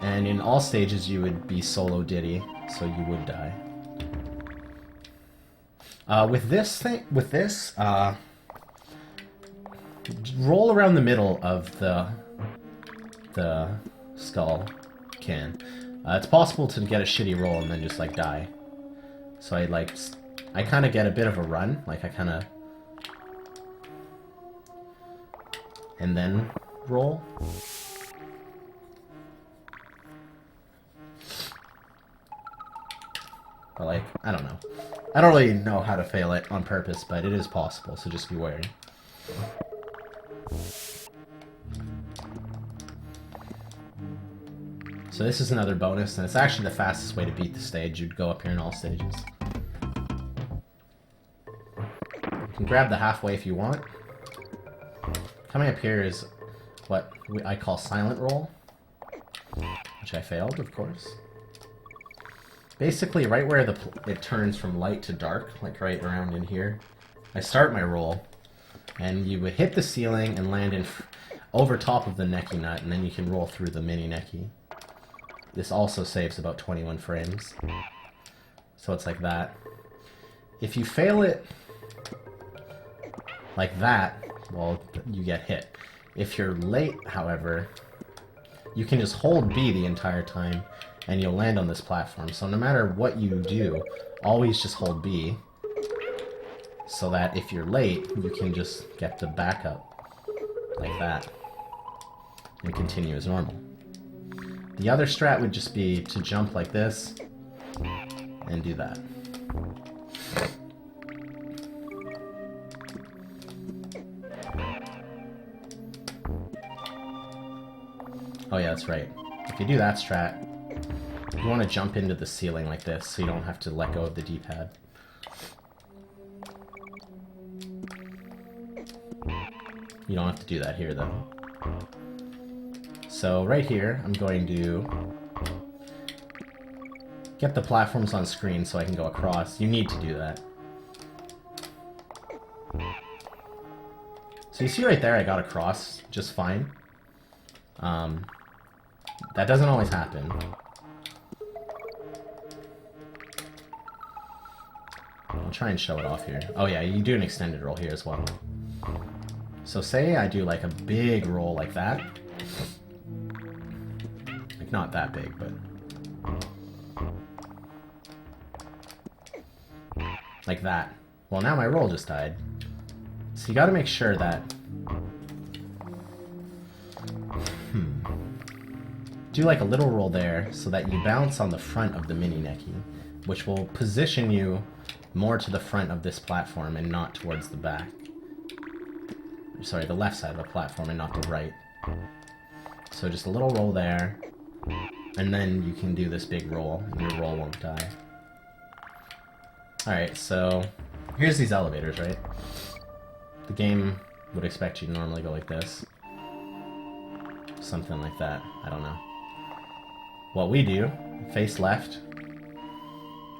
And in all stages you would be solo Diddy, so you would die. With this, roll around the middle of the skull can. It's possible to get a shitty roll and then just like die. So I kind of get a bit of a run, and then roll. But like, I don't know. I don't really know how to fail it on purpose, but it is possible, so just be wary. So this is another bonus, and it's actually the fastest way to beat the stage. You'd go up here in all stages. You can grab the halfway if you want. Coming up here is what I call silent roll, which I failed, of course. Basically, right where it turns from light to dark, like right around in here, I start my roll, and you would hit the ceiling and land over top of the necky nut, and then you can roll through the mini necky. This also saves about 21 frames. So it's like that. If you fail it like that, well, you get hit. If you're late, however, you can just hold B the entire time, and you'll land on this platform. So no matter what you do, always just hold B, so that if you're late, you can just get the backup, like that, and continue as normal. The other strat would just be to jump like this, and do that. Oh yeah, that's right. If you do that strat, you want to jump into the ceiling like this, so you don't have to let go of the D-pad. You don't have to do that here, though. So right here, I'm going to get the platforms on screen so I can go across. You need to do that. So you see right there, I got across just fine. That doesn't always happen. I'll try and show it off here. Oh yeah, you do an extended roll here as well. So say I do like a big roll like that. Like not that big, but... like that. Well, now my roll just died. So you gotta make sure that... do like a little roll there so that you bounce on the front of the mini necky, which will position you more to the front of this platform and not towards the back. Sorry, the left side of the platform and not the right. So just a little roll there, and then you can do this big roll, and your roll won't die. Alright, so here's these elevators, right? The game would expect you to normally go like this. Something like that, I don't know. What we do, face left,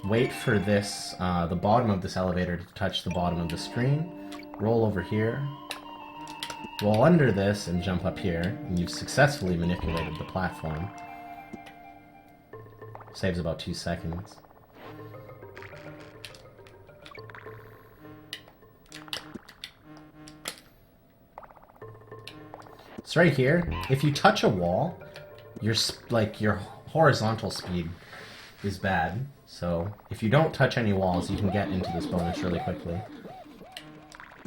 wait for this, the bottom of this elevator to touch the bottom of the screen, roll over here, roll under this and jump up here, and you've successfully manipulated the platform. Saves about 2 seconds. So right here, if you touch a wall, your horizontal speed is bad. So if you don't touch any walls, you can get into this bonus really quickly.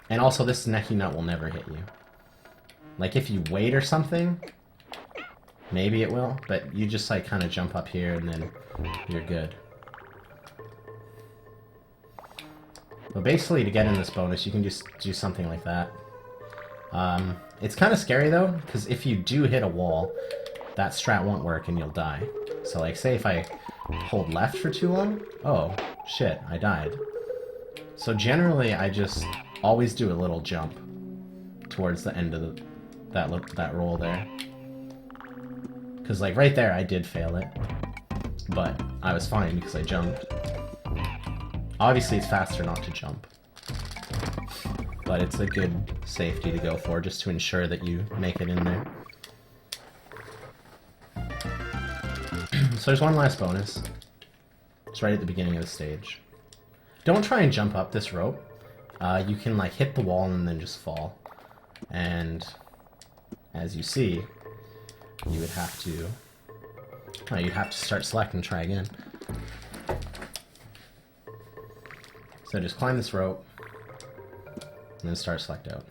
And also, this necky nut will never hit you. Like if you wait or something, maybe it will, but you just like kind of jump up here and then you're good. But basically, to get in this bonus, you can just do something like that. It's kind of scary, though, because if you do hit a wall, that strat won't work and you'll die. So, like, say if I hold left for too long, oh, shit, I died. So generally, I just always do a little jump towards the end of that roll there. Because, like, right there, I did fail it. But I was fine because I jumped. Obviously, it's faster not to jump. But it's a good safety to go for, just to ensure that you make it in there. So there's one last bonus. It's right at the beginning of the stage. Don't try and jump up this rope. You can, like, hit the wall and then just fall. And as you see, you would have to... you'd have to start select and try again. So just climb this rope, and then start select out.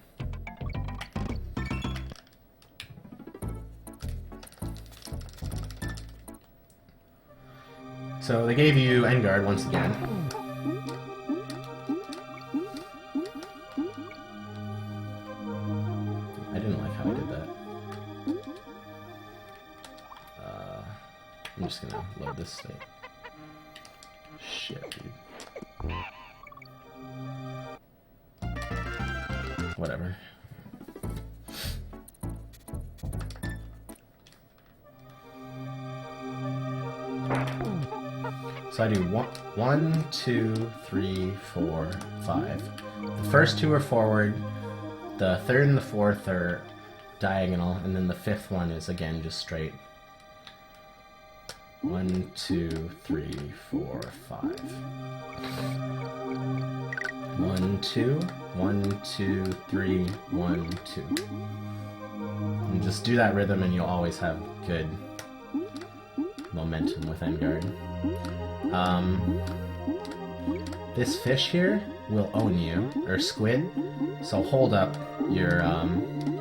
So they gave you end guard once again. I didn't like how I did that. I'm just gonna load this state. Shit, dude. Whatever. So I do 1, 2, 3, 4, 5. The first two are forward, the third and the fourth are diagonal, and then the fifth one is again just straight. 1, 2, 3, 4, 5. 1, 2, 1, 2, 3, 1, 2. And just do that rhythm and you'll always have good momentum with Endguard. This fish here will own you, or squid, so hold up your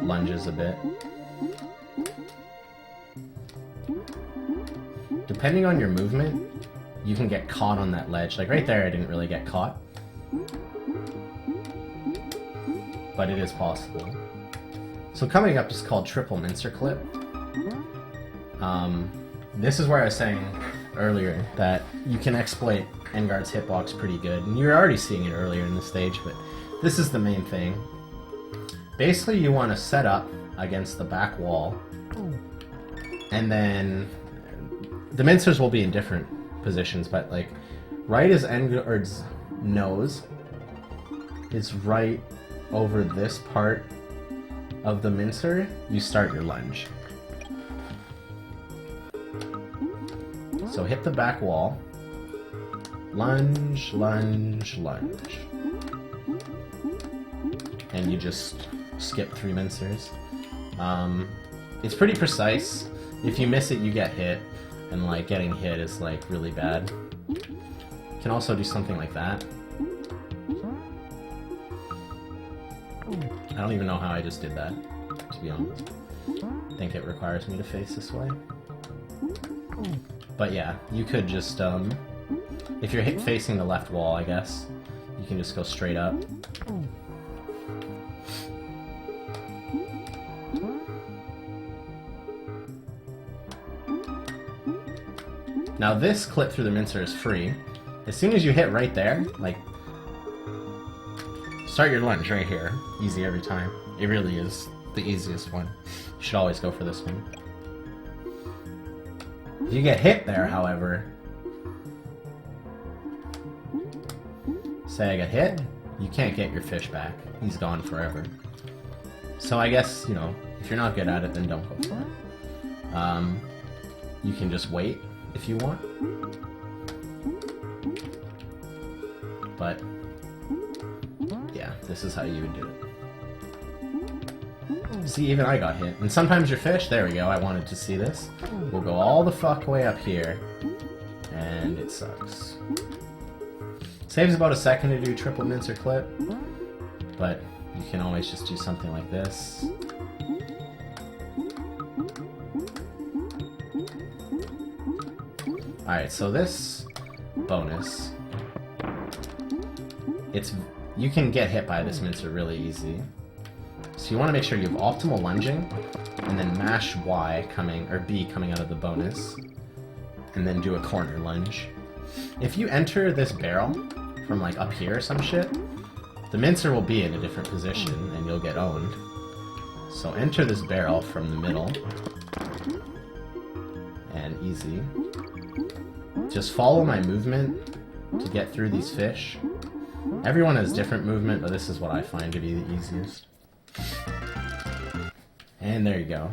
lunges a bit. Depending on your movement, you can get caught on that ledge. Like right there, I didn't really get caught. But it is possible. So coming up is called triple mincer clip. This is where I was saying earlier that you can exploit Endguard's hitbox pretty good. And you're already seeing it earlier in the stage, but this is the main thing. Basically, you want to set up against the back wall, and then the mincers will be in different positions, but like right as Endguard's nose is right over this part of the mincer, you start your lunge. So hit the back wall, lunge, lunge, lunge. And you just skip 3 mincers. It's pretty precise. If you miss it, you get hit, and like getting hit is like really bad. You can also do something like that. I don't even know how I just did that, to be honest. I think it requires me to face this way. But yeah, you could just, if you're facing the left wall, I guess, you can just go straight up. Now this clip through the mincer is free. As soon as you hit right there, like, start your lunge right here. Easy every time. It really is the easiest one. You should always go for this one. If you get hit there, however, say I get hit, you can't get your fish back. He's gone forever. So I guess, you know, if you're not good at it, then don't go for it. You can just wait if you want. But yeah, this is how you would do it. See, even I got hit. And sometimes your fish, there we go, I wanted to see this, will go all the fuck way up here, and it sucks. Saves about a second to do triple mincer clip, but you can always just do something like this. Alright, so this bonus you can get hit by this mincer really easy. So you want to make sure you have optimal lunging, and then mash Y coming, or B coming out of the bonus, and then do a corner lunge. If you enter this barrel from like up here or some shit, the mincer will be in a different position and you'll get owned. So enter this barrel from the middle, and easy. Just follow my movement to get through these fish. Everyone has different movement, but this is what I find to be the easiest. And there you go.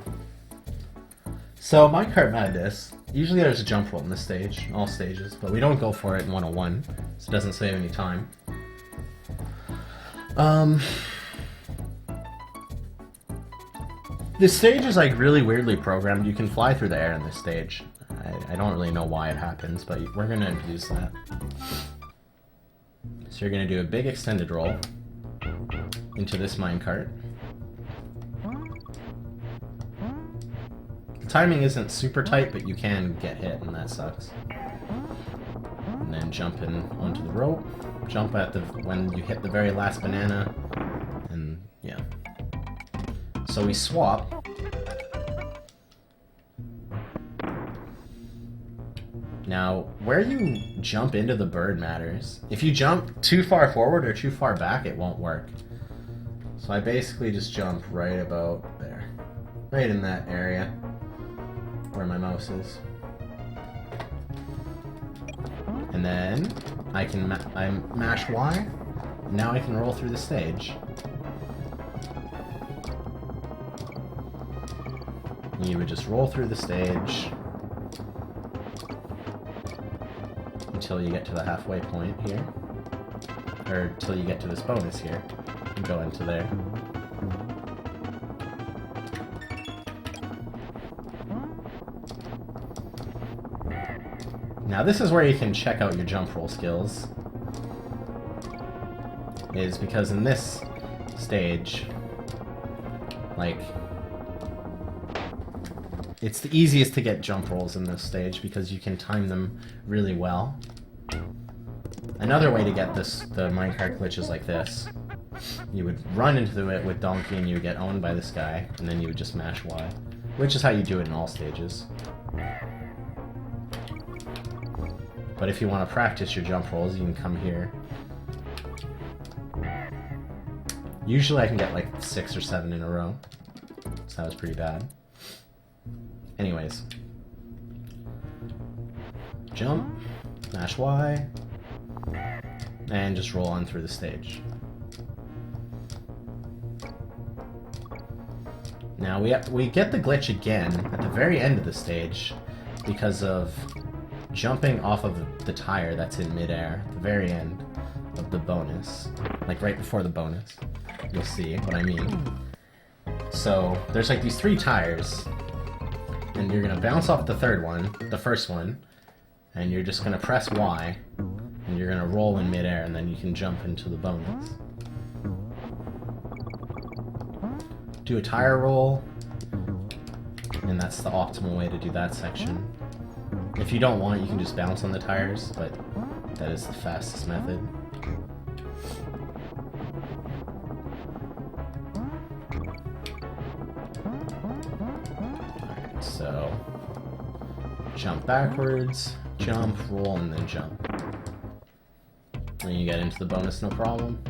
So Minecart Madness, usually there's a jump roll in this stage, all stages, but we don't go for it in 101, so it doesn't save any time. This stage is like really weirdly programmed. You can fly through the air in this stage. I don't really know why it happens, but we're gonna abuse that. So you're gonna do a big extended roll into this minecart. The timing isn't super tight, but you can get hit, and that sucks. And then jump in onto the rope. Jump at when you hit the very last banana, and yeah. So we swap. Now, where you jump into the bird matters. If you jump too far forward or too far back, it won't work. So I basically just jump right about there. Right in that area where my mouse is. And then I can I mash Y. Now I can roll through the stage. You would just roll through the stage until you get to the halfway point here, or until you get to this bonus here, and go into there. Now this is where you can check out your jump roll skills, is because in this stage, like, it's the easiest to get jump rolls in this stage because you can time them really well. Another way to get the minecart glitch is like this. You would run into it with Donkey and you would get owned by this guy, and then you would just mash Y, which is how you do it in all stages. But if you want to practice your jump rolls, you can come here. Usually I can get like 6 or 7 in a row, so that was pretty bad. Anyways, jump, mash Y, and just roll on through the stage. Now we get the glitch again at the very end of the stage because of jumping off of the tire that's in midair at the very end of the bonus, like right before the bonus. You'll see what I mean. So there's like these 3 tires, and you're gonna bounce off the first one, and you're just gonna press Y, and you're gonna roll in midair, and then you can jump into the bonus. Do a tire roll, and that's the optimal way to do that section. If you don't want it, you can just bounce on the tires, but that is the fastest method. Alright, so jump backwards, jump, roll, and then jump. Then you get into the bonus, no problem.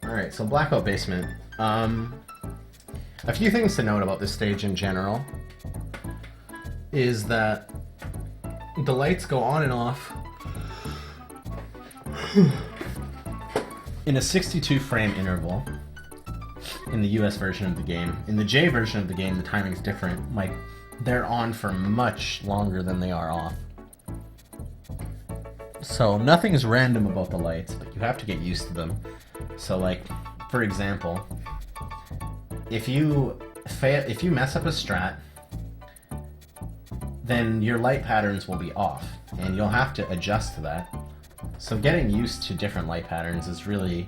Alright, so Blackout Basement. A few things to note about this stage in general is that the lights go on and off in a 62 frame interval in the US version of the game. In the J version of the game, the timing's different. Like, they're on for much longer than they are off. So nothing's random about the lights, but you have to get used to them. So like, for example, if you mess up a strat, then your light patterns will be off, and you'll have to adjust to that. So getting used to different light patterns is really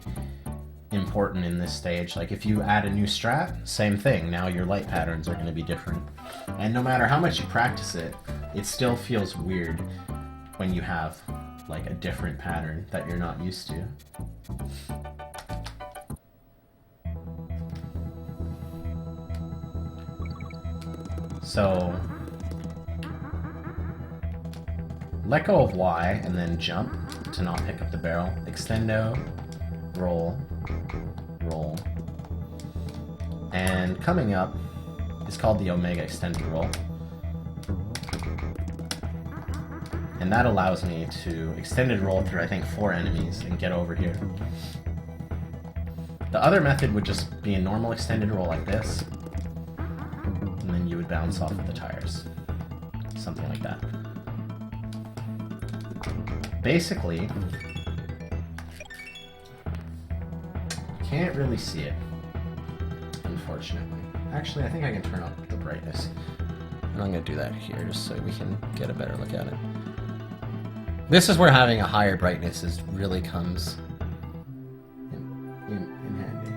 important in this stage. Like if you add a new strat, same thing. Now your light patterns are going to be different. And no matter how much you practice it, it still feels weird when you have like a different pattern that you're not used to. So let go of Y and then jump to not pick up the barrel. Extendo, roll, roll. And coming up is called the Omega extended roll. And that allows me to extended roll through, I think, 4 enemies and get over here. The other method would just be a normal extended roll like this. And then you would bounce off of the tires. Something like that. Basically, you can't really see it, unfortunately. Actually, I think I can turn up the brightness. And I'm going to do that here just so we can get a better look at it. This is where having a higher brightness really comes in handy.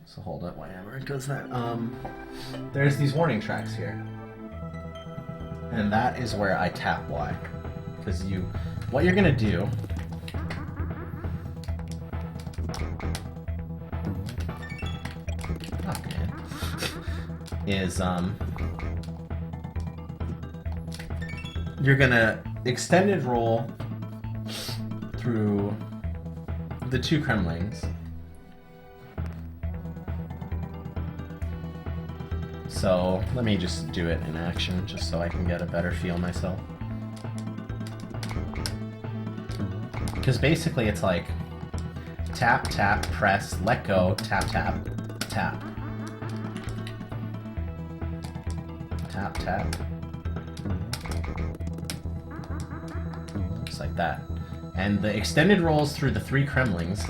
So hold up, whatever it does that. There's these warning tracks here. And that is where I tap Y. Because what you're going to do is you're gonna extended roll through the 2 Kremlings. So let me just do it in action just so I can get a better feel myself. Because basically it's like tap, tap, press, let go, tap, tap, tap. Tap, tap. Just like that. And the extended rolls through the 3 Kremlings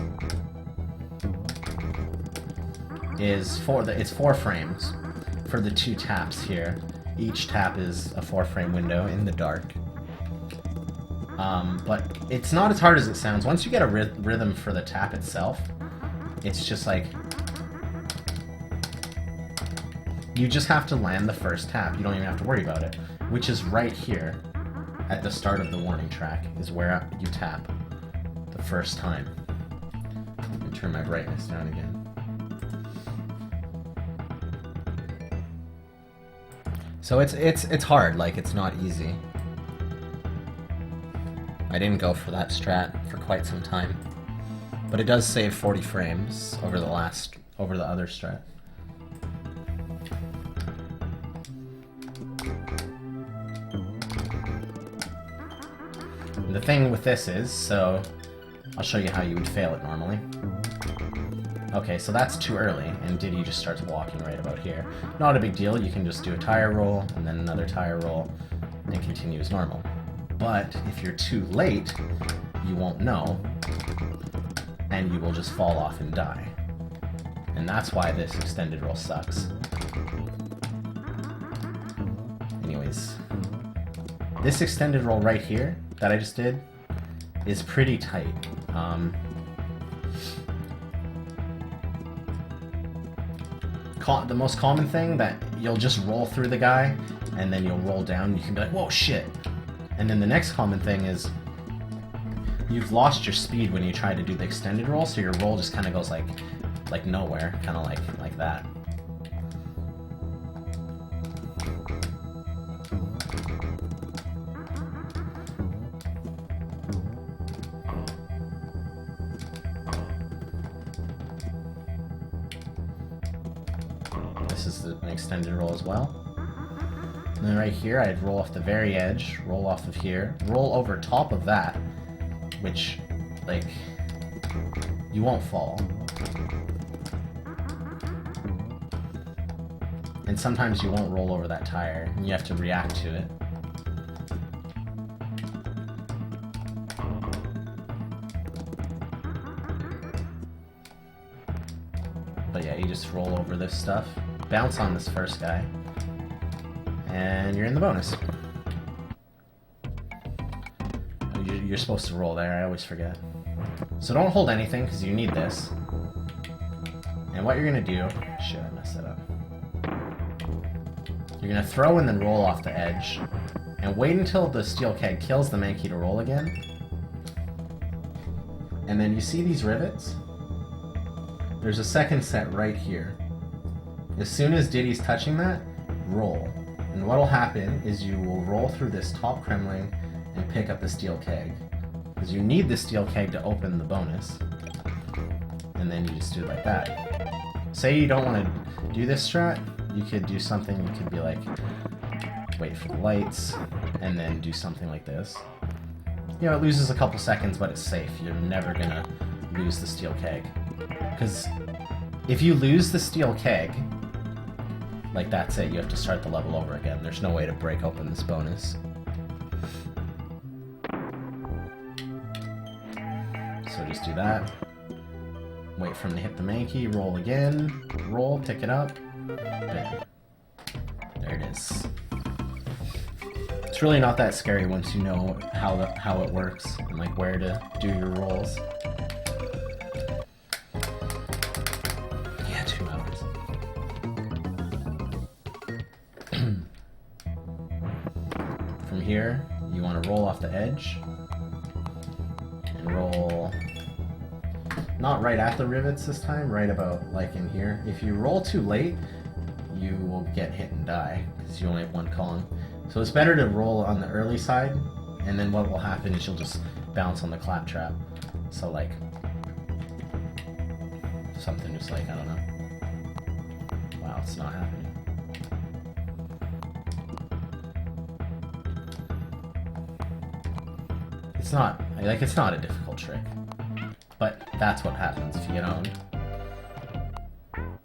is it's 4 frames for the 2 taps here. Each tap is a 4-frame window in the dark. But it's not as hard as it sounds. Once you get a rhythm for the tap itself, it's just like you just have to land the first tap. You don't even have to worry about it. Which is right here at the start of the warning track is where you tap the first time. Let me turn my brightness down again. So it's hard, like it's not easy. I didn't go for that strat for quite some time. But it does save 40 frames over the other strat. The thing with this is, so I'll show you how you would fail it normally. Okay, so that's too early, and Diddy just starts walking right about here. Not a big deal, you can just do a tire roll, and then another tire roll, and continue as normal. But if you're too late, you won't know, and you will just fall off and die. And that's why this extended roll sucks. Anyways, this extended roll right here that I just did is pretty tight. The most common thing that you'll just roll through the guy and then you'll roll down. You can be like, whoa, shit. And then the next common thing is you've lost your speed when you try to do the extended roll, so your roll just kind of goes like nowhere, kind of like that. This is an extended roll as well. And then right here, I'd roll off the very edge, roll off of here, roll over top of that, which, like, you won't fall. And sometimes you won't roll over that tire, and you have to react to it. But yeah, you just roll over this stuff, bounce on this first guy, and you're in the bonus. you're supposed to roll there, I always forget. So don't hold anything, because you need this. And what you're going to do... Shit, I messed that up. You're going to throw and then roll off the edge. And wait until the steel keg kills the mankey to roll again. And then you see these rivets? There's a second set right here. As soon as Diddy's touching that, roll. And what'll happen is you will roll through this top Kremling and pick up the steel keg. Because you need the steel keg to open the bonus. And then you just do it like that. Say you don't want to do this strat, you could do something, you could be like, wait for the lights, and then do something like this. You know, it loses a couple seconds, but it's safe. You're never gonna lose the steel keg. Because if you lose the steel keg, like that's it, you have to start the level over again. There's no way to break open this bonus. So just do that. Wait for him to hit the mankey, roll again, roll, pick it up, bam. There it is. It's really not that scary once you know how it works and like where to do your rolls. Yeah, 2 hours. From here, you want to roll off the edge and roll not right at the rivets this time, right about like in here. If you roll too late, you will get hit and die because you only have one column. So it's better to roll on the early side, and then what will happen is you'll just bounce on the claptrap. So like, something just like, I don't know. Wow, it's not happening. It's not, like, it's not a difficult trick. But that's what happens if you get owned.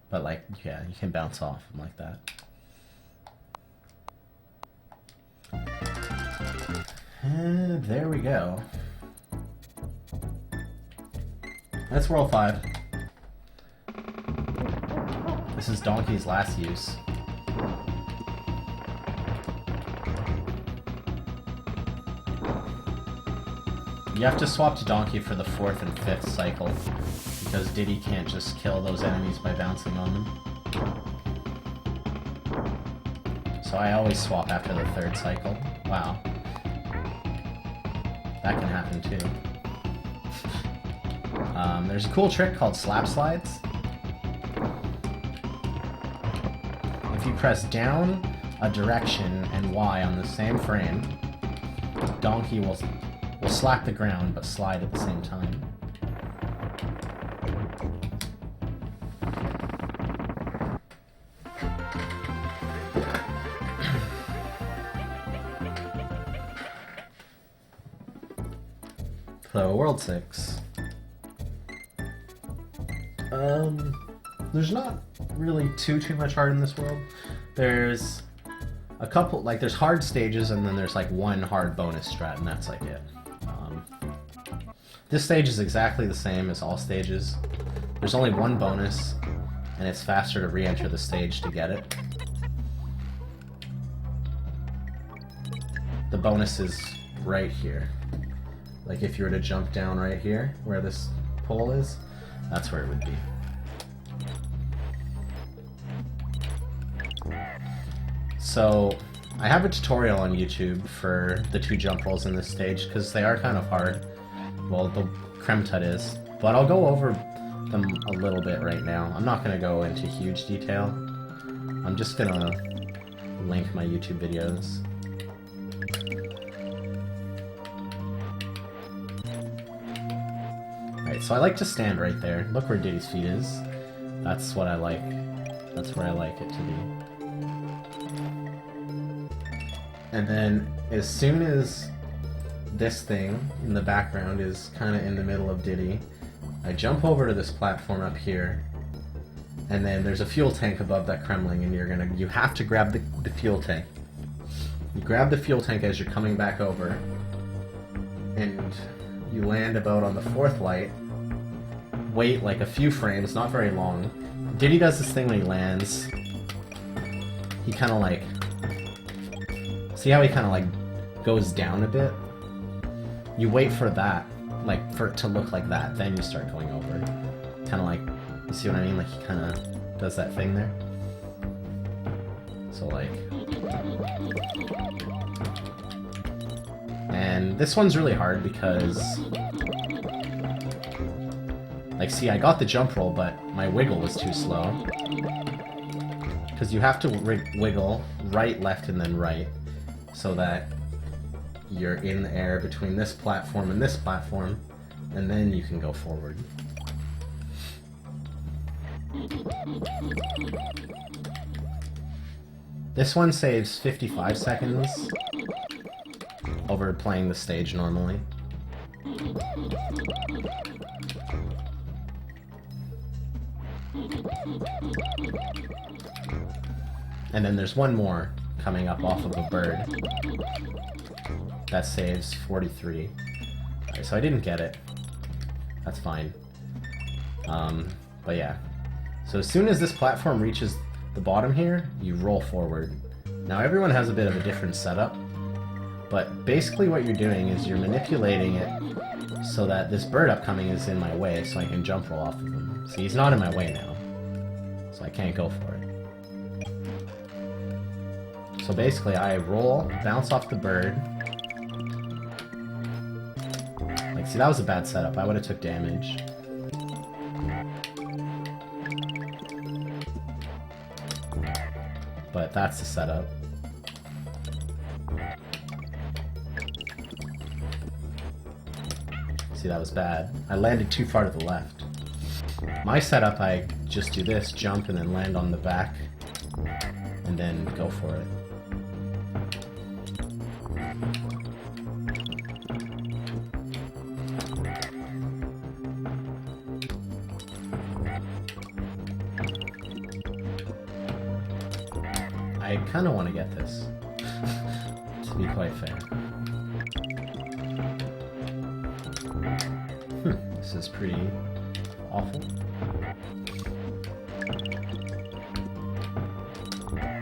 But like, yeah, you can bounce off them like that. And there we go. That's World 5. This is Donkey's last use. You have to swap to Donkey for the 4th and 5th cycle, because Diddy can't just kill those enemies by bouncing on them. So I always swap after the 3rd cycle. Wow. That can happen too. There's a cool trick called slap slides. If you press down a direction and Y on the same frame, Donkey will slap the ground but slide at the same time. So, World 6. There's not really too much art in this world. There's a couple, like there's hard stages and then there's like one hard bonus strat and that's like it. This stage is exactly the same as all stages. There's only one bonus and it's faster to re-enter the stage to get it. The bonus is right here. Like if you were to jump down right here, where this pole is, that's where it would be. So, I have a tutorial on YouTube for the 2 jump rolls in this stage, because they are kind of hard. Well, the Kremtut is. But I'll go over them a little bit right now. I'm not going to go into huge detail. I'm just going to link my YouTube videos. Alright, so I like to stand right there. Look where Diddy's feet is. That's what I like. That's where I like it to be. And then, as soon as this thing in the background is kind of in the middle of Diddy, I jump over to this platform up here, and then there's a fuel tank above that Kremling, and you have to grab the fuel tank. You grab the fuel tank as you're coming back over, and you land about on the 4th light, wait like a few frames, not very long. Diddy does this thing when he lands. He kind of like... See how he kind of like goes down a bit? you wait for that, like, for it to look like that, then you start going over. Kind of like, you see what I mean? Like, he kind of does that thing there. So, like... And this one's really hard because... Like, see, I got the jump roll, but my wiggle was too slow. Because you have to wiggle right, left, and then right, so that you're in the air between this platform, and then you can go forward. This one saves 55 seconds over playing the stage normally. And then there's one more coming up off of a bird that saves 43. Alright, so I didn't get it. That's fine. But yeah. So as soon as this platform reaches the bottom here, you roll forward. Now everyone has a bit of a different setup, but basically what you're doing is you're manipulating it so that this bird upcoming is in my way so I can jump roll off of him. See, he's not in my way now, so I can't go for it. So basically I roll, bounce off the bird. Like, see, that was a bad setup. I would have took damage. But that's the setup. See, that was bad. I landed too far to the left. My setup, I just do this, jump, and then land on the back, and then go for it. I kind of want to get this, to be quite fair. This is pretty awful.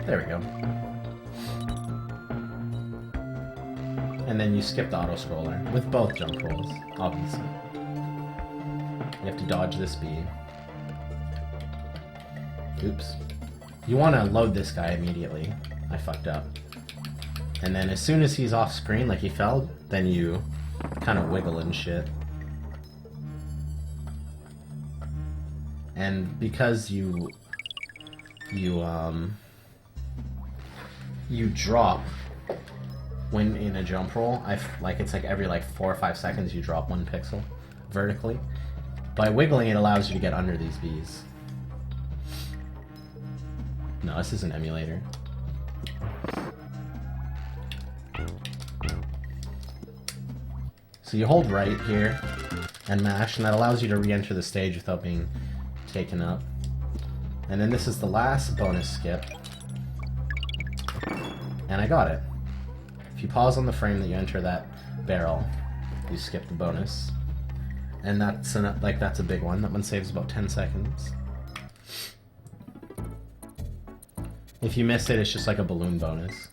There we go. And then you skip the auto-scroller, with both jump rolls, obviously. You have to dodge this bee. Oops. You want to load this guy immediately. I fucked up. And then as soon as he's off screen, like he fell, then you kind of wiggle and shit. And because you drop when in a jump roll, like it's like every like 4 or 5 seconds you drop 1 pixel vertically. By wiggling, it allows you to get under these bees. No, this is an emulator. So you hold right here and mash, and that allows you to re-enter the stage without being taken up. And then this is the last bonus skip. And I got it. If you pause on the frame that you enter that barrel, you skip the bonus. And that's a big one. That one saves about 10 seconds. If you miss it, it's just like a balloon bonus.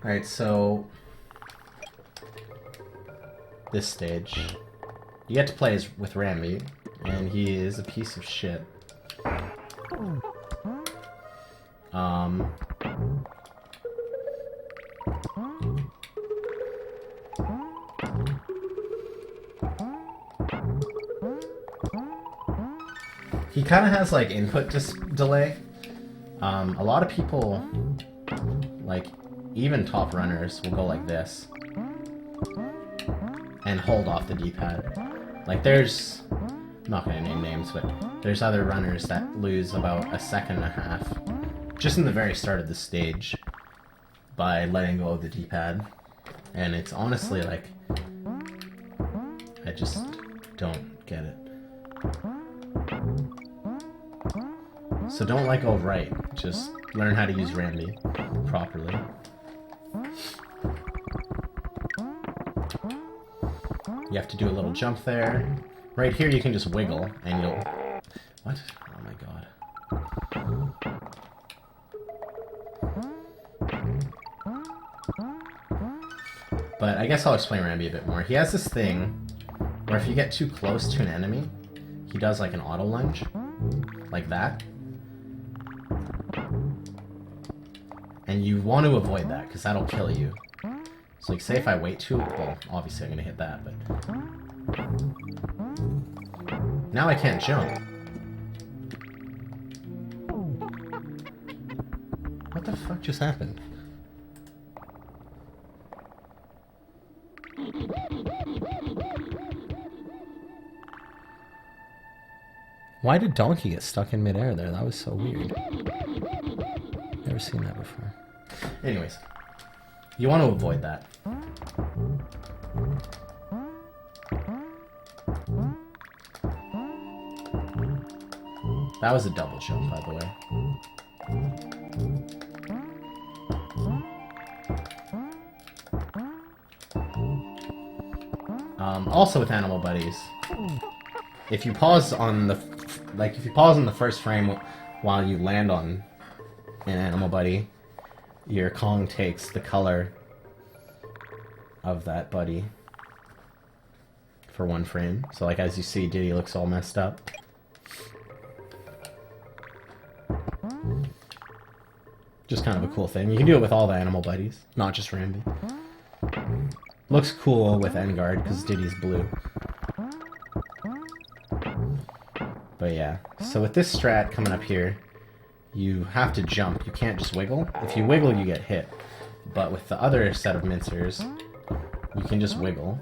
Alright, so this stage, you get to play with Ramby, and he is a piece of shit. He kind of has like input delay. A lot of people, like even top runners, will go like this and hold off the D-pad. Like there's, I'm not gonna name names, but there's other runners that lose about 1.5 seconds just in the very start of the stage by letting go of the D-pad. And it's honestly like, I just don't get it. So don't like go right, just learn how to use Rambi properly. You have to do a little jump there. Right here you can just wiggle and you'll... What? Oh my god. But I guess I'll explain Rambi a bit more. He has this thing where if you get too close to an enemy, he does like an auto lunge. Like that. And you want to avoid that, because that'll kill you. So like, say if I wait too... Well, obviously I'm going to hit that, but... Now I can't jump. What the fuck just happened? Why did Donkey get stuck in midair there? That was so weird. Never seen that before. Anyways, you want to avoid that. That was a double jump, by the way. Also with animal buddies, if you pause on the first frame while you land on an animal buddy, your Kong takes the color of that buddy for one frame. So like as you see, Diddy looks all messed up. Just kind of a cool thing. You can do it with all the animal buddies, not just Rambi. Looks cool with Enguarde because Diddy's blue. But yeah, so with this strat coming up here, you have to jump. You can't just wiggle. If you wiggle, you get hit. But with the other set of mincers, you can just wiggle.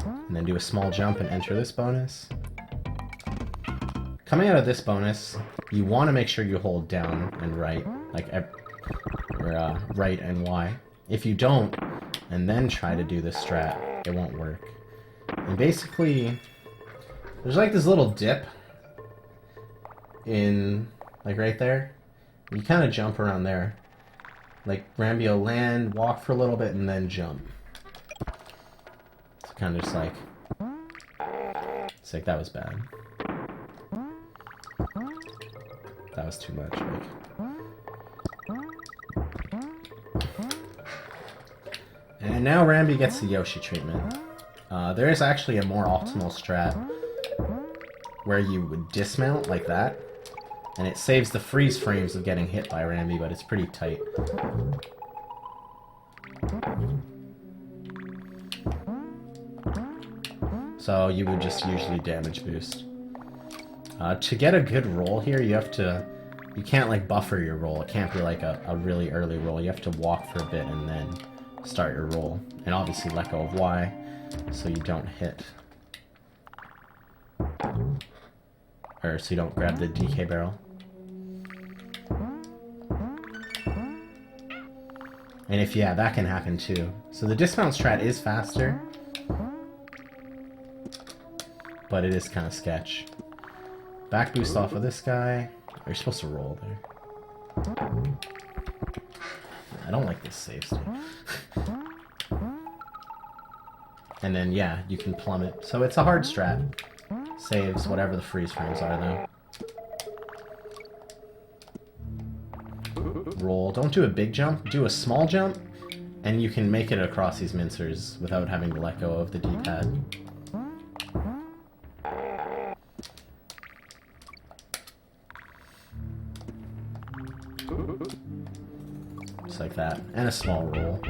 And then do a small jump and enter this bonus. Coming out of this bonus, you want to make sure you hold down and right, like right and Y. If you don't, and then try to do this strat, it won't work. And basically, there's like this little dip in, like right there. You kind of jump around there. Like Rambi will land, walk for a little bit, and then jump. It's kind of just like, it's like that was bad. That was too much. Like. And now Rambi gets the Yoshi treatment. There is actually a more optimal strat where you would dismount like that, and it saves the freeze frames of getting hit by Rambi, but it's pretty tight. So you would just usually damage boost. To get a good roll here, you can't like buffer your roll. It can't be like a really early roll. You have to walk for a bit and then start your roll. And obviously let go of Y so you don't hit. Or so you don't grab the DK barrel. And if, yeah, that can happen too. So the dismount strat is faster, but it is kind of sketch. Back boost off of this guy. You're supposed to roll there. I don't like this save state. And then, yeah, you can plummet. So it's a hard strat. Saves whatever the freeze frames are, though. Roll. Don't do a big jump. Do a small jump, and you can make it across these mincers without having to let go of the D-pad. Just like that. And a small roll.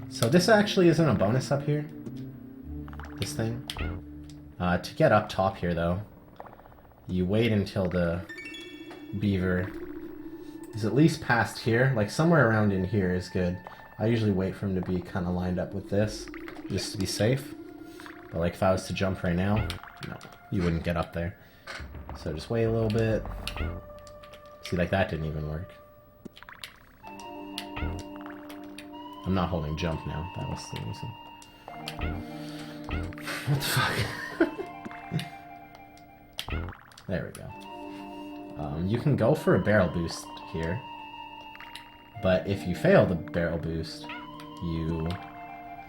So this actually isn't a bonus up here. This thing. To get up top here, though, you wait until the beaver is at least past here. Like, somewhere around in here is good. I usually wait for him to be kind of lined up with this, just to be safe. But, like, if I was to jump right now, no, you wouldn't get up there. So just wait a little bit. See, like, that didn't even work. I'm not holding jump now. That was the reason. What the fuck? There we go. You can go for a barrel boost here, but if you fail the barrel boost, you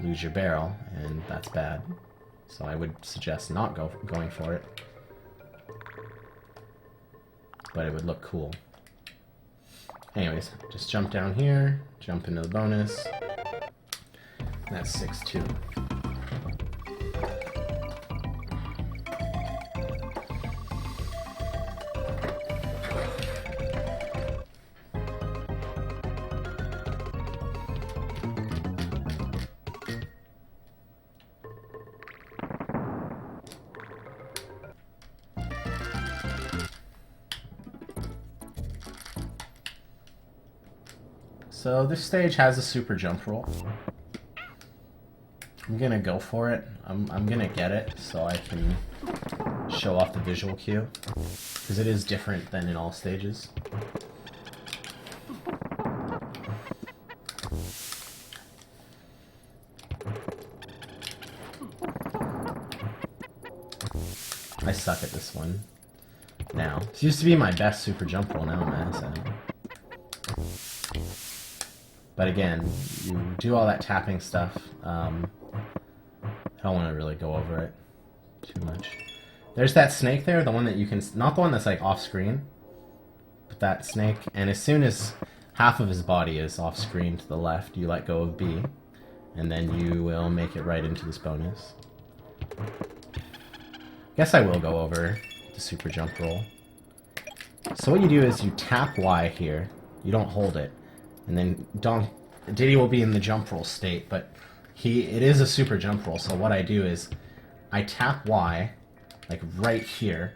lose your barrel, and that's bad. So I would suggest not going for it. But it would look cool. Anyways, just jump down here, jump into the bonus. That's 6-2. So this stage has a super jump roll. I'm gonna go for it. I'm gonna get it so I can show off the visual cue, because it is different than in all stages. I suck at this one now. This used to be my best super jump roll, now I'm mad at it. But again, you do all that tapping stuff. I don't want to really go over it too much. There's that snake there, the one that you can... Not the one that's like off screen, but that snake. And as soon as half of his body is off screen to the left, you let go of B. And then you will make it right into this bonus. Guess I will go over the super jump roll. So what you do is you tap Y here. You don't hold it. And then Diddy will be in the jump roll state, but it is a super jump roll, so what I do is I tap Y, like right here,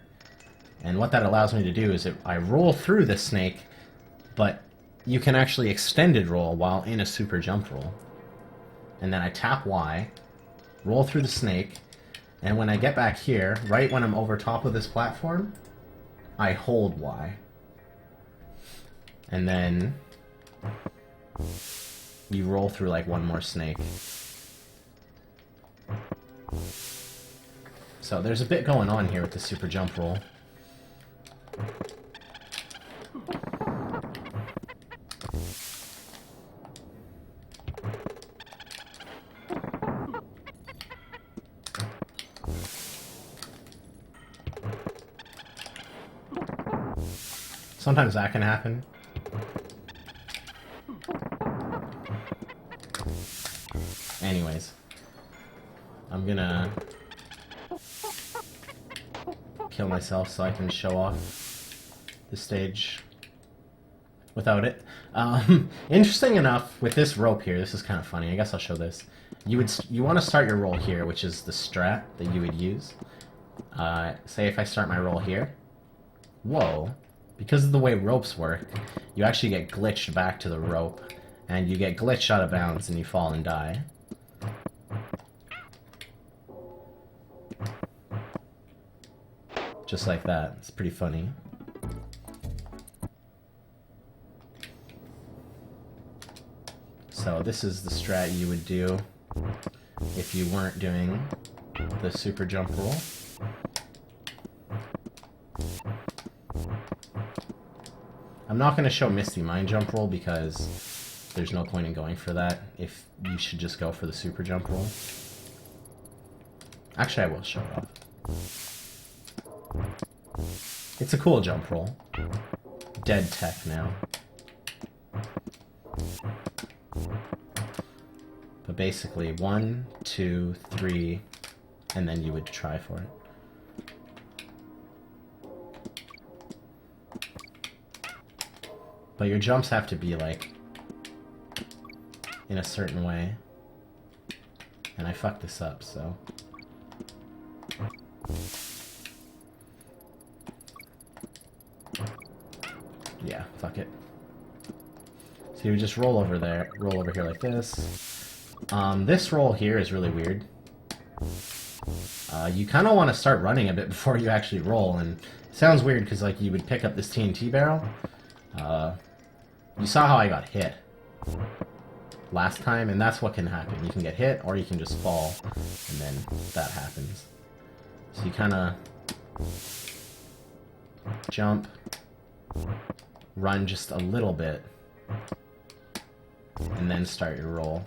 and what that allows me to do is I roll through the snake, but you can actually extended roll while in a super jump roll. And then I tap Y, roll through the snake, and when I get back here, right when I'm over top of this platform, I hold Y. And then you roll through like one more snake. So there's a bit going on here with the super jump roll. Sometimes that can happen. Anyways, I'm gonna kill myself so I can show off the stage without it. Interesting enough, with this rope here, this is kind of funny. I guess I'll show this. You want to start your roll here, which is the strat that you would use. Say if I start my roll here. Whoa. Because of the way ropes work, you actually get glitched back to the rope, and you get glitched out of bounds and you fall and die. Just like that. It's pretty funny. So this is the strat you would do if you weren't doing the super jump roll. I'm not going to show Misty Mine jump roll because there's no point in going for that if you should just go for the super jump roll. Actually, I will show it off. It's a cool jump roll. Dead tech now. But basically 1, 2, 3, and then you would try for it. But your jumps have to be like in a certain way. And I fucked this up, so. Yeah, fuck it. So you would just roll over there, roll over here like this. This roll here is really weird. You kind of want to start running a bit before you actually roll, and it sounds weird because like you would pick up this TNT barrel. You saw how I got hit. last time, and that's what can happen. You can get hit, or you can just fall, and then that happens. So you kind of jump, run just a little bit, and then start your roll.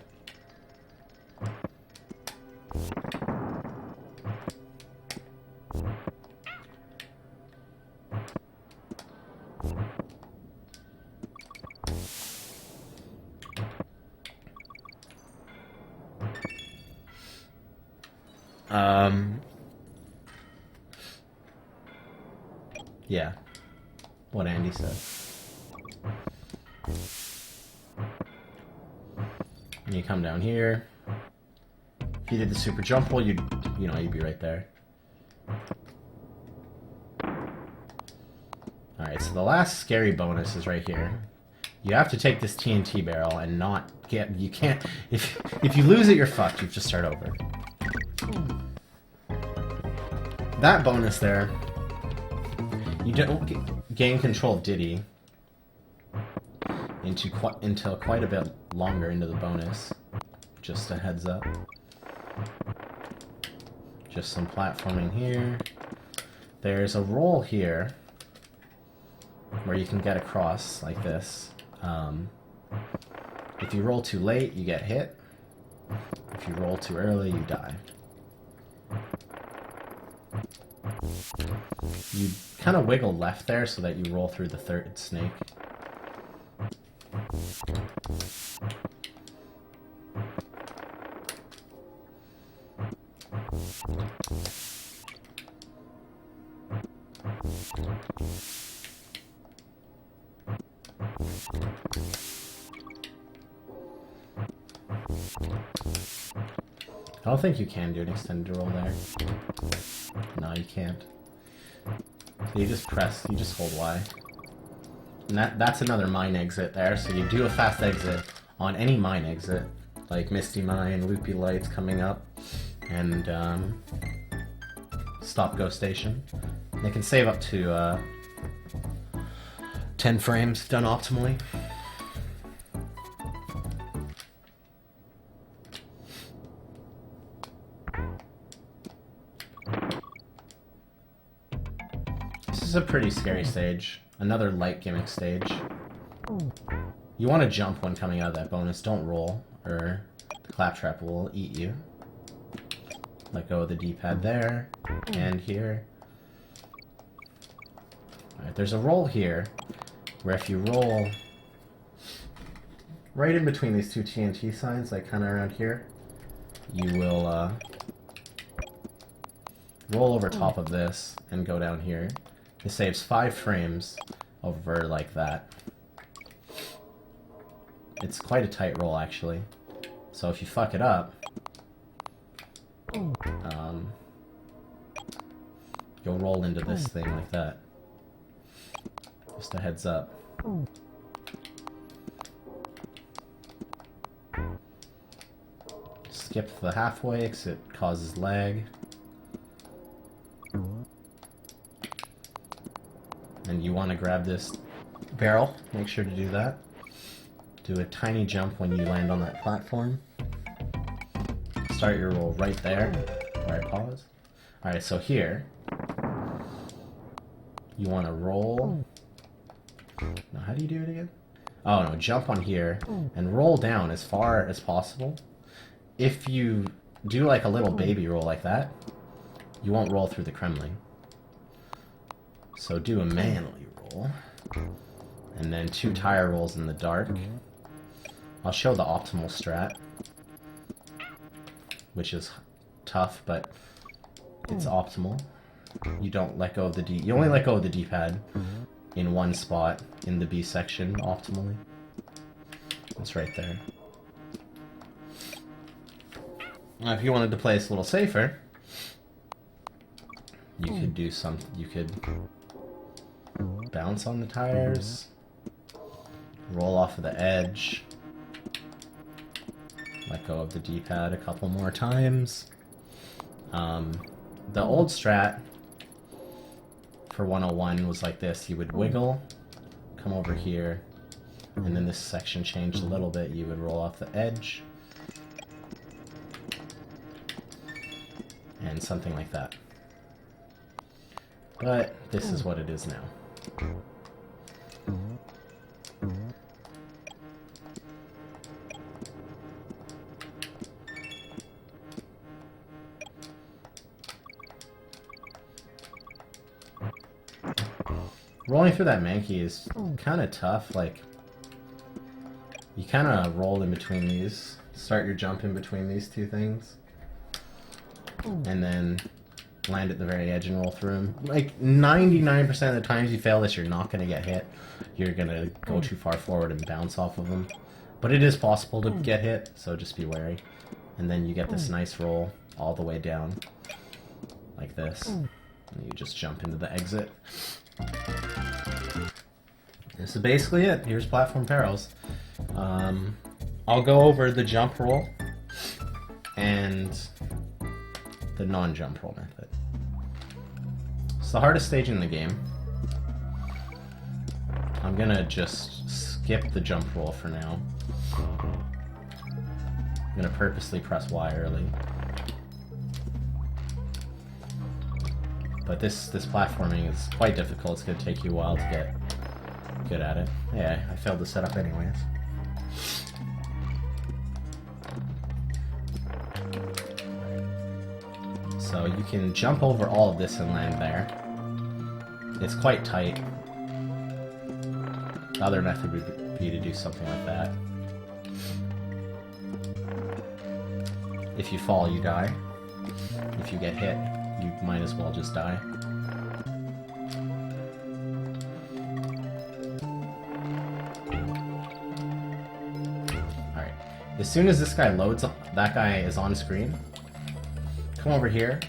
Yeah, what Andy said. And you come down here. If you did the super jump roll, you'd be right there. Alright, so the last scary bonus is right here. You have to take this TNT barrel and not get... You can't... If you lose it, you're fucked. You have to start over. That bonus there... You don't gain control of Diddy until quite a bit longer into the bonus. Just a heads up. Just some platforming here. There's a roll here where you can get across like this. If you roll too late, you get hit. If you roll too early, you die. You kind of wiggle left there so that you roll through the third snake. I don't think you can do an extended roll there. No, you can't. So you just hold Y. And that's another mine exit there, so you do a fast exit on any mine exit, like Misty Mine, Loopy Lights coming up, and Stop Go Station. They can save up to 10 frames done optimally. This is a pretty scary stage. Another light gimmick stage. You want to jump when coming out of that bonus. Don't roll, or the claptrap will eat you. Let go of the D-pad there, and here. Alright, there's a roll here, where if you roll right in between these two TNT signs, like kind of around here, you will roll over top of this and go down here. It saves 5 frames over like that. It's quite a tight roll, actually. So if you fuck it up, you'll roll into this thing like that. Just a heads up. Skip the halfway because it causes lag. And you want to grab this barrel. Make sure to do that. Do a tiny jump when you land on that platform. Start your roll right there. Alright, pause. Alright, so here, you want to roll. No, how do you do it again? Oh no, jump on here and roll down as far as possible. If you do like a little baby roll like that, you won't roll through the Kremling. So do a manually roll, and then 2 tire rolls in the dark. I'll show the optimal strat, which is tough, but it's optimal. You don't let go of the you only let go of the D-pad in one spot in the B section optimally. It's right there. Now, if you wanted to play this a little safer, you could do you could bounce on the tires, roll off of the edge, let go of the D-pad a couple more times. The old strat for 101 was like this. You would wiggle, come over here, and then this section changed a little bit, you would roll off the edge. And something like that. But this is what it is now. Rolling through that Mankey is kind of tough. Like, you kind of roll in between these. Start your jump in between these two things. And then land at the very edge and roll through them. Like, 99% of the times you fail this, you're not going to get hit. You're going to go too far forward and bounce off of them. But it is possible to get hit, so just be wary. And then you get this nice roll all the way down. Like this. And you just jump into the exit. This is basically it. Here's platform perils. I'll go over the jump roll and the non-jump roll method. It's the hardest stage in the game. I'm gonna just skip the jump roll for now. I'm gonna purposely press Y early. But this platforming is quite difficult. It's gonna take you a while to get good at it. Yeah, I failed the setup anyways. So you can jump over all of this and land there. It's quite tight. The other method would be to do something like that. If you fall, you die. If you get hit, you might as well just die. Alright. As soon as this guy loads, that guy is on screen, come over here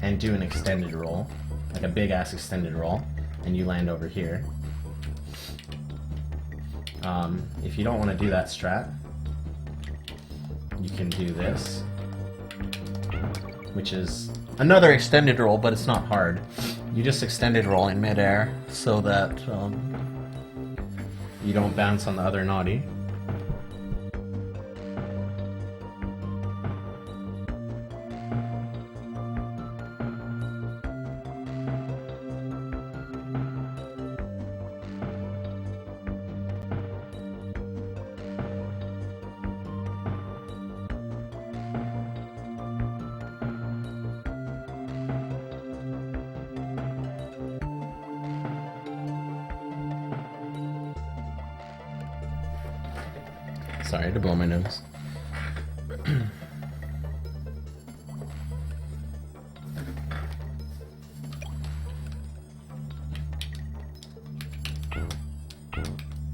and do an extended roll. Like a big ass extended roll. And you land over here. If you don't want to do that strat, you can do this. Which is another extended roll, but it's not hard. You just extended roll in midair so that you don't bounce on the other naughty. Sorry to blow my nose.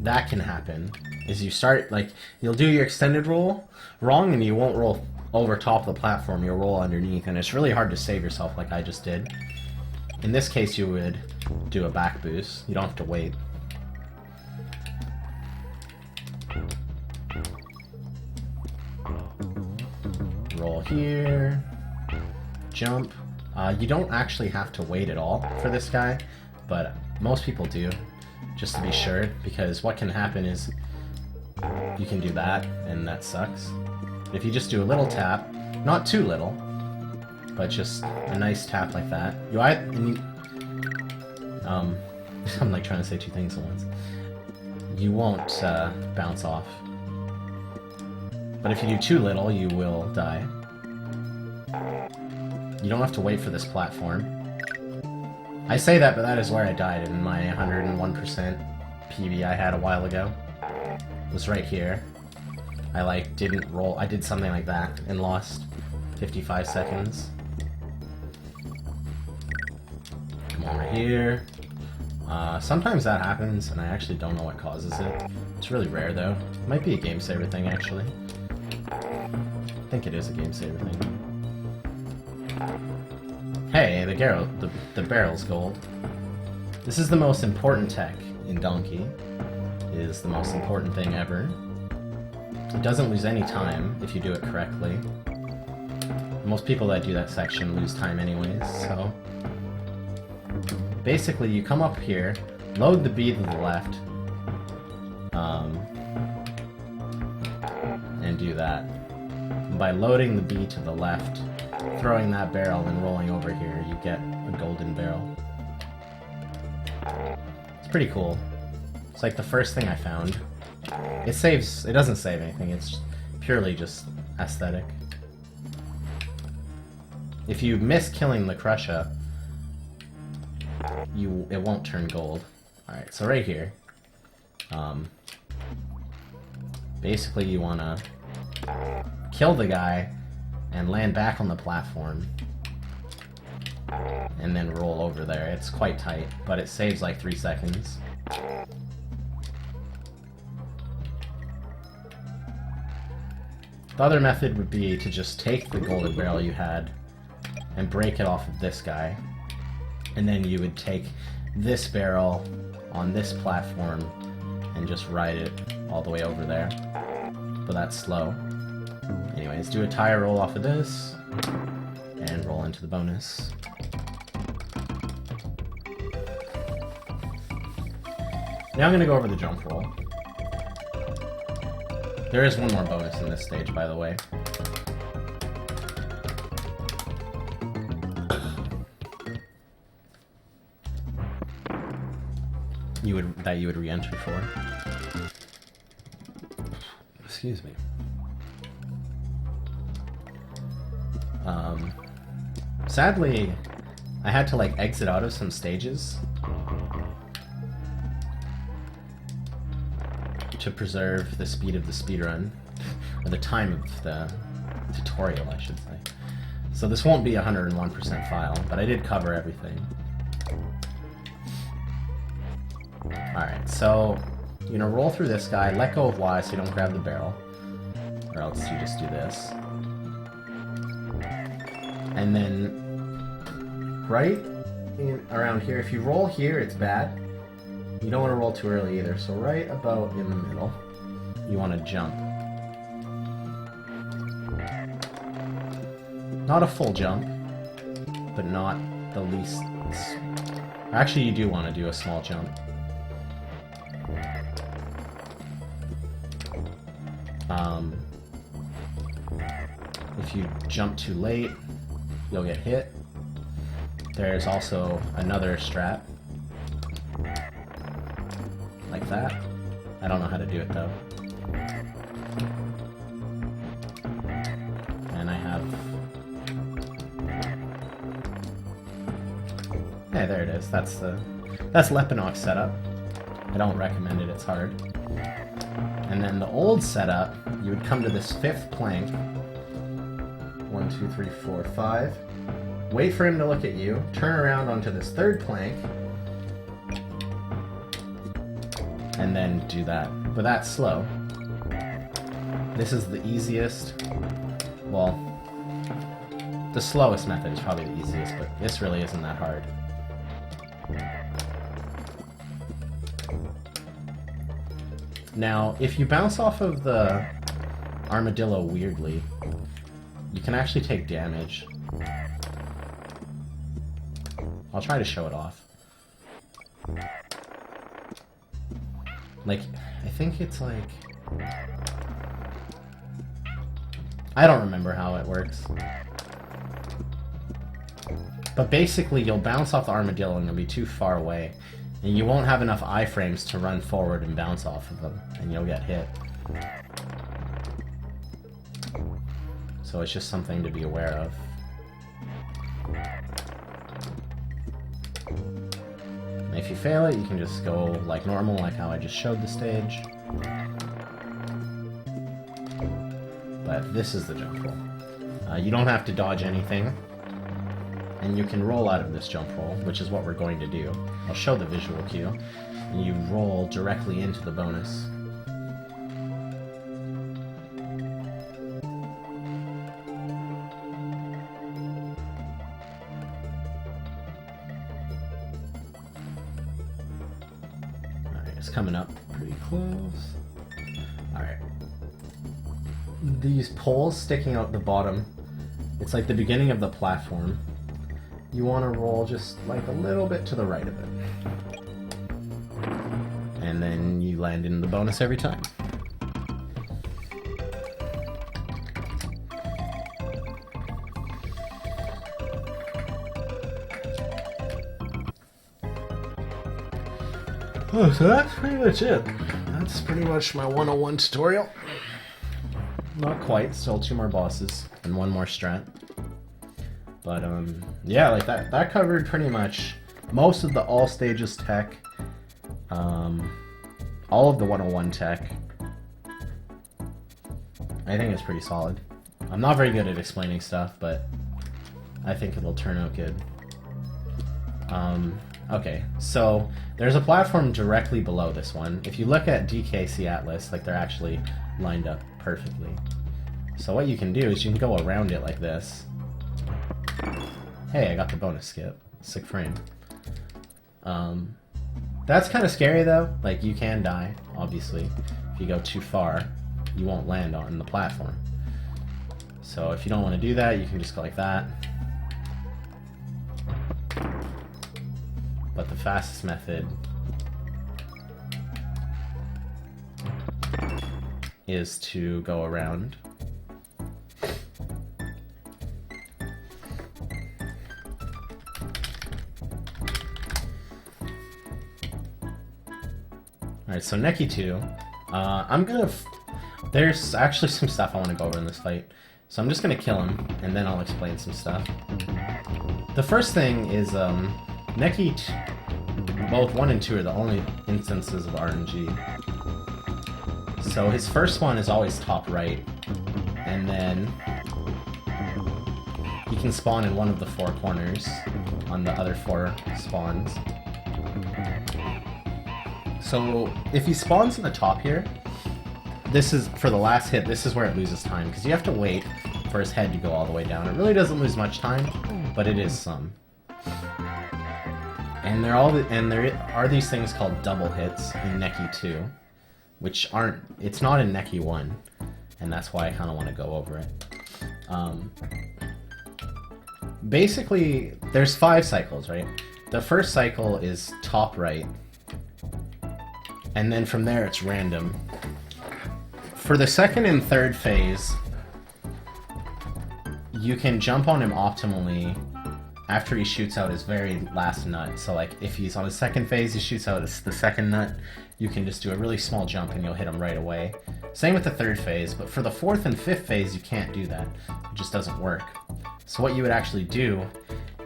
That can happen. Is you start, like, you'll do your extended roll wrong and you won't roll over top of the platform, you'll roll underneath, and it's really hard to save yourself like I just did. In this case you would do a back boost. You don't have to wait. Roll here, jump. You don't actually have to wait at all for this guy, but most people do, just to be sure, because what can happen is you can do that, and that sucks. If you just do a little tap, not too little, but just a nice tap like that, I'm like trying to say two things at once. You won't bounce off. But if you do too little, you will die. You don't have to wait for this platform. I say that, but that is where I died in my 101% PB I had a while ago. It was right here. I didn't roll. I did something like that and lost 55 seconds. Come over here. Sometimes that happens, and I actually don't know what causes it. It's really rare, though. It might be a game saver thing, actually. I think it is a game saver thing. Hey, the barrel's gold. This is the most important tech in Donkey. It is the most important thing ever. It doesn't lose any time if you do it correctly. Most people that do that section lose time anyways, so... Basically, you come up here, load the B to the left, and do that. By loading the B to the left, throwing that barrel and rolling over here, you get a golden barrel. It's pretty cool. It's like the first thing I found. It doesn't save anything, it's purely just aesthetic. If you miss killing the Crusher, it won't turn gold. Alright, so right here, basically you want to kill the guy and land back on the platform and then roll over there. It's quite tight, but it saves like 3 seconds. The other method would be to just take the golden barrel you had and break it off of this guy, and then you would take this barrel on this platform and just ride it all the way over there. But that's slow. Anyways, do a tire roll off of this and roll into the bonus. Now I'm going to go over the jump roll. There is one more bonus in this stage, by the way. That you would re-enter for. Excuse me. Sadly, I had to like exit out of some stages to preserve the speed of the speedrun, or the time of the tutorial, I should say. So this won't be a 101% file, but I did cover everything. Alright, so you're gonna roll through this guy, let go of Y so you don't grab the barrel, or else you just do this. And then right around here, if you roll here, it's bad. You don't want to roll too early either, so right about in the middle, you want to jump. Not a full jump, but not the least... Actually, you do want to do a small jump. If you jump too late, you'll get hit. There's also another strat. Like that. I don't know how to do it though. And I have... Hey, there it is. That's Lepanok's setup. I don't recommend it, it's hard. And then the old setup, you would come to this 5th plank. 1, 2, 3, 4, 5. Wait for him to look at you, turn around onto this 3rd plank, and then do that. But that's slow. This is the easiest, well, the slowest method is probably the easiest, but this really isn't that hard. Now, if you bounce off of the armadillo weirdly, you can actually take damage. I'll try to show it off. Like, I think it's like... I don't remember how it works. But basically, you'll bounce off the armadillo and you'll be too far away. And you won't have enough iframes to run forward and bounce off of them. And you'll get hit. So it's just something to be aware of. And if you fail it, you can just go like normal, like how I just showed the stage. But this is the jump roll. You don't have to dodge anything. And you can roll out of this jump roll, which is what we're going to do. I'll show the visual cue. And you roll directly into the bonus. Alright, it's coming up pretty close. Alright. These poles sticking out the bottom, it's like the beginning of the platform. You want to roll just like a little bit to the right of it. And then you land in the bonus every time. Oh, so that's pretty much it. That's pretty much my 101 tutorial. Not quite, still 2 more bosses and 1 more strat. But yeah, like that covered pretty much most of the all stages tech, all of the 101 tech. I think it's pretty solid. I'm not very good at explaining stuff, but I think it'll turn out good. Okay, so there's a platform directly below this one. If you look at DKC Atlas, like they're actually lined up perfectly. So what you can do is you can go around it like this. Hey, I got the bonus skip. Sick frame. That's kind of scary though. Like, you can die, obviously. If you go too far, you won't land on the platform. So if you don't want to do that, you can just go like that. But the fastest method is to go around. Alright, so Neki 2. There's actually some stuff I want to go over in this fight. So I'm just gonna kill him, and then I'll explain some stuff. The first thing is, Neki, both 1 and 2 are the only instances of RNG. So his first one is always top right, and then he can spawn in one of the 4 corners on the other 4 spawns. So if he spawns in the top here, this is, for the last hit, this is where it loses time, because you have to wait for his head to go all the way down. It really doesn't lose much time, but it is some. And there are these things called double hits in Neki 2, which aren't, it's not in Neki 1, and that's why I kind of want to go over it. Basically, there's 5 cycles, right? The first cycle is top right, and then from there it's random. For the second and third phase, you can jump on him optimally after he shoots out his very last nut. So like, if he's on his second phase, he shoots out the second nut, you can just do a really small jump and you'll hit him right away. Same with the third phase, but for the fourth and fifth phase, you can't do that. It just doesn't work. So what you would actually do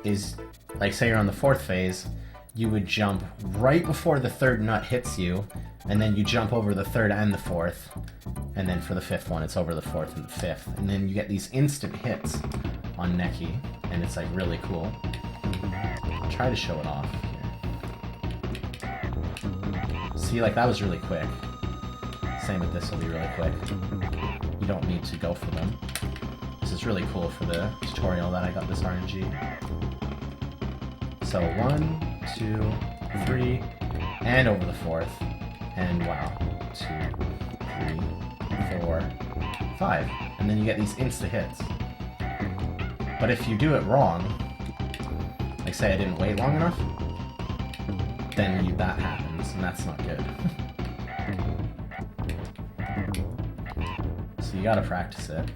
is, like say you're on the fourth phase, you would jump right before the third nut hits you, and then you jump over the third and the fourth, and then for the fifth one, it's over the fourth and the fifth. And then you get these instant hits on Neki, and it's like really cool. I'll try to show it off here. See, like that was really quick. Same with this will be really quick. You don't need to go for them. This is really cool for the tutorial that I got this RNG. So 1, 2, 3, and over the fourth. And wow, 2, 3, 4, 5. And then you get these insta hits. But if you do it wrong, like say I didn't wait long enough, then that happens, and that's not good. So you gotta practice it.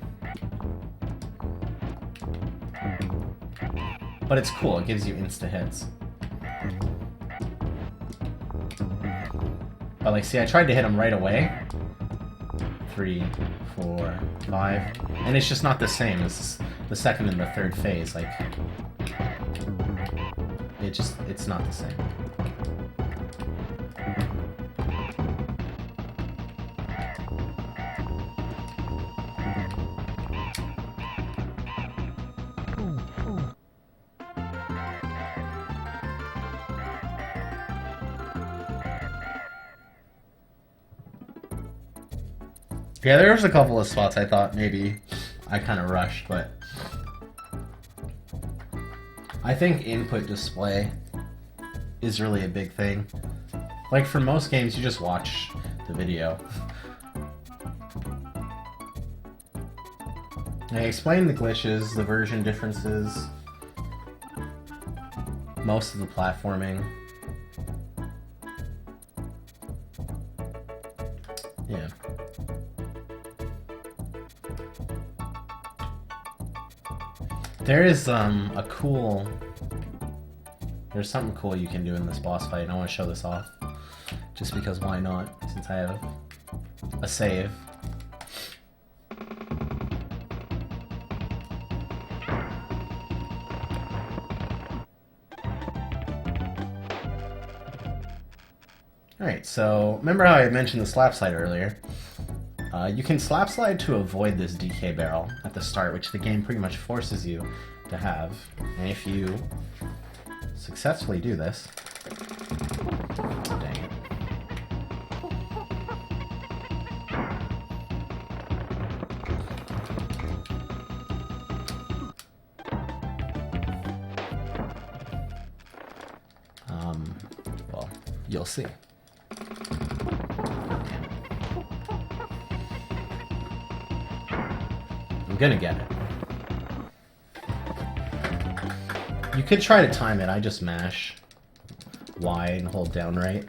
But it's cool, it gives you insta hits. But like, see, I tried to hit him right away. 3, 4, 5, and it's just not the same as the second and the third phase. Like, it's not the same. Yeah, there was a couple of spots I thought maybe I kind of rushed, but I think input display is really a big thing. Like for most games, you just watch the video. I explained the glitches, the version differences, most of the platforming. Yeah. There is there's something cool you can do in this boss fight, and I want to show this off. just because why not, since I have a save. Alright, so remember how I mentioned the slap slide earlier? You can slap slide to avoid this DK barrel at the start, which the game pretty much forces you to have. And if you successfully do this... Dang it. Well, you'll see. I'm gonna get it. You could try to time it. I just mash Y and hold down right.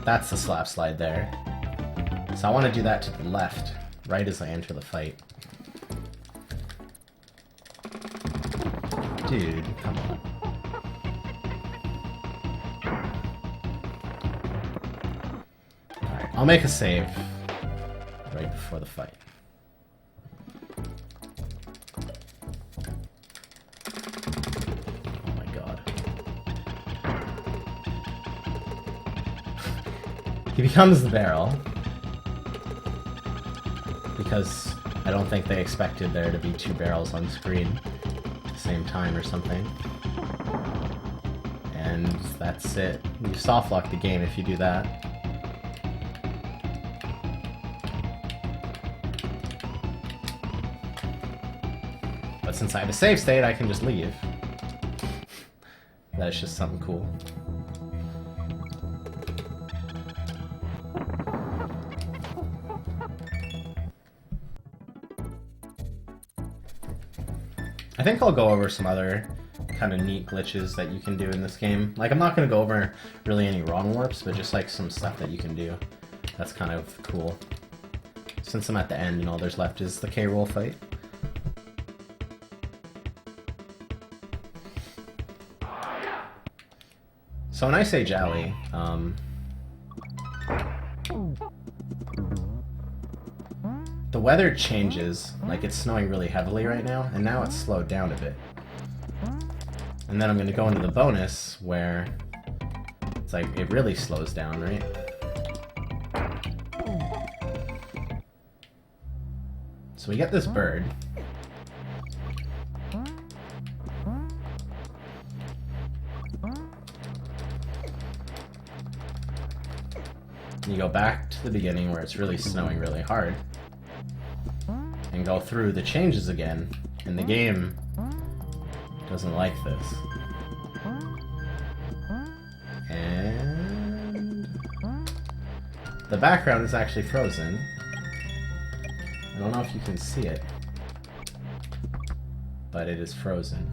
That's the slap slide there. So I want to do that to the left, right as I enter the fight. Dude, come on. Alright, I'll make a save right before the fight. Oh my god. He becomes the barrel. Because I don't think they expected there to be two barrels on screen at the same time or something. And that's it. You soft lock the game if you do that. But since I have a save state, I can just leave. That's just something cool. I think I'll go over some other kind of neat glitches that you can do in this game. Like, I'm not going to go over really any wrong warps, but just like some stuff that you can do. That's kind of cool. Since I'm at the end and all there's left is the K-roll fight. So when I say Jolly, the weather changes, like it's snowing really heavily right now, and now it's slowed down a bit. And then I'm going to go into the bonus, where it's like, it really slows down, right? So we get this bird. And you go back to the beginning where it's really snowing really hard. And go through the changes again, and the game doesn't like this. And the background is actually frozen. I don't know if you can see it, but it is frozen.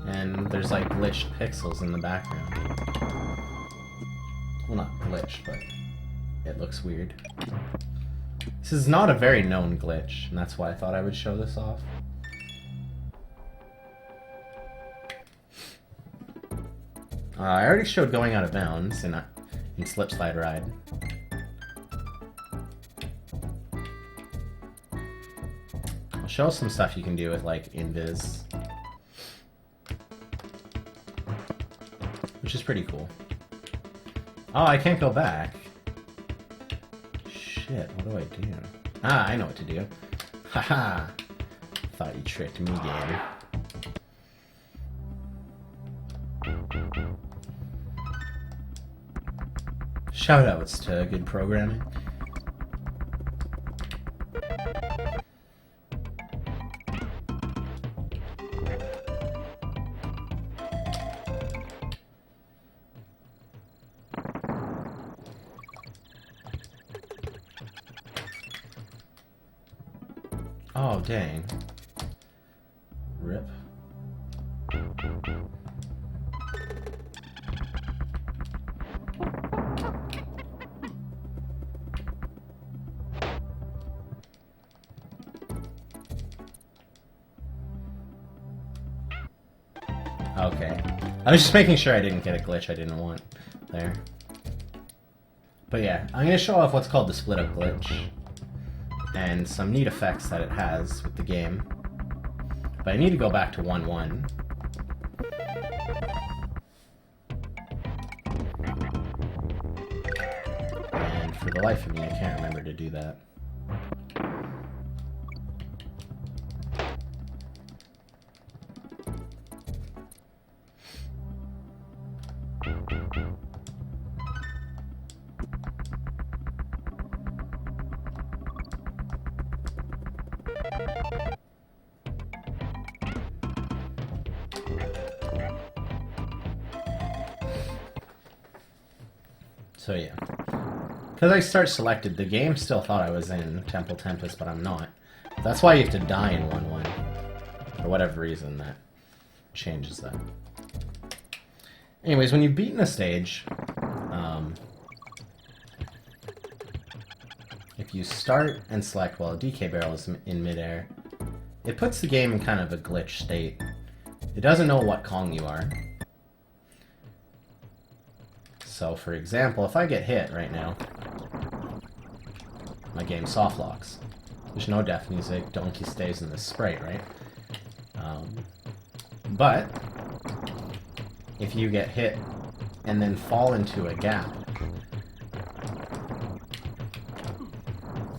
And there's like glitched pixels in the background. Well, not glitched, but it looks weird. This is not a very known glitch, and that's why I thought I would show this off. I already showed going out of bounds in Slip Slide Ride. I'll show some stuff you can do with like invis, which is pretty cool. Oh, I can't go back. Shit, what do I do? Ah, I know what to do. Haha! Thought you tricked me, game. Shoutouts to good programming. Oh, dang. Rip. Okay. I was just making sure I didn't get a glitch I didn't want there. But yeah, I'm going to show off what's called the split up glitch. And some neat effects that it has with the game. But I need to go back to 1.1. And for the life of me, I can't remember to do that. So yeah, because I start selected, the game still thought I was in Temple Tempest, but I'm not. That's why you have to die in 1.1. For whatever reason, that changes that. Anyways, when you've beaten a stage, if you start and select while a DK barrel is in midair, it puts the game in kind of a glitch state. It doesn't know what Kong you are. So, for example, if I get hit right now, my game soft locks. There's no death music, Donkey stays in the sprite, right? But, if you get hit and then fall into a gap,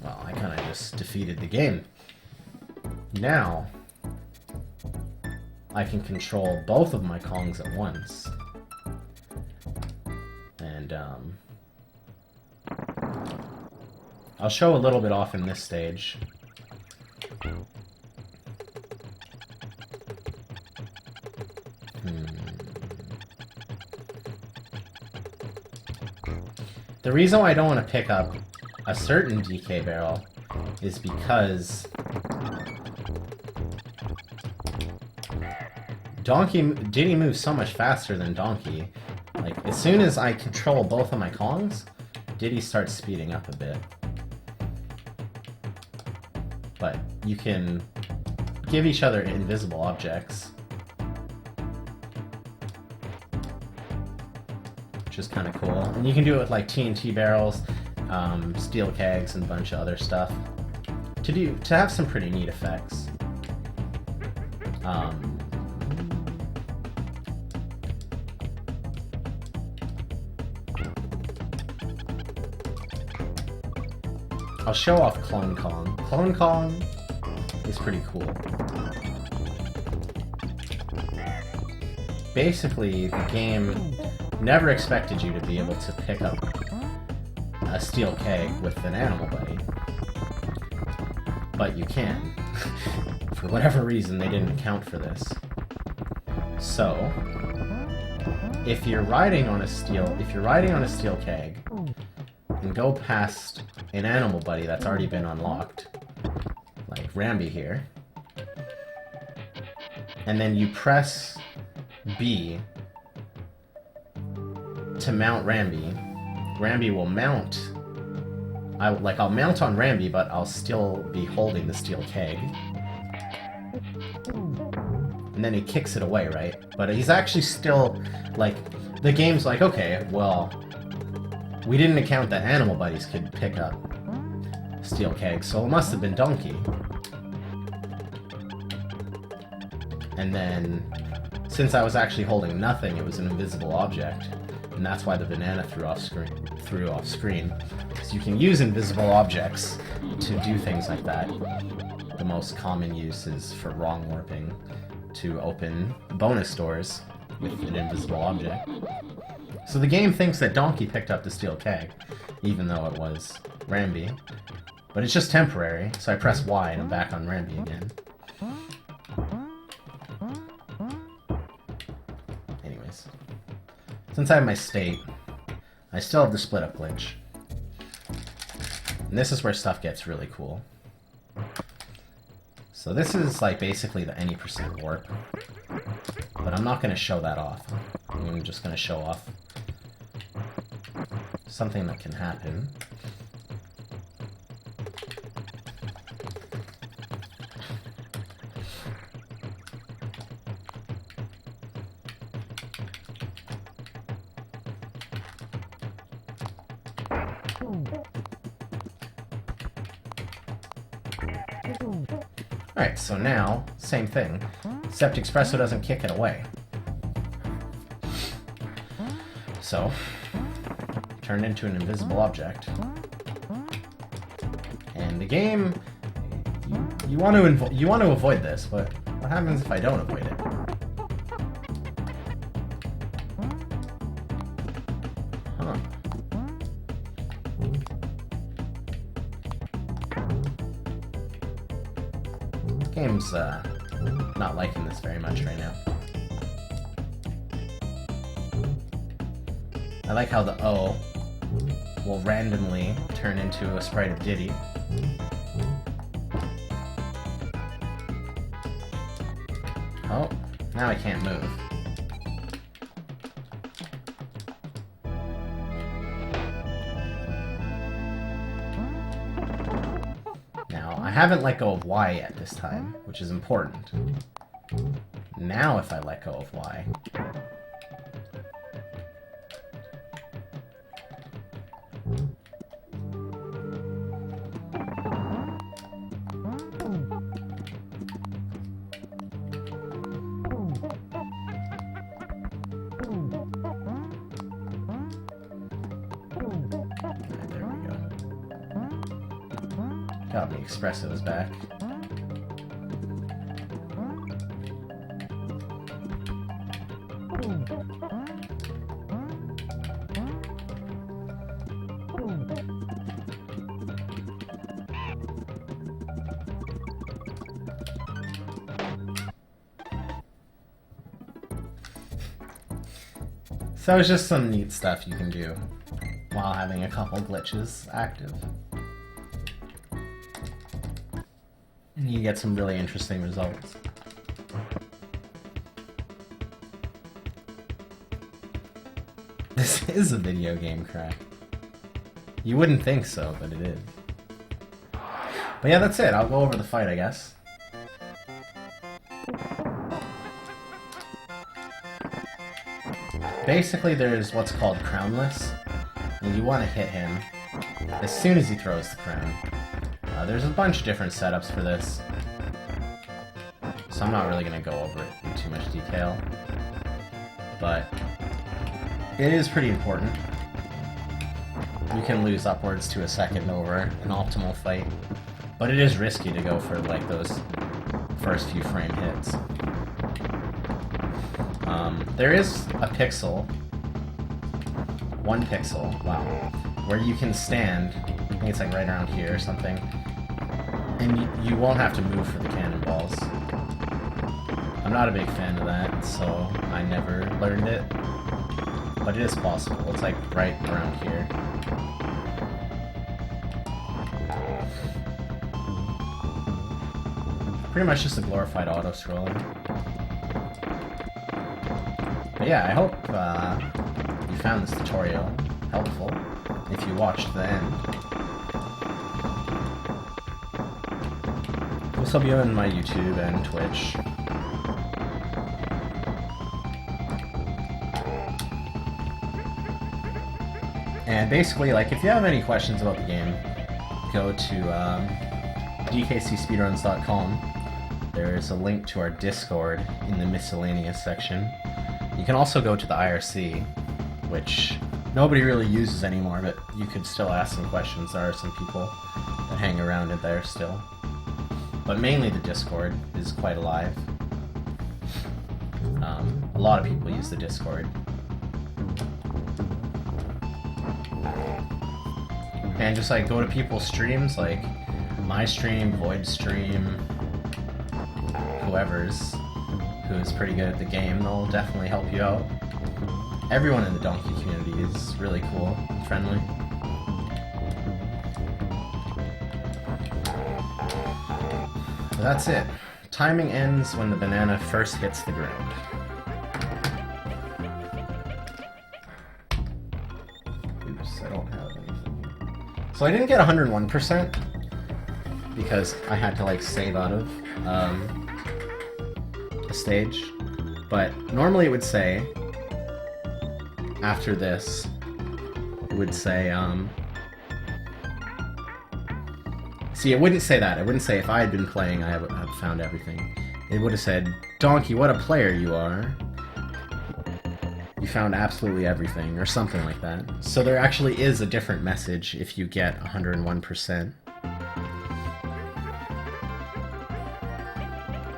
well, I kind of just defeated the game. Now, I can control both of my Kongs at once. And, I'll show a little bit off in this stage. The reason why I don't want to pick up a certain DK barrel is because Diddy moves so much faster than Donkey. Like, as soon as I control both of my Kongs, Diddy starts speeding up a bit. But you can give each other invisible objects, which is kind of cool. And you can do it with like TNT barrels, steel kegs, and a bunch of other stuff to have some pretty neat effects. I'll show off Clone Kong. Clone Kong is pretty cool. Basically, the game never expected you to be able to pick up a steel keg with an animal buddy. But you can. For whatever reason, they didn't account for this. So, if you're riding on a steel keg and go past an animal buddy that's already been unlocked, like Rambi here, and then you press B to mount Rambi, Rambi will mount. I'll mount on Rambi, but I'll still be holding the steel keg. And then he kicks it away, right? But he's actually still, like, the game's like, okay, well, we didn't account that animal buddies could pick up steel kegs, so it must have been Donkey. And then, since I was actually holding nothing, it was an invisible object. And that's why the banana threw off screen. Because you can use invisible objects to do things like that. The most common use is for wrong warping, to open bonus doors with an invisible object. So the game thinks that Donkey picked up the steel keg, even though it was Rambi. But it's just temporary, so I press Y and I'm back on Rambi again. Anyways. Since I have my state, I still have the split up glitch. And this is where stuff gets really cool. So this is like basically the any % warp. But I'm not going to show that off. I'm just going to show off something that can happen. Alright, so now, same thing, except Espresso doesn't kick it away. So, turn into an invisible object. And the game, you want to avoid this, but what happens if I don't avoid it? Huh. This game's not liking this very much right now. I like how the O will randomly turn into a sprite of Diddy. Oh, now I can't move. Now, I haven't let go of Y yet this time, which is important. Now if I let go of Y... Got the Espressos back. So it's just some neat stuff you can do while having a couple glitches active. And you get some really interesting results. This is a video game crack. You wouldn't think so, but it is. But yeah, that's it. I'll go over the fight, I guess. Basically, there's what's called crownless, and you want to hit him as soon as he throws the crown. There's a bunch of different setups for this, so I'm not really going to go over it in too much detail, but it is pretty important. You can lose upwards to a second over an optimal fight, but it is risky to go for like those first few frame hits. There is a pixel, 1 pixel, wow, where you can stand, I think it's like right around here or something, and you won't have to move for the cannonballs. I'm not a big fan of that, so I never learned it, but it is possible. It's like right around here. Pretty much just a glorified auto-scrolling. But yeah, I hope you found this tutorial helpful if you watched to the end. This will be on my YouTube and Twitch. And basically, like, if you have any questions about the game, go to DKCSpeedruns.com. There's a link to our Discord in the miscellaneous section. You can also go to the IRC, which nobody really uses anymore, but you could still ask some questions. There are some people that hang around in there still. But mainly the Discord is quite alive. A lot of people use the Discord. And just like go to people's streams, like my stream, Void's stream, whoever's, who's pretty good at the game, they'll definitely help you out. Everyone in the Donkey community is really cool and friendly. So that's it. Timing ends when the banana first hits the ground. Oops, I don't have anything. So I didn't get 101% because I had to like save out of a stage, but normally it would say, after this, it would say, See, it wouldn't say that. It wouldn't say if I had been playing, I have found everything. It would have said, Donkey, what a player you are. You found absolutely everything, or something like that. So there actually is a different message if you get 101%.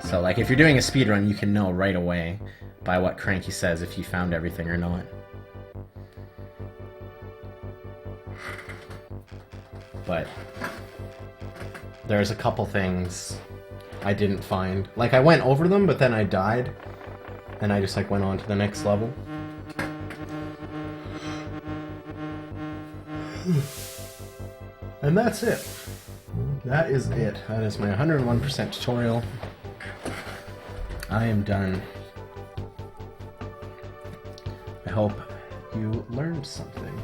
So, like, if you're doing a speedrun, you can know right away by what Cranky says if you found everything or not. But there's a couple things I didn't find. Like, I went over them, but then I died, and I just, like, went on to the next level. And that's it. That is it. That is my 101% tutorial. I am done. I hope you learned something.